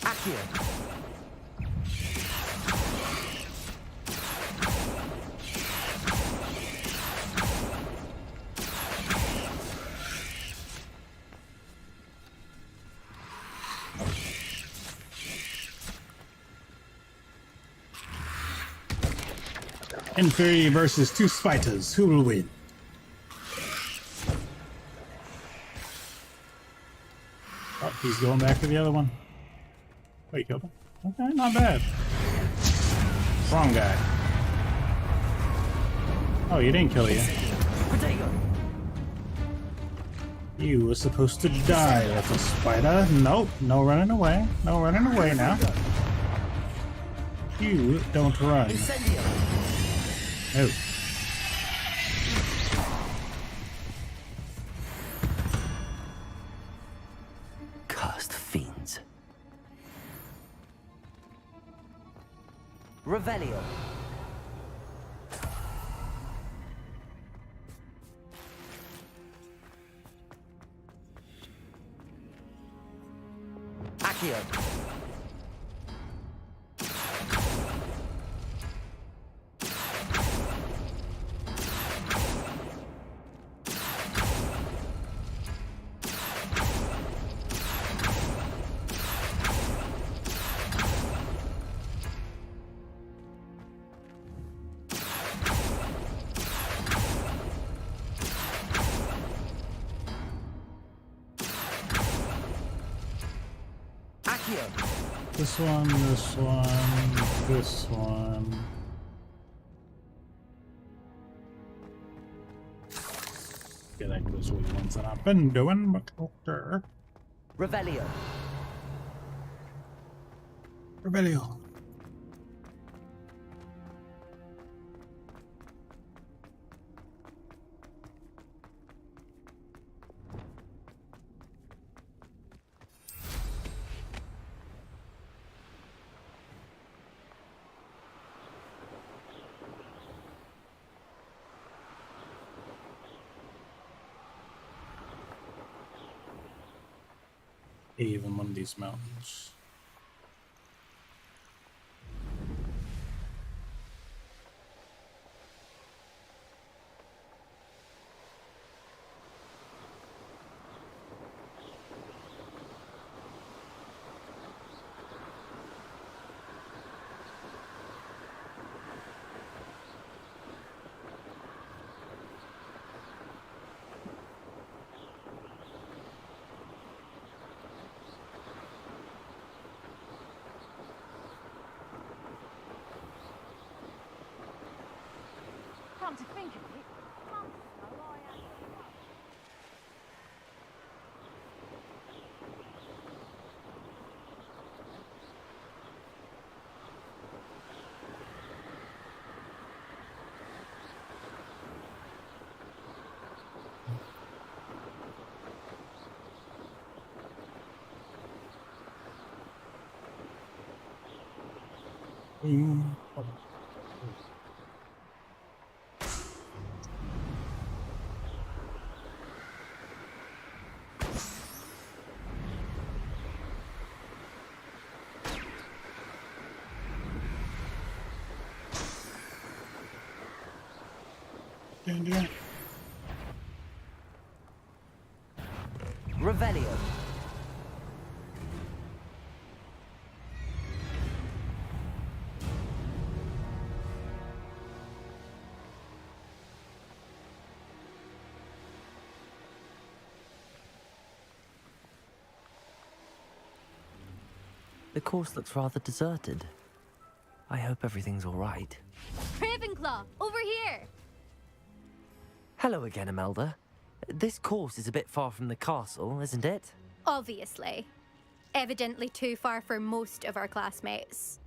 Accio! Inferi versus two spiders. Who will win? Oh, he's going back to the other one. Oh, you killed him? Okay, not bad. Wrong guy. Oh, you didn't kill you. You were supposed to die, little spider. Nope, no running away. No running away now. You don't run. No. Cursed fiends. Revelio. Accio. This one, this one, this one. Yeah, that goes with the ones that I've been doing, but okay. Revelio. Revelio. Even one of these mountains. Come to think of it, months ago I had Revelio. The course looks rather deserted. I hope everything's all right. Ravenclaw, over here! Hello again, Imelda. This course is a bit far from the castle, isn't it? Obviously. Evidently too far for most of our classmates.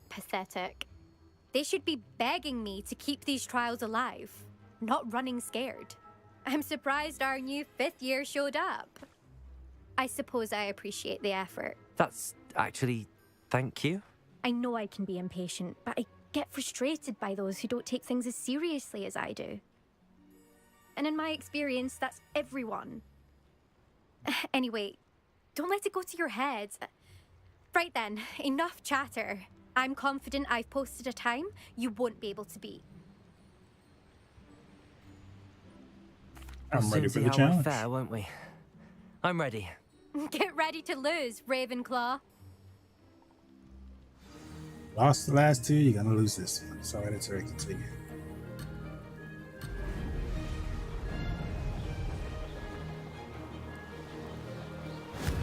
Pathetic. They should be begging me to keep these trials alive, not running scared. I'm surprised our new 5th year showed up. I suppose I appreciate the effort. That's actually... thank you. I know I can be impatient, but I get frustrated by those who don't take things as seriously as I do. And in my experience, that's everyone. Anyway, don't let it go to your head. Right then, enough chatter. I'm confident I've posted a time you won't be able to beat. I'm ready for the How we challenge. fare, won't we? I'm ready. Get ready to lose, Ravenclaw. Lost the last two, you're gonna lose this one. Sorry to break it to you.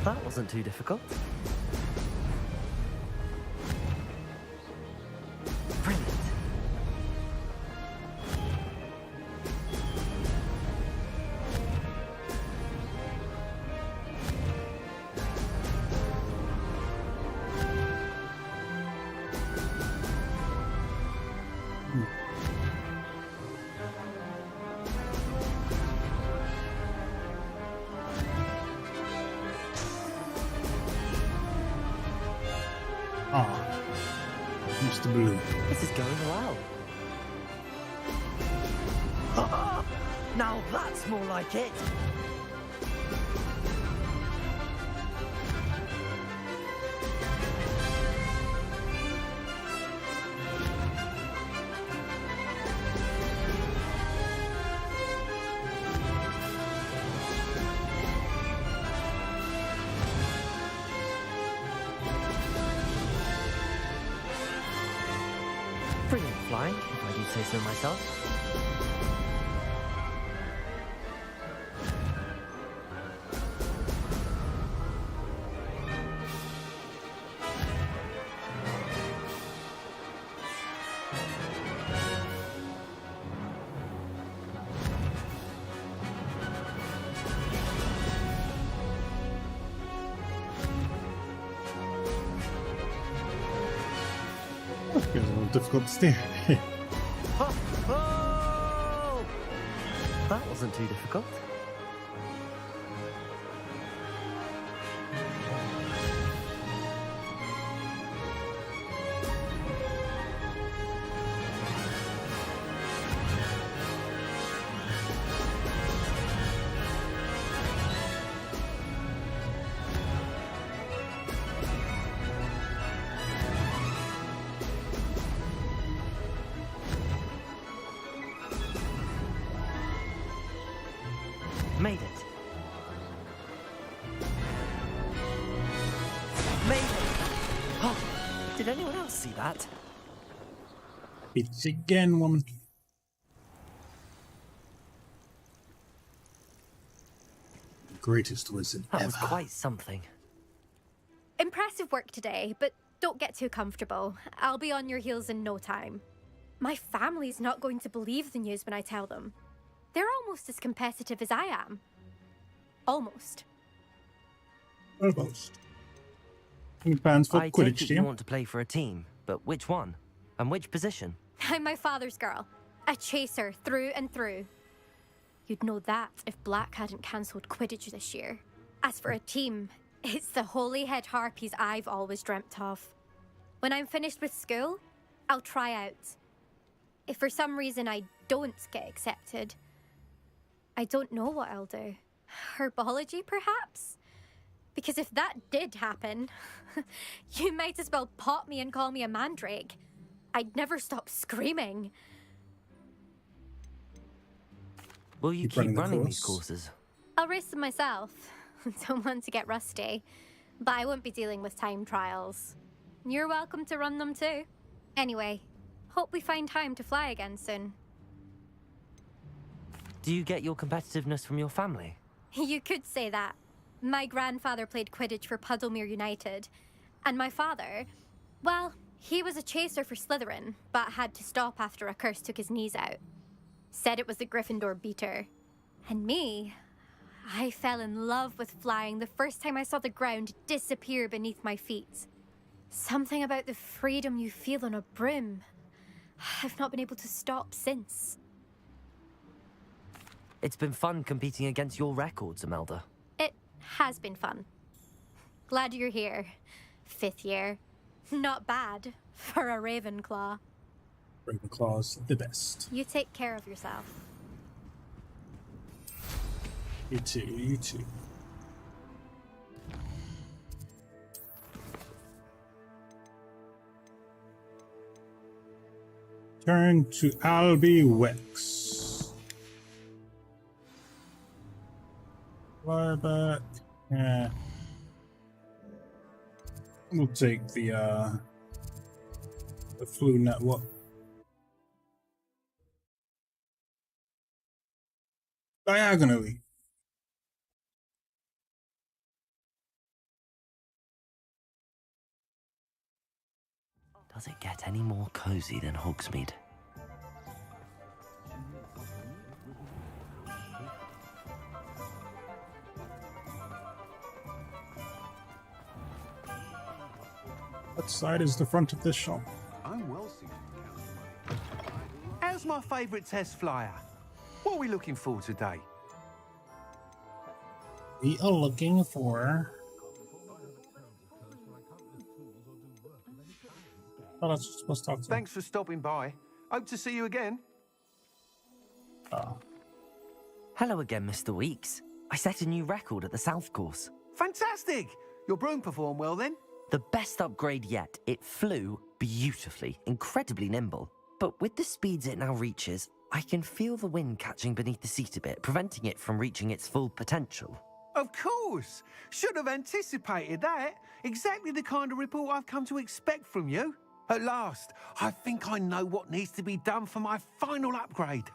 That wasn't too difficult. Brilliant. Aw, Mr. Blue. This is going well. Now that's more like it. Brilliant flying, if I do say so myself. It's a little difficult to steer. Oh! That wasn't too difficult. Made it. Made it. Oh, did anyone else see that? It's again, woman. Greatest wizard That ever. was quite something. Impressive work today, but don't get too comfortable. I'll be on your heels in no time. My family's not going to believe the news when I tell them. They're almost as competitive as I am. Almost. Almost. Any plans for I Quidditch, take it do you want to play for a team, but which one? And which position? I'm my father's girl. A chaser through and through. You'd know that if Black hadn't cancelled Quidditch this year. As for a team, it's the holy head harpies I've always dreamt of. When I'm finished with school, I'll try out. If for some reason I don't get accepted, I don't know what I'll do. Herbology, perhaps? Because if that did happen, you might as well pop me and call me a mandrake. I'd never stop screaming. Will you keep running these courses? I'll race them myself. Don't want to get rusty. But I won't be dealing with time trials. You're welcome to run them too. Anyway, hope we find time to fly again soon. Do you get your competitiveness from your family? You could say that. My grandfather played Quidditch for Puddlemere United. And my father, well, he was a chaser for Slytherin, but had to stop after a curse took his knees out. Said it was the Gryffindor beater. And me, I fell in love with flying the first time I saw the ground disappear beneath my feet. Something about the freedom you feel on a broom. I've not been able to stop since. It's been fun competing against your records, Imelda. It has been fun. Glad you're here. 5th year. Not bad for a Ravenclaw. Ravenclaw's the best. You take care of yourself. You too, you too. Turn to Albie Wex. Fly back. Yeah. We'll take the flu network. Diagonally. Does it get any more cozy than Hogsmeade? What side is the front of this shop? I'm well seated. How's my favourite test flyer? What are we looking for today? We are looking for... Oh, that's supposed to talk to. Thanks for stopping by. Hope to see you again. Oh. Hello again, Mr. Weeks. I set a new record at the South Course. Fantastic! Your broom performed well then? The best upgrade yet. It flew beautifully, incredibly nimble. But with the speeds it now reaches, I can feel the wind catching beneath the seat a bit, preventing it from reaching its full potential. Of course! Should have anticipated that. Exactly the kind of report I've come to expect from you. At last, I think I know what needs to be done for my final upgrade.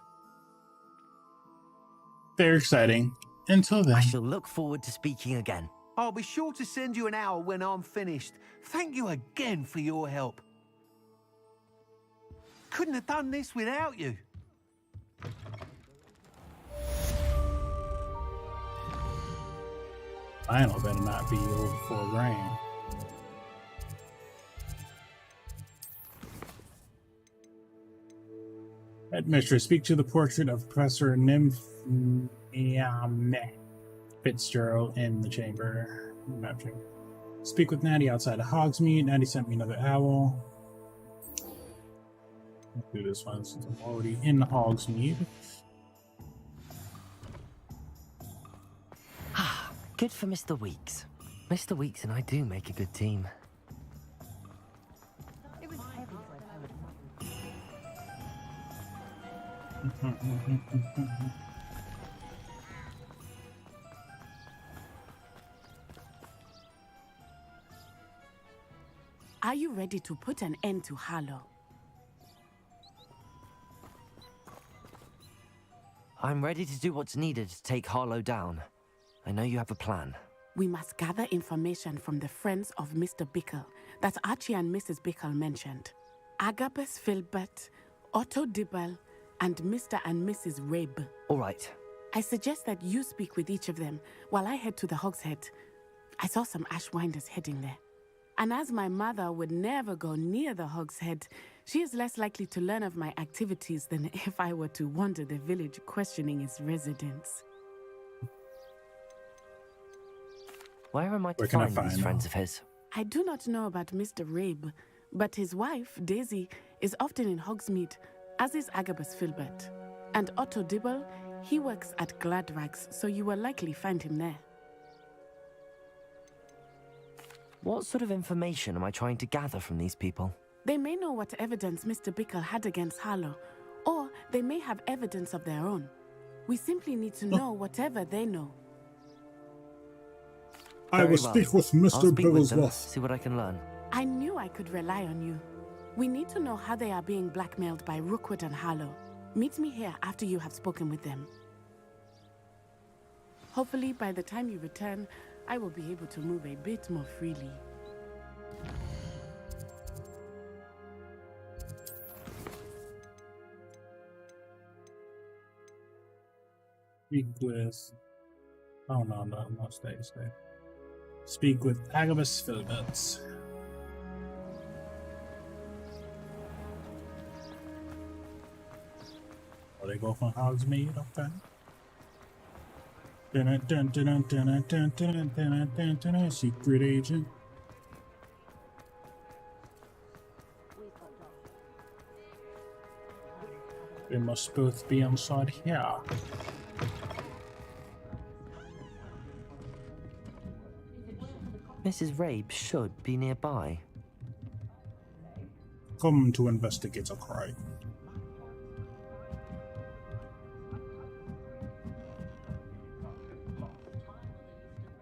Very exciting. Until then. I shall look forward to speaking again. I'll be sure to send you an owl when I'm finished. Thank you again for your help. Couldn't have done this without you. Final better not be over $4,000. Headmistress, speak to the portrait of Professor NVMe Fitzgerald in the chamber. Speak with Natty outside of Hogsmeade. Natty sent me another owl. Let's do this one since I'm already in Hogsmeade. Good for Mr. Weeks. Mr. Weeks and I do make a good team. Are you ready to put an end to Holo? I'm ready to do what's needed to take Holo down. I know you have a plan. We must gather information from the friends of Mr. Bickle that Archie and Mrs. Bickle mentioned. Agabus Filbert, Otto Dibble and Mr. and Mrs. Rabe. All right. I suggest that you speak with each of them while I head to the Hogshead. I saw some Ashwinders heading there. And as my mother would never go near the Hogshead, she is less likely to learn of my activities than if I were to wander the village questioning its residents. Where am I to Where can I find find these them? friends of his? I do not know about Mr. Rabe, but his wife, Daisy, is often in Hogsmeade, as is Agabus Filbert. And Otto Dibble, he works at Gladrags, so you will likely find him there. What sort of information am I trying to gather from these people? They may know what evidence Mr. Bickle had against Holo, or they may have evidence of their own. We simply need to know whatever they know. I will speak with Mr. Bigglesworth. See what I can learn. I knew I could rely on you. We need to know how they are being blackmailed by Rookwood and Holo. Meet me here after you have spoken with them. Hopefully, by the time you return, I will be able to move a bit more freely. Speak with... Oh, no, stay. Speak with Agabus Filbert. Oh, they go from Hogsmeade, okay. Secret agent. They must both be inside here. Mrs. Rabe should be nearby. Come to investigate a crime.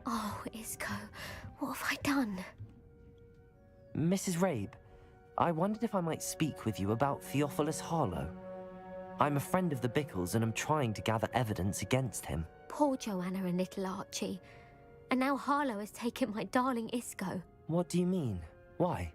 Oh, Isco, what have I done? Mrs. Rabe, I wondered if I might speak with you about Theophilus Harlow. I'm a friend of the Bickles and I'm trying to gather evidence against him. Poor Joanna and little Archie. And now Harlow has taken my darling Isco. What do you mean? Why?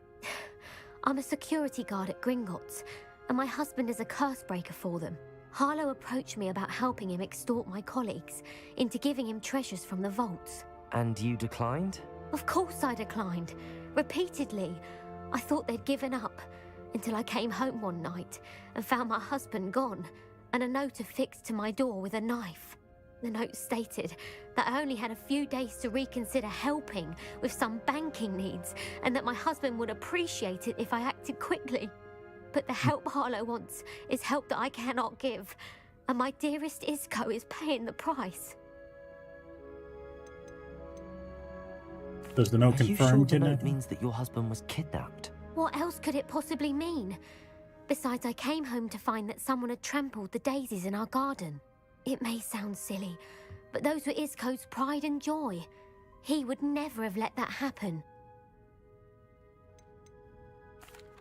I'm a security guard at Gringotts, and my husband is a curse breaker for them. Harlow approached me about helping him extort my colleagues into giving him treasures from the vaults. And you declined? Of course I declined. Repeatedly. I thought they'd given up, until I came home one night and found my husband gone, and a note affixed to my door with a knife. The note stated that I only had a few days to reconsider helping with some banking needs, and that my husband would appreciate it if I acted quickly. But the help Harlow wants is help that I cannot give, and my dearest Isco is paying the price. Does the note Are you confirm sure the note kidnapping? means that your husband was kidnapped? What else could it possibly mean? Besides, I came home to find that someone had trampled the daisies in our garden. It may sound silly, but those were Isco's pride and joy. He would never have let that happen.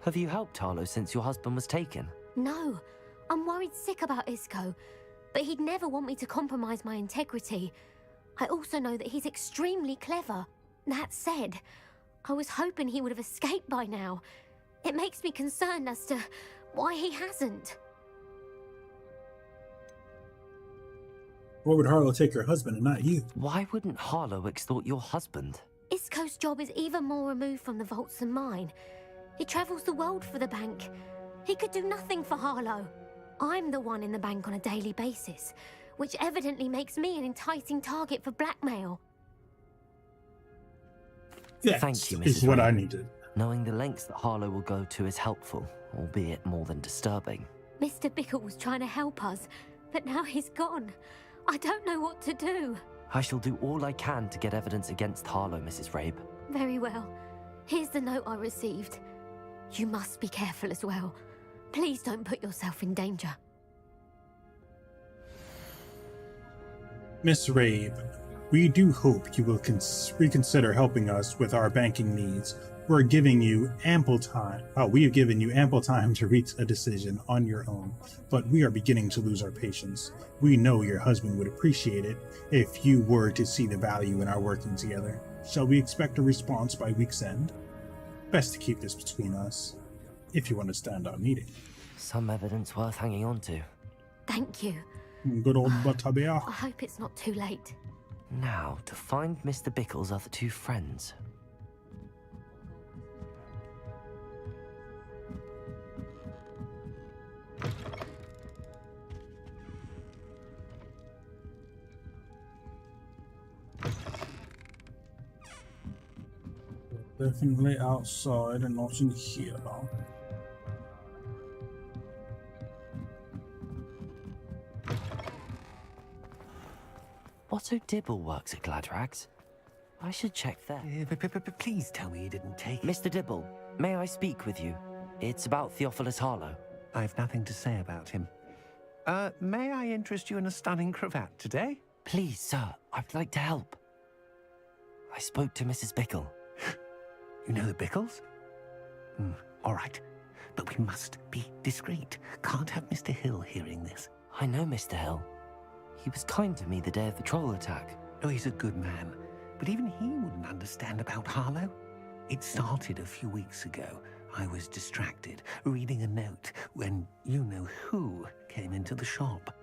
Have you helped Harlow since your husband was taken? No, I'm worried sick about Isco, but he'd never want me to compromise my integrity. I also know that he's extremely clever. That said, I was hoping he would have escaped by now. It makes me concerned as to why he hasn't. Why would Harlow take your husband and not you? Why wouldn't Harlow extort your husband? Isco's job is even more removed from the vaults than mine. He travels the world for the bank. He could do nothing for Harlow. I'm the one in the bank on a daily basis, which evidently makes me an enticing target for blackmail. Thank you, Mrs. Is what Rabe. I needed. Knowing the lengths that Harlow will go to is helpful, albeit more than disturbing. Mr. Bickle was trying to help us, but now he's gone. I don't know what to do. I shall do all I can to get evidence against Harlow, Mrs. Rabe. Very well. Here's the note I received. You must be careful as well. Please don't put yourself in danger. Miss Rabe, we do hope you will reconsider helping us with our banking needs. We have given you ample time to reach a decision on your own, but we are beginning to lose our patience. We know your husband would appreciate it if you were to see the value in our working together. Shall we expect a response by week's end? Best to keep this between us, if you understand our meeting. Some evidence worth hanging on to. Thank you. Good old Butterbeer. I hope it's not too late. Now, to find Mr. Bickle's other two friends. Definitely outside and not in here. Otto Dibble works at Gladrags. I should check there. Please tell me you didn't take it. Mr. Dibble, may I speak with you? It's about Theophilus Harlow. I've nothing to say about him. May I interest you in a stunning cravat today? Please, sir, I'd like to help. I spoke to Mrs. Bickle. You know the Bickles? All right. But we must be discreet. Can't have Mr. Hill hearing this. I know Mr. Hill. He was kind to me the day of the troll attack. Oh, he's a good man. But even he wouldn't understand about Harlow. It started a few weeks ago. I was distracted, reading a note, when you-know-who came into the shop.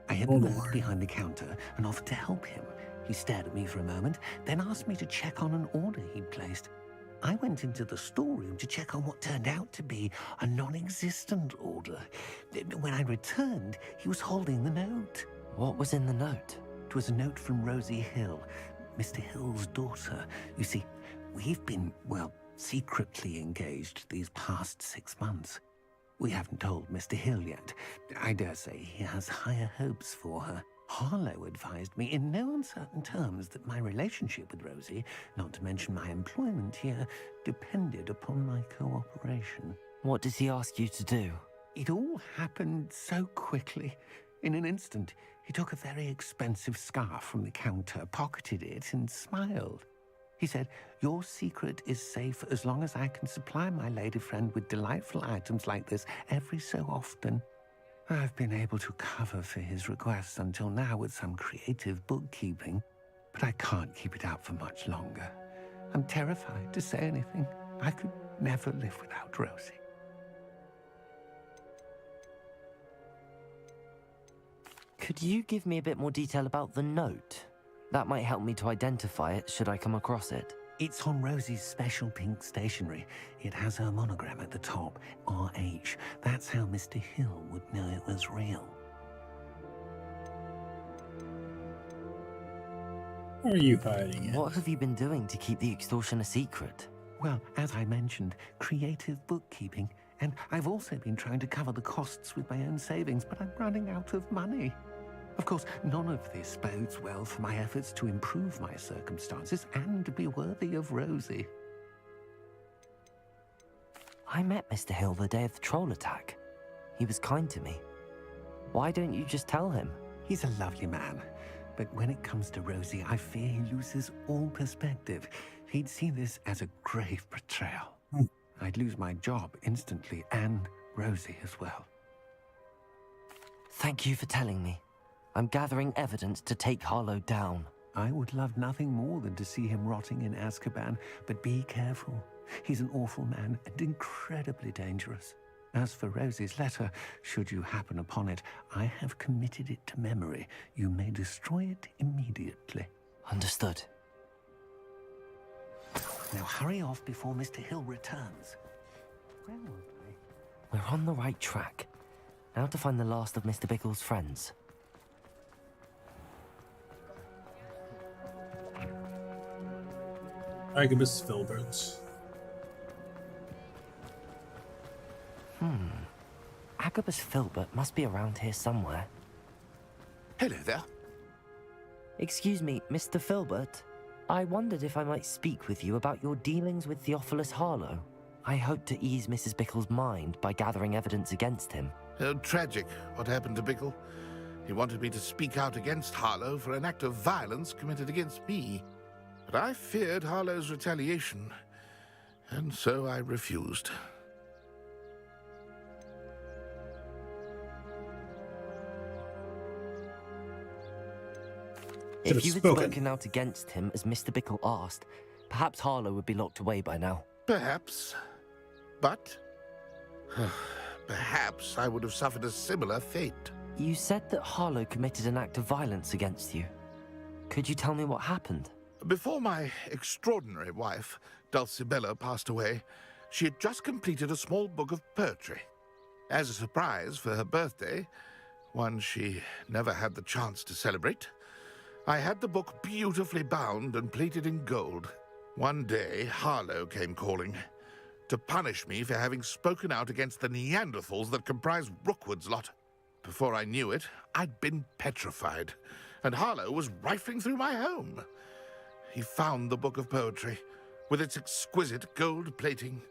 I had moved behind the counter and offered to help him. He stared at me for a moment, then asked me to check on an order he'd placed. I went into the storeroom to check on what turned out to be a non-existent order. When I returned, he was holding the note. What was in the note? It was a note from Rosie Hill, Mr. Hill's daughter. You see, we've been, well, secretly engaged these past 6 months. We haven't told Mr. Hill yet. I dare say he has higher hopes for her. Harlow advised me in no uncertain terms that my relationship with Rosie, not to mention my employment here, depended upon my cooperation. What does he ask you to do? It all happened so quickly. In an instant, he took a very expensive scarf from the counter, pocketed it, and smiled. He said, "Your secret is safe as long as I can supply my lady friend with delightful items like this every so often." I've been able to cover for his requests until now with some creative bookkeeping, but I can't keep it out for much longer. I'm terrified to say anything. I could never live without Rosie. Could you give me a bit more detail about the note? That might help me to identify it should I come across it. It's on Rosie's special pink stationery. It has her monogram at the top, RH. That's how Mr. Hill would know it was real. Are you hiding it? What have you been doing to keep the extortion a secret? Well, as I mentioned, creative bookkeeping. And I've also been trying to cover the costs with my own savings, but I'm running out of money. Of course, none of this bodes well for my efforts to improve my circumstances and to be worthy of Rosie. I met Mr. Hill the day of the troll attack. He was kind to me. Why don't you just tell him? He's a lovely man. But when it comes to Rosie, I fear he loses all perspective. He'd see this as a grave betrayal. I'd lose my job instantly, and Rosie as well. Thank you for telling me. I'm gathering evidence to take Harlow down. I would love nothing more than to see him rotting in Azkaban, but be careful. He's an awful man and incredibly dangerous. As for Rosie's letter, should you happen upon it, I have committed it to memory. You may destroy it immediately. Understood. Now hurry off before Mr. Hill returns. Where were they? We're on the right track. Now to find the last of Mr. Bickle's friends. Agabus Filbert. Agabus Filbert must be around here somewhere. Hello there. Excuse me, Mr. Filbert. I wondered if I might speak with you about your dealings with Theophilus Harlow. I hope to ease Mrs. Bickle's mind by gathering evidence against him. Tragic what happened to Bickle. He wanted me to speak out against Harlow for an act of violence committed against me. But I feared Harlow's retaliation, and so I refused. If you had spoken out against him as Mr. Bickle asked, perhaps Harlow would be locked away by now. Perhaps. But perhaps I would have suffered a similar fate. You said that Holo committed an act of violence against you. Could you tell me what happened? Before my extraordinary wife, Dulcibella, passed away, she had just completed a small book of poetry. As a surprise for her birthday, one she never had the chance to celebrate, I had the book beautifully bound and plated in gold. One day, Holo came calling to punish me for having spoken out against the Neanderthals that comprise Rookwood's lot. Before I knew it, I'd been petrified, and Holo was rifling through my home. He found the book of poetry, with its exquisite gold plating.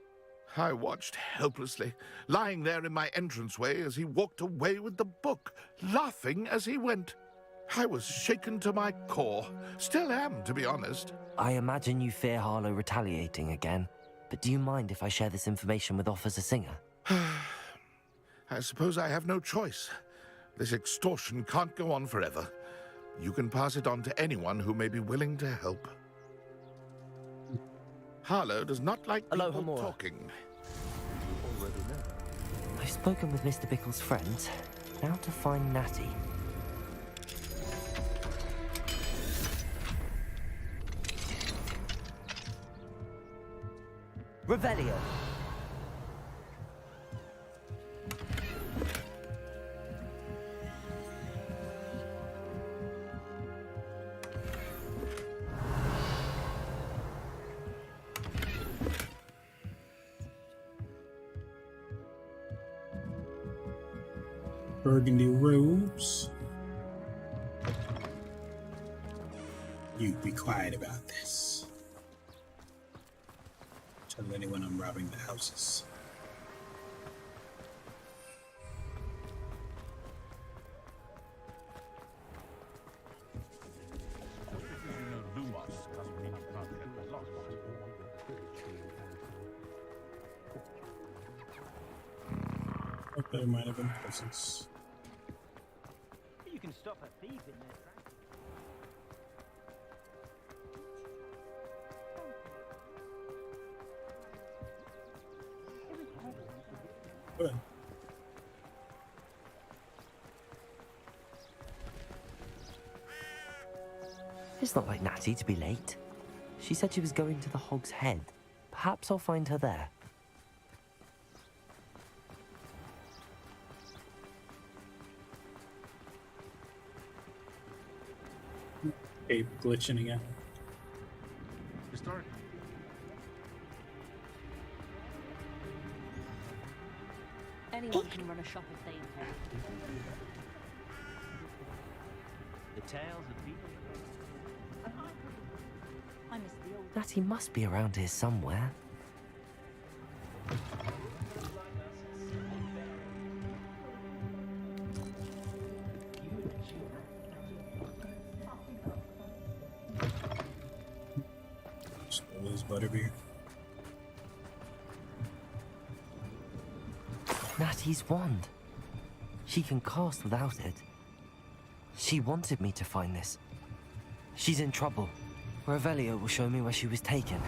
I watched helplessly, lying there in my entranceway as he walked away with the book, laughing as he went. I was shaken to my core. Still am, to be honest. I imagine you fear Holo retaliating again, but do you mind if I share this information with Officer Singer? I suppose I have no choice. This extortion can't go on forever. You can pass it on to anyone who may be willing to help. Holo does not like people talking. I've spoken with Mr. Bickle's friends. Now to find Natty. Revelio. Burgundy robes. You be quiet about this. Tell anyone I'm robbing the houses. There might have been presents. You can stop a thief in their tracks. Good. It's not like Natty to be late. She said she was going to the Hog's Head. Perhaps I'll find her there. Okay, glitching again. Restart. Anyone can run a shop if they intend. The tales of people. I miss the old. Natty must be around here somewhere. Butterbeer. Natty's wand. She can cast without it. She wanted me to find this. She's in trouble. Revelio will show me where she was taken.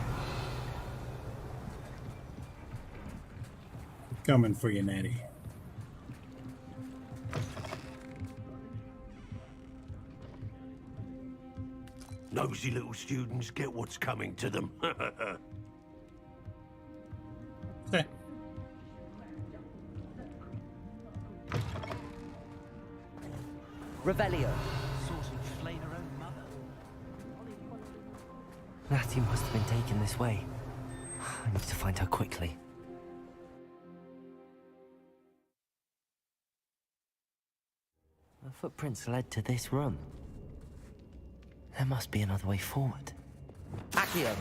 Coming for you, Natty. Nosy little students get what's coming to them. Okay. Revelio. Sausage flay her own mother. Natty must have been taken this way. I need to find her quickly. The footprints led to this room. There must be another way forward. Accio!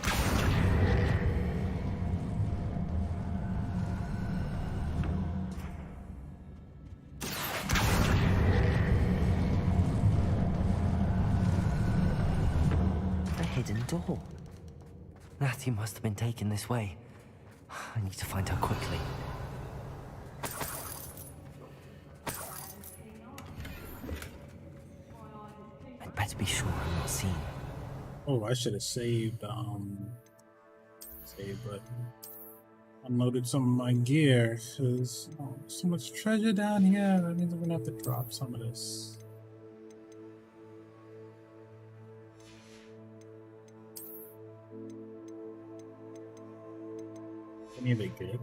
A hidden door. Natty must have been taken this way. I need to find her quickly. I'd better be sure I'm not seen. Oh, I should have saved save button. Unloaded some of my gear because so much treasure down here. That means I'm gonna have to drop some of this. Any of it good?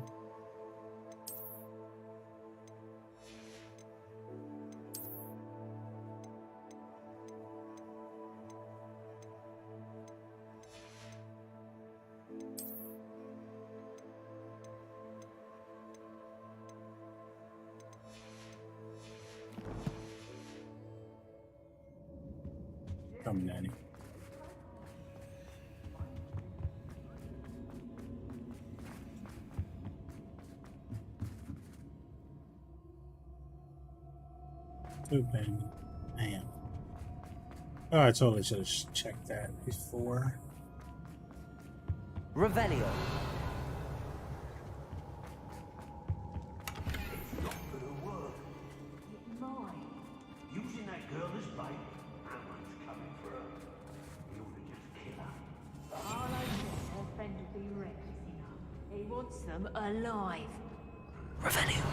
Coming at you. Open. Man. Oh, I totally should have checked that before. Revelio. Using that girl as bait. Someone's coming for her. You ought to just kill her. Harlow says her friend will be reckless enough. He wants them alive. Revelio.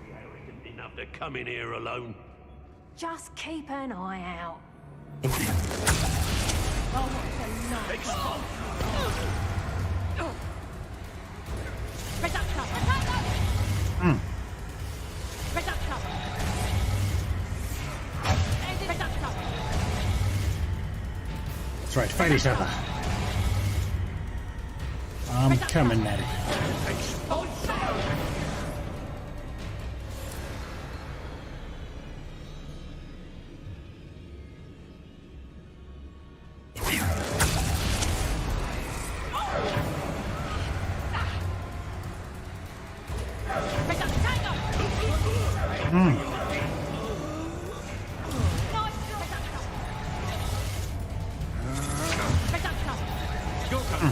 Be arrogant enough to come in here alone. Just keep an eye out. That's right, fight each other. I'm coming at it.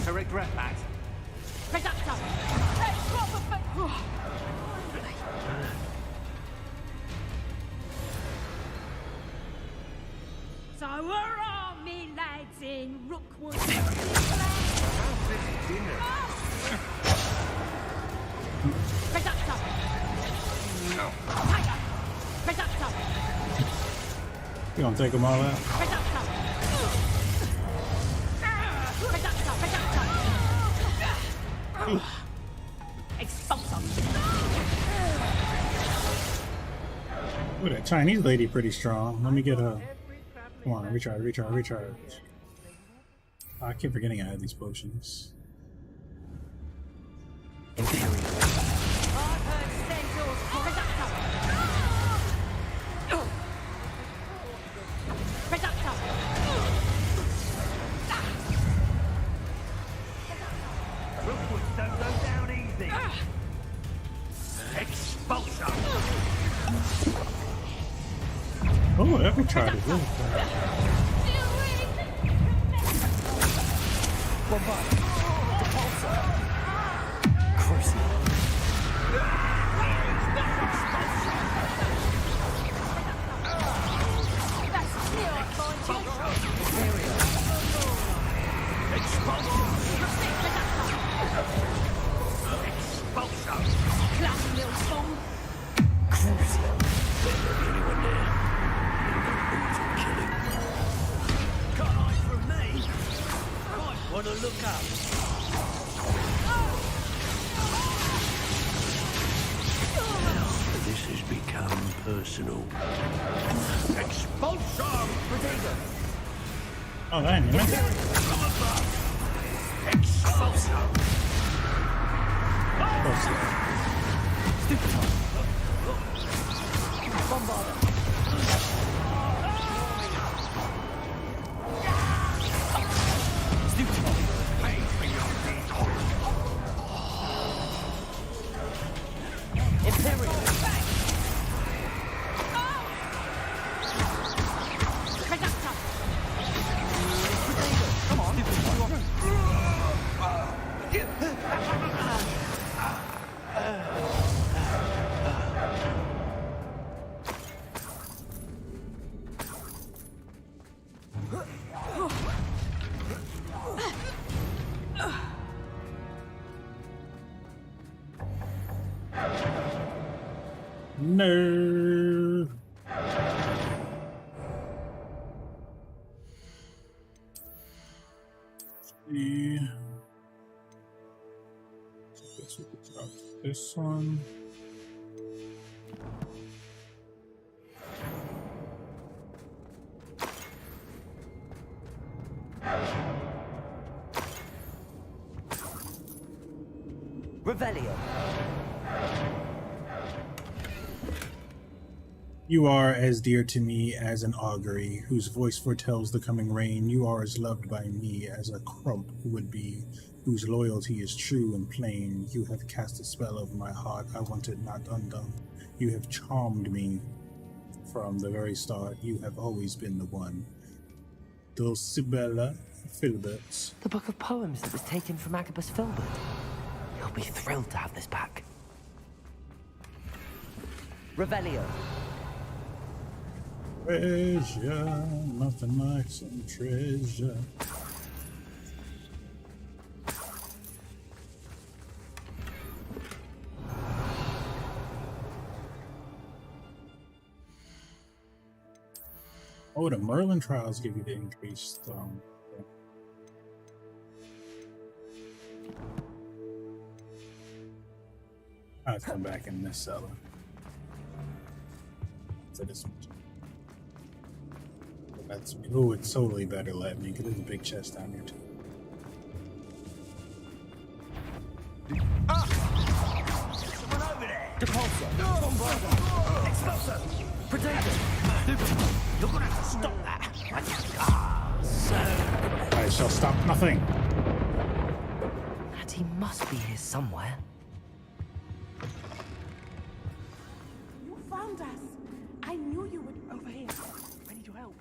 Correct rat bat. So where are me lads in Rookwood? You gonna take them all out? Ooh, that Chinese lady pretty strong. Let me get her. Come on, recharge. I keep forgetting I have these potions. Don't go down easy. Expulsion. Oh, that recharge is really fast. Want to look up? This has become personal. Expulsion! Oh, that ain't it. Expulsion! No. See. Guess we could drop this one. Revelio. You are as dear to me as an augury, whose voice foretells the coming rain. You are as loved by me as a crump would be, whose loyalty is true and plain. You have cast a spell over my heart, I want it not undone. You have charmed me from the very start. You have always been the one. Dulcibella Filbert. The book of poems that was taken from Agabus Filbert. He'll be thrilled to have this back. Revelio. Treasure, nothing like some treasure. Oh, the Merlin trials give you the increased. I'll come back in this cellar. So this one. That's oh, it's totally better. Let me because there's a big chest down here too. Someone over there! Depulsor! Bombarder! Expulsor! Predator! You're gonna have to stop that! I shall stop nothing. And he must be here somewhere. You found us. I knew you would. Over here. I need your help.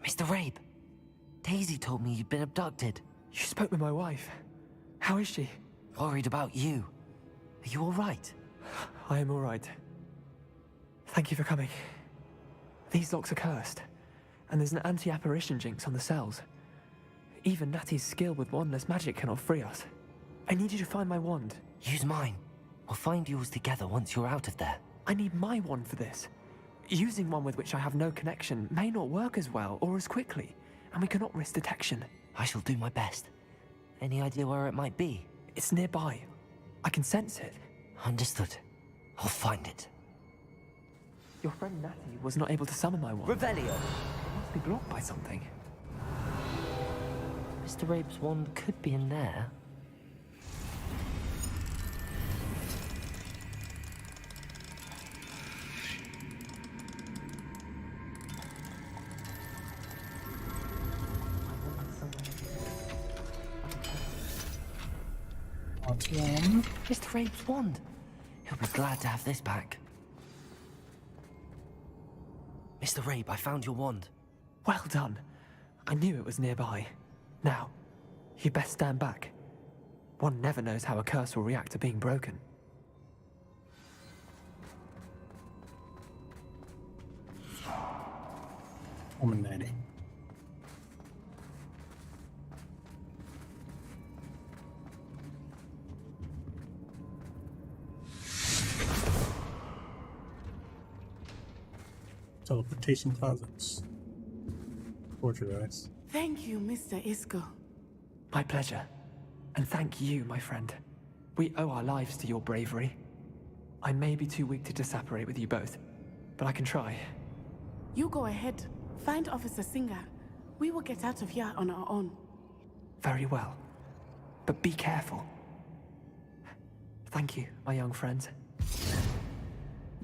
Mr. Rabe, Daisy told me you'd been abducted. You spoke with my wife. How is she? Worried about you. Are you all right? I am all right. Thank you for coming. These locks are cursed, and there's an anti-apparition jinx on the cells. Even Natty's skill with wandless magic cannot free us. I need you to find my wand. Use mine. We'll find yours together once you're out of there. I need my wand for this. Using one with which I have no connection may not work as well or as quickly, and we cannot risk detection. I shall do my best. Any idea where it might be? It's nearby. I can sense it. Understood. I'll find it. Your friend Natty was not able to summon my wand. Revelio! It must be blocked by something. Mr. Rabe's wand could be in there. One. Mr. Rabe's wand. He'll be glad to have this back. Mr. Rabe, I found your wand. Well done. I knew it was nearby. Now, you best stand back. One never knows how a curse will react to being broken. Woman Natty. Teleportation closets. Portrait eyes. Thank you, Mr. Isco. My pleasure. And thank you, my friend. We owe our lives to your bravery. I may be too weak to disapparate with you both, but I can try. You go ahead. Find Officer Singer. We will get out of here on our own. Very well. But be careful. Thank you, my young friends.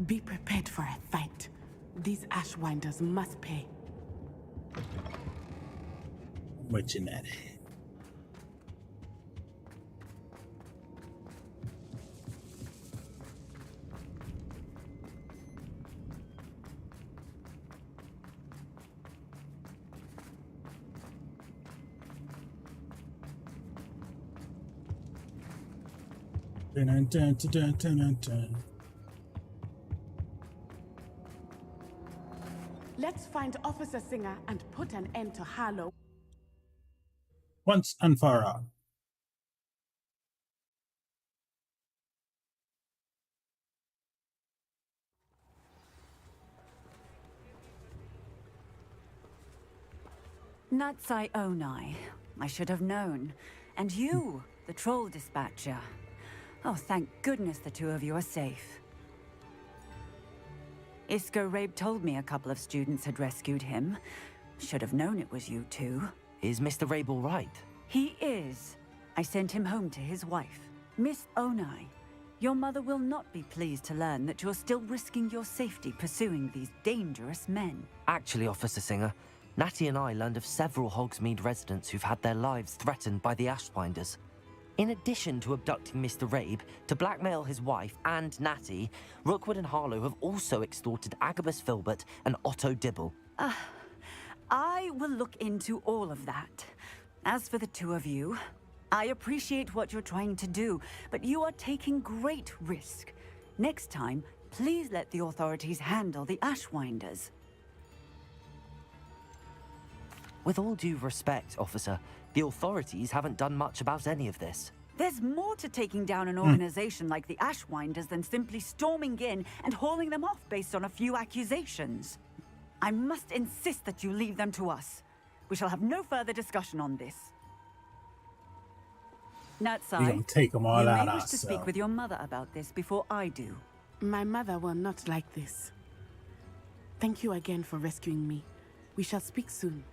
Be prepared for a fight. These Ashwinders must pay. What's in that? Dun, dun, dun, dun, dun, dun. Let's find Officer Singer and put an end to Holo. once and for all. Natsai Onai. I should have known. And you, the troll dispatcher. Oh, thank goodness the two of you are safe. Isco Rabe told me a couple of students had rescued him. Should have known it was you two. Is Mr. Rabe all right? He is. I sent him home to his wife. Miss Onai, your mother will not be pleased to learn that you're still risking your safety pursuing these dangerous men. Actually, Officer Singer, Natty and I learned of several Hogsmeade residents who've had their lives threatened by the Ashwinders. In addition to abducting Mr. Rabe to blackmail his wife and Natty, Rookwood and Harlow have also extorted Agabus Filbert and Otto Dibble. I will look into all of that. As for the two of you, I appreciate what you're trying to do, but you are taking great risk. Next time, please let the authorities handle the Ashwinders. With all due respect, officer, the authorities haven't done much about any of this. There's more to taking down an organization like the Ashwinders than simply storming in and hauling them off based on a few accusations. I must insist that you leave them to us. We shall have no further discussion on this. Natsai, We're gonna take them all you out may wish to ourselves. speak with your mother about this before I do. My mother will not like this. Thank you again for rescuing me. We shall speak soon.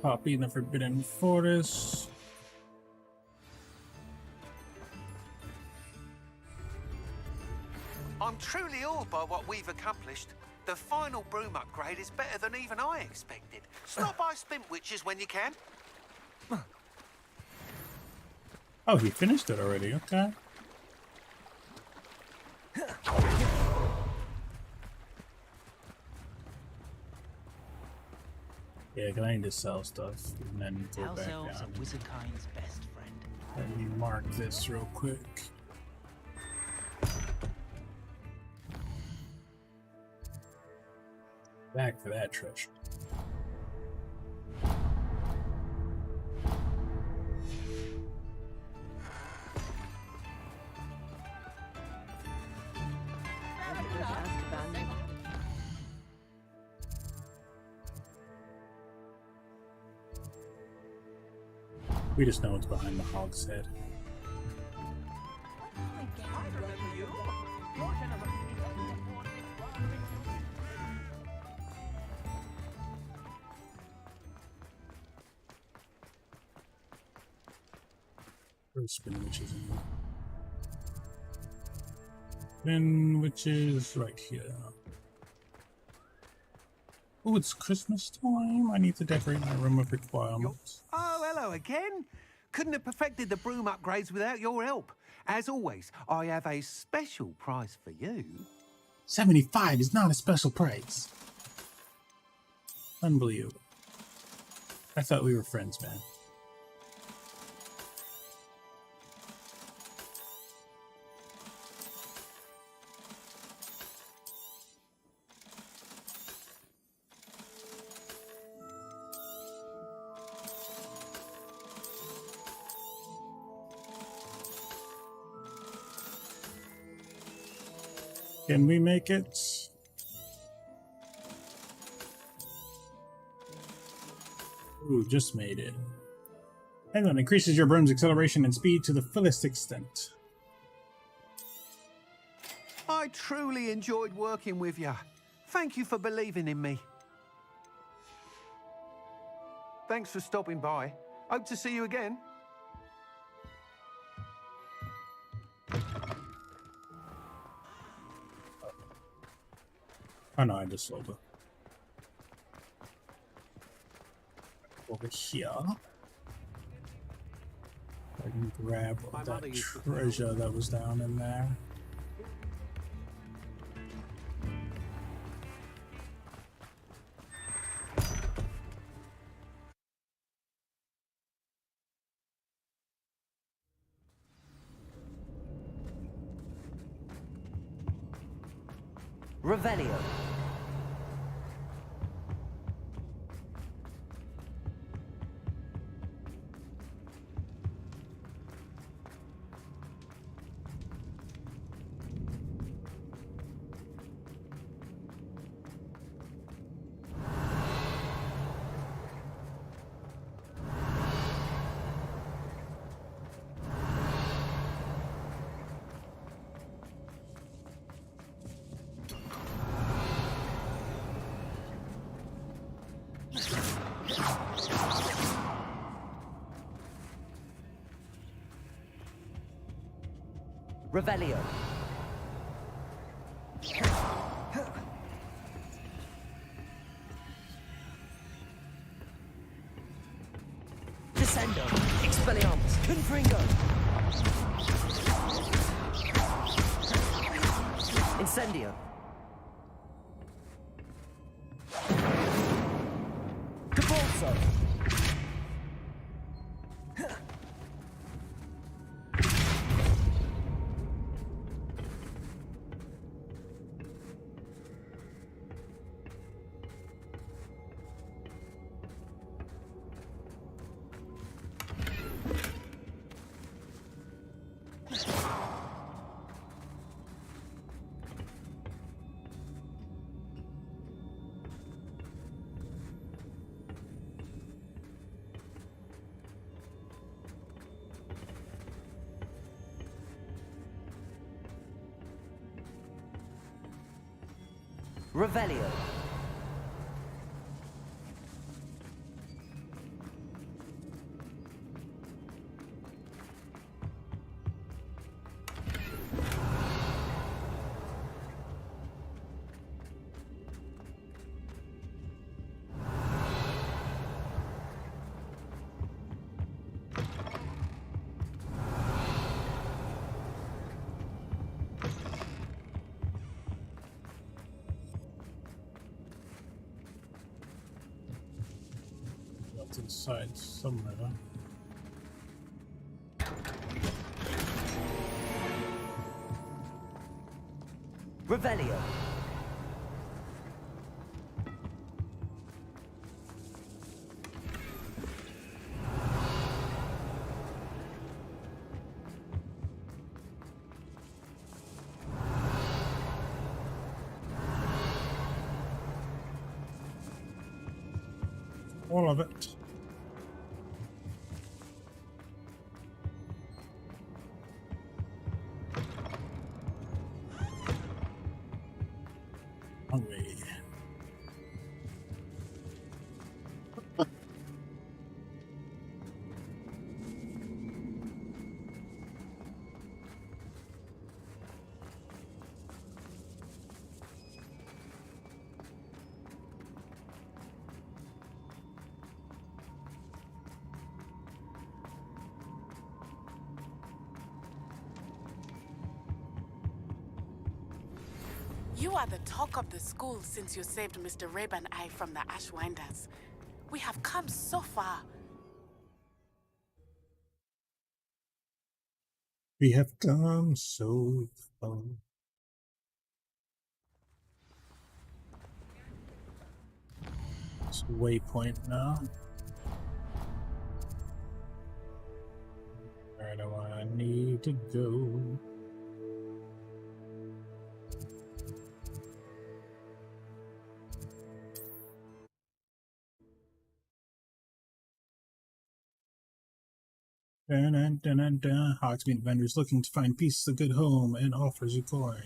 Poppy in the Forbidden Forest. I'm truly awed by what we've accomplished. The final broom upgrade is better than even I expected. Stop by Spintwitches when you can. Oh, he finished it already. Okay. Yeah, 'cause I need to sell stuff and then go back Ourselves down. are Wizardkind's best friend. Let me mark this real quick. Back for that treasure. We just know it's behind the hog's head. Where's Spin Witches in here? Spin Witches right here. Oh, it's Christmas time. I need to decorate my room with requirements. Oh, hello again. Couldn't have perfected the broom upgrades without your help. As always, I have a special price for you. 75 is not a special price. Unbelievable. I thought we were friends, man. Can we make it? Ooh, just made it. Hang on, increases your broom's acceleration and speed to the fullest extent. I truly enjoyed working with you. Thank you for believing in me. Thanks for stopping by. Hope to see you again. Oh no, I just sold it. over here. I can grab that treasure that was down in there. Revelio. Revelio. Descendo. Expelliarmus. Confringo. Incendio. Cabalso. Revelio. That's inside somewhere. Revelio. All of it. Hungry. You are the talk of the school since you saved Mr. Rabe and I from the Ashwinders. We have come so far. We have come so far. It's a waypoint now. Where do I need to go? Hogsmeade vendors looking to find pieces of good home and offers you coin.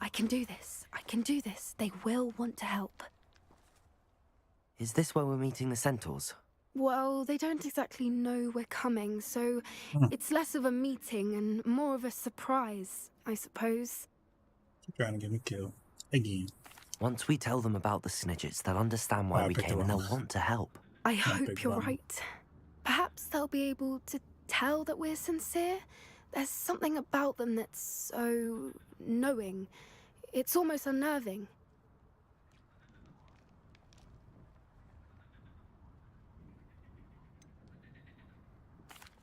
I can do this. I can do this. They will want to help. Is this where we're meeting the centaurs? Well, they don't exactly know we're coming, so it's less of a meeting and more of a surprise, I suppose. Trying to get me killed again. Once we tell them about the Snidgets, they'll understand why we came and they'll want to help. I hope you're right. Perhaps they'll be able to tell that we're sincere. There's something about them that's so knowing. It's almost unnerving.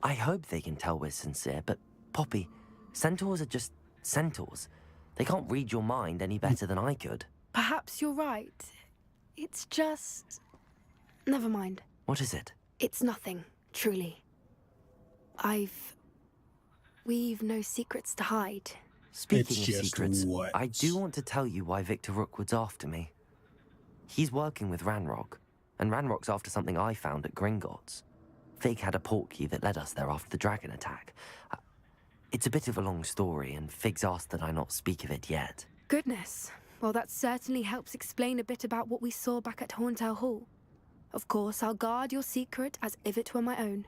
I hope they can tell we're sincere, but Poppy, centaurs are just centaurs. They can't read your mind any better than I could. Perhaps you're right. It's just... Never mind. What is it? It's nothing, truly. We've no secrets to hide. Speaking of secrets, I do want to tell you why Victor Rookwood's after me. He's working with Ranrock, and Ranrock's after something I found at Gringotts. Fig had a portkey that led us there after the dragon attack. It's a bit of a long story, and Fig's asked that I not speak of it yet. Goodness. Well, that certainly helps explain a bit about what we saw back at Horntail Hall. Of course, I'll guard your secret as if it were my own.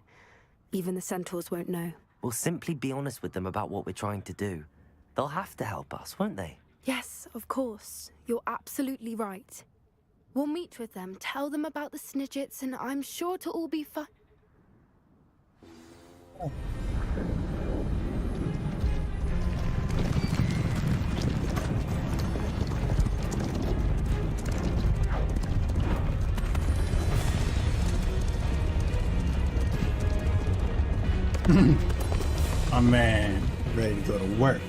Even the centaurs won't know. We'll simply be honest with them about what we're trying to do. They'll have to help us, won't they? Yes, of course. You're absolutely right. We'll meet with them, tell them about the Snidgets, and I'm sure it'll all be fine. Oh man, ready to go to work.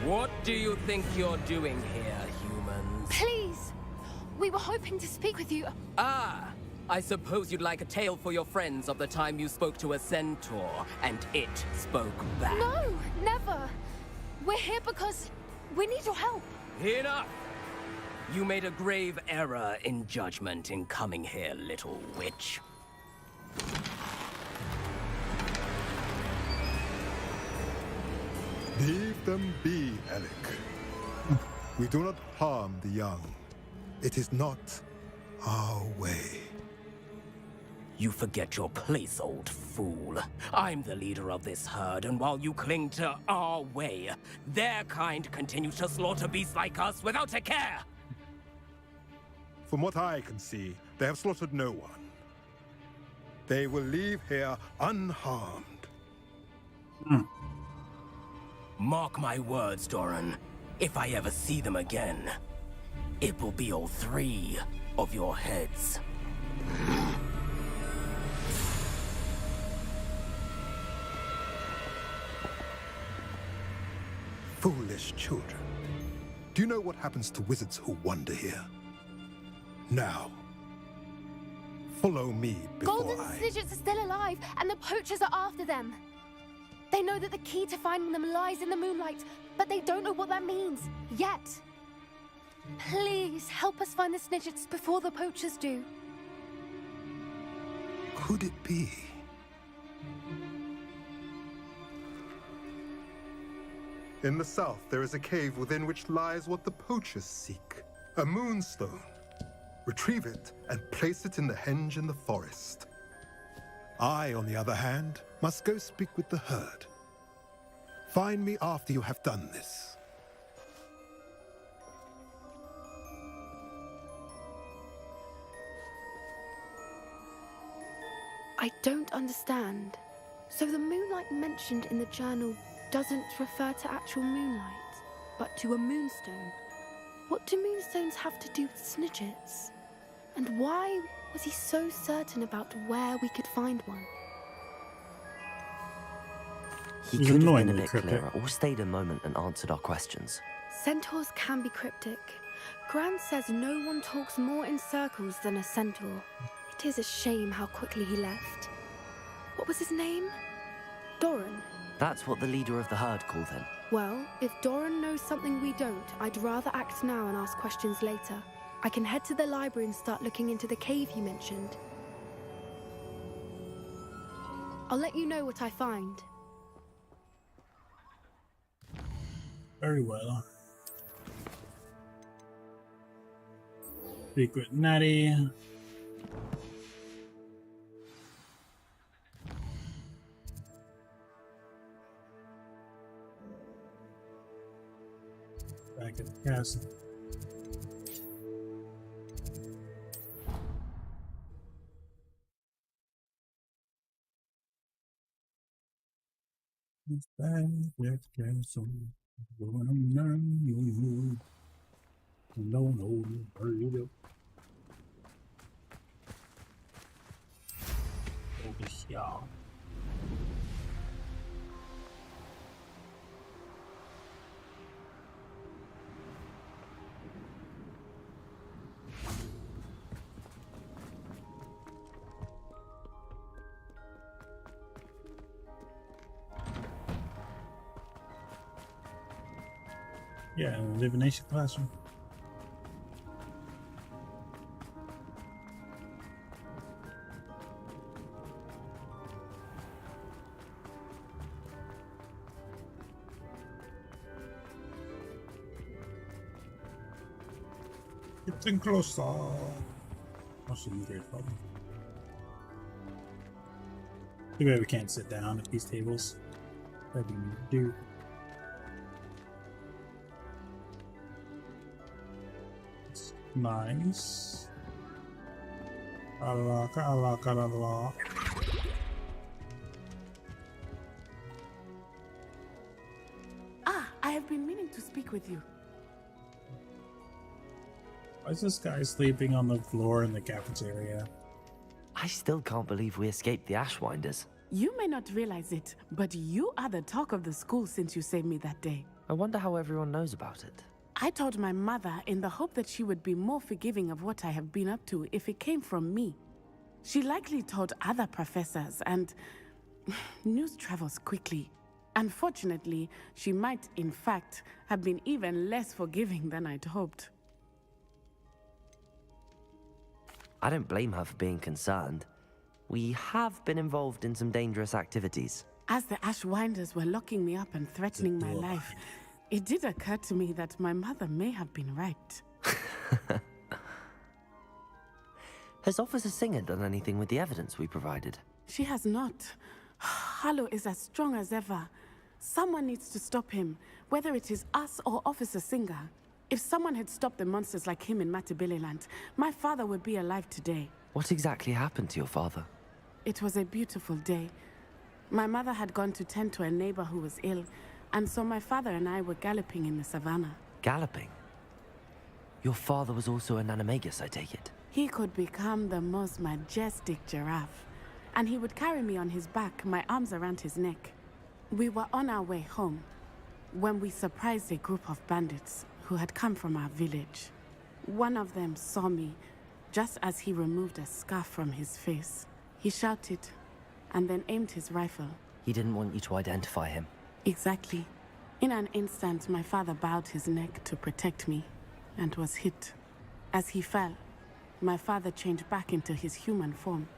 What do you think you're doing here, humans? Please! We were hoping to speak with you. Ah! I suppose you'd like a tale for your friends of the time you spoke to a centaur, and it spoke back. No, never. We're here because we need your help. Enough! You made a grave error in judgment in coming here, little witch. Leave them be, Alec. We do not harm the young. It is not our way. You forget your place, old fool. I'm the leader of this herd, and while you cling to our way, their kind continue to slaughter beasts like us without a care! From what I can see, they have slaughtered no one. They will leave here unharmed. Mark my words, Doran. If I ever see them again, it will be all 3 of your heads. Foolish children. Do you know what happens to wizards who wander here? Now, follow me before Golden Snidgets are still alive, and the poachers are after them. They know that the key to finding them lies in the moonlight, but they don't know what that means, yet. Please, help us find the Snidgets before the poachers do. Could it be? In the south, there is a cave within which lies what the poachers seek. A moonstone. Retrieve it and place it in the henge in the forest. I, on the other hand, must go speak with the herd. Find me after you have done this. I don't understand. So the moonlight mentioned in the journal doesn't refer to actual moonlight, but to a moonstone. What do moonstones have to do with Snidgets? And why was he so certain about where we could find one? He could have been a bit clearer, or stayed a moment and answered our questions. Centaurs can be cryptic. Gran says no one talks more in circles than a centaur. It is a shame how quickly he left. What was his name? Doran. That's what the leader of the herd called him. Well, if Doran knows something we don't, I'd rather act now and ask questions later. I can head to the library and start looking into the cave you mentioned. I'll let you know what I find. Very well. Secret Natty. Yes. It's back, let's get some. No, hurry up. Over here. Yeah, divination classroom. Getting closer. I'll see you there, probably. Too bad we can't sit down at these tables. That'd be do. Nice. Allah. Ah, I have been meaning to speak with you. Why is this guy sleeping on the floor in the cafeteria? I still can't believe we escaped the Ashwinders. You may not realize it, but you are the talk of the school since you saved me that day. I wonder how everyone knows about it. I told my mother in the hope that she would be more forgiving of what I have been up to if it came from me. She likely told other professors, and news travels quickly. Unfortunately, she might, in fact, have been even less forgiving than I'd hoped. I don't blame her for being concerned. We have been involved in some dangerous activities. As the Ashwinders were locking me up and threatening my life, it did occur to me that my mother may have been right. Has Officer Singer done anything with the evidence we provided? She has not. Holo is as strong as ever. Someone needs to stop him, whether it is us or Officer Singer. If someone had stopped the monsters like him in Matabeleland, my father would be alive today. What exactly happened to your father? It was a beautiful day. My mother had gone to tend to a neighbor who was ill, and so my father and I were galloping in the savannah. Galloping? Your father was also an animagus, I take it? He could become the most majestic giraffe, and he would carry me on his back, my arms around his neck. We were on our way home when we surprised a group of bandits who had come from our village. One of them saw me just as he removed a scarf from his face. He shouted and then aimed his rifle. He didn't want you to identify him. Exactly. In an instant, my father bowed his neck to protect me and was hit. As he fell, my father changed back into his human form.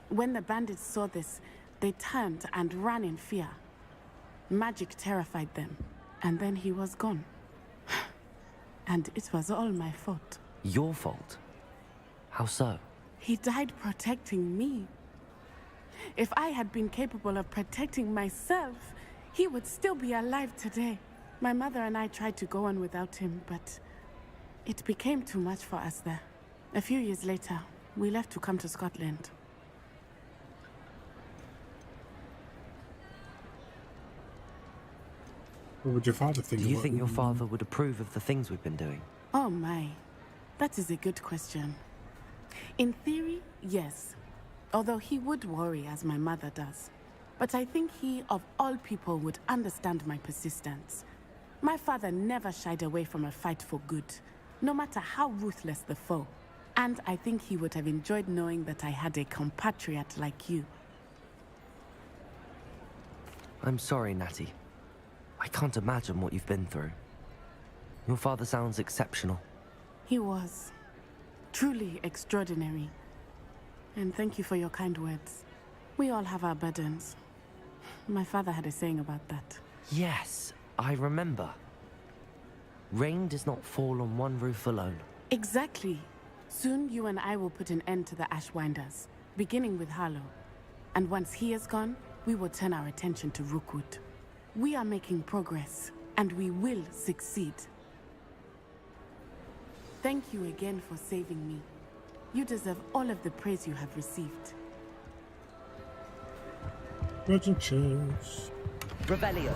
When the bandits saw this, they turned and ran in fear. Magic terrified them, and then he was gone. And it was all my fault. Your fault? How so? He died protecting me. If I had been capable of protecting myself, he would still be alive today. My mother and I tried to go on without him, but it became too much for us there. A few years later, we left to come to Scotland. What would your father think? Do you think your father would approve of the things we've been doing? Oh my, that is a good question. In theory, yes. Although he would worry as my mother does. But I think he, of all people, would understand my persistence. My father never shied away from a fight for good, no matter how ruthless the foe. And I think he would have enjoyed knowing that I had a compatriot like you. I'm sorry, Natty. I can't imagine what you've been through. Your father sounds exceptional. He was. Truly extraordinary. And thank you for your kind words. We all have our burdens. My father had a saying about that. Yes, I remember. Rain does not fall on one roof alone. Exactly. Soon you and I will put an end to the Ashwinders, beginning with Holo. And once he is gone, we will turn our attention to Rookwood. We are making progress, and we will succeed. Thank you again for saving me. You deserve all of the praise you have received. Resurgence. Revelio.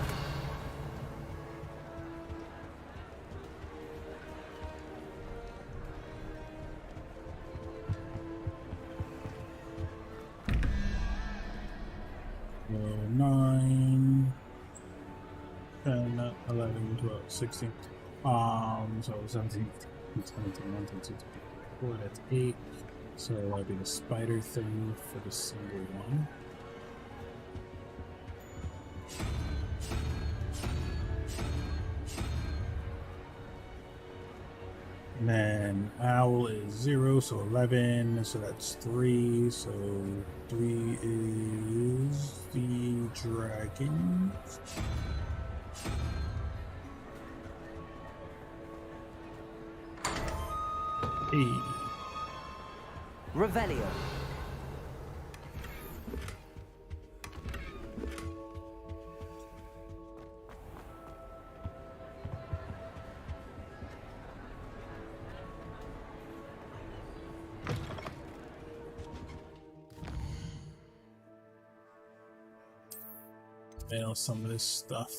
Well, 9, 10, 11, 12, 16. So 17, 17, 19, 20, 24, that's 8. So that'll be the spider thing for the single one. And then owl is 0, so 11, so that's 3, so 3 is the dragon. Hey. Revelio. Mail some of this stuff.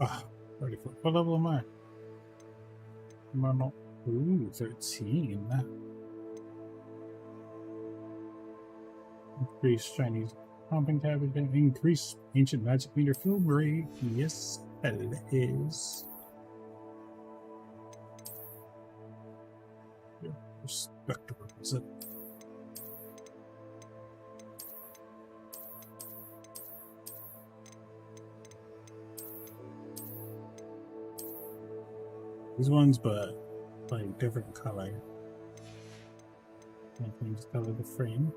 Ah, 34. What level am I? Am I not? Ooh, 13. Increase Chinese pumping tab, increase ancient magic meter field rate. Yes, it is. Yeah, respectable, is it? These ones, but like different color. I can just color the frame.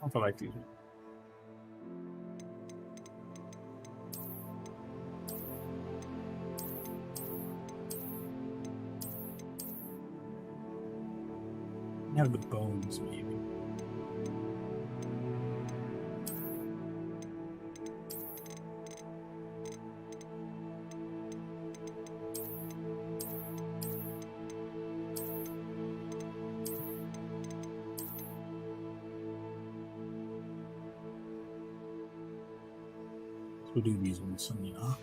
I like these. Have the bones, maybe. We'll do these ones, yeah.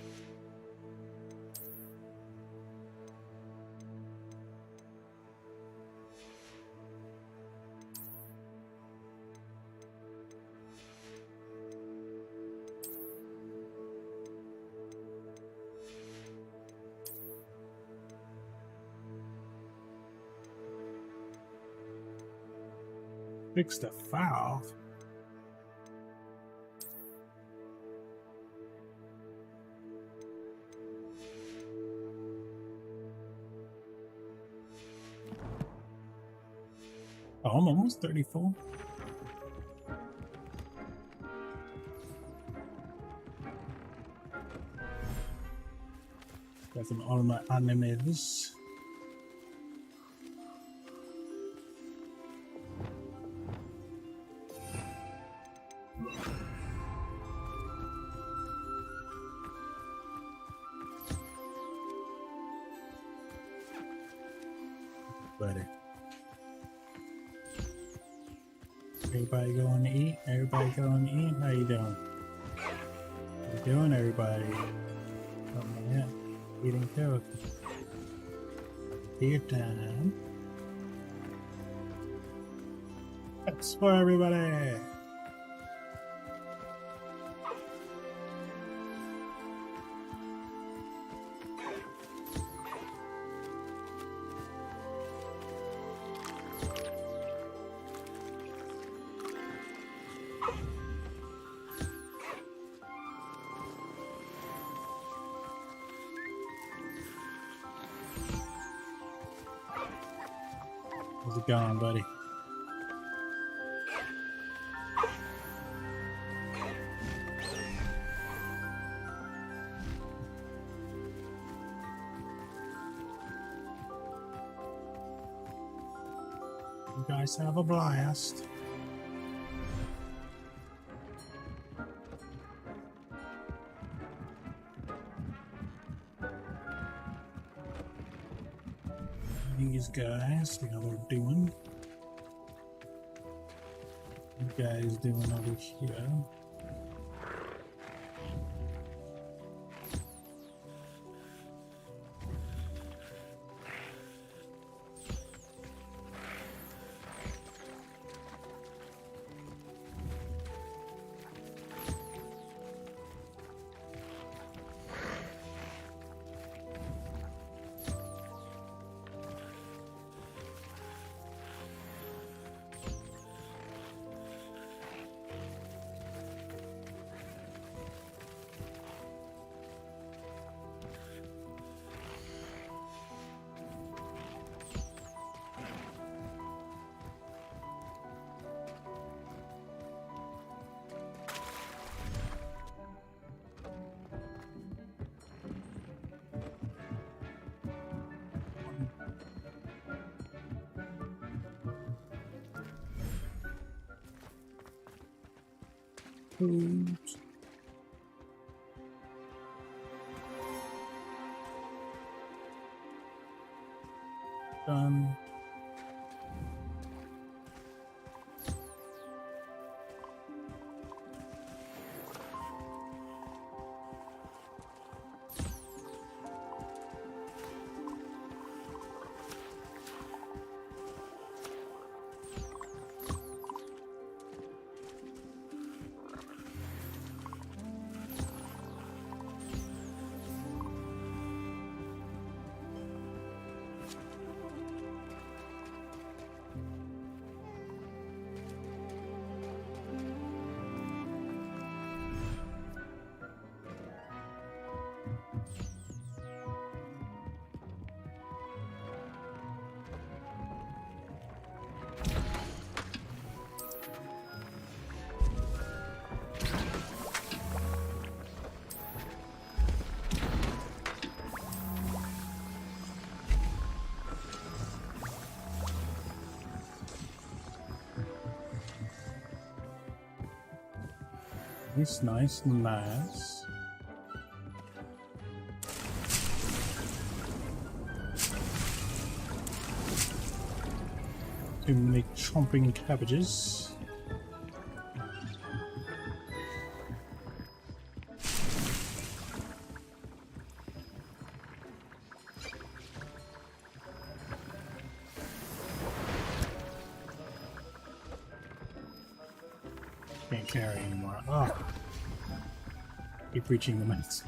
Fix the file. Oh, I'm almost 34. Got some all my animes. Buddy. Everybody going to eat? Everybody going to eat? How you doing? How you doing, everybody? Oh yeah, eating coke. Tea time. That's for everybody. How's it going, buddy? You guys have a blast. These guys, see how they're doing. You guys doing over here. Done. It's nice and nice. Too many chomping cabbages. Can't carry anymore. Oh. Keep reaching the max.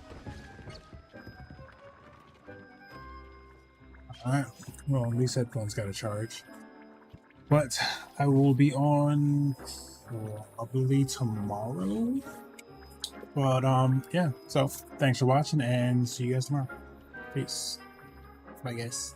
Alright. Well, these headphones got a charge. But I will be on probably tomorrow. But yeah. So thanks for watching and see you guys tomorrow. Peace. Bye guys.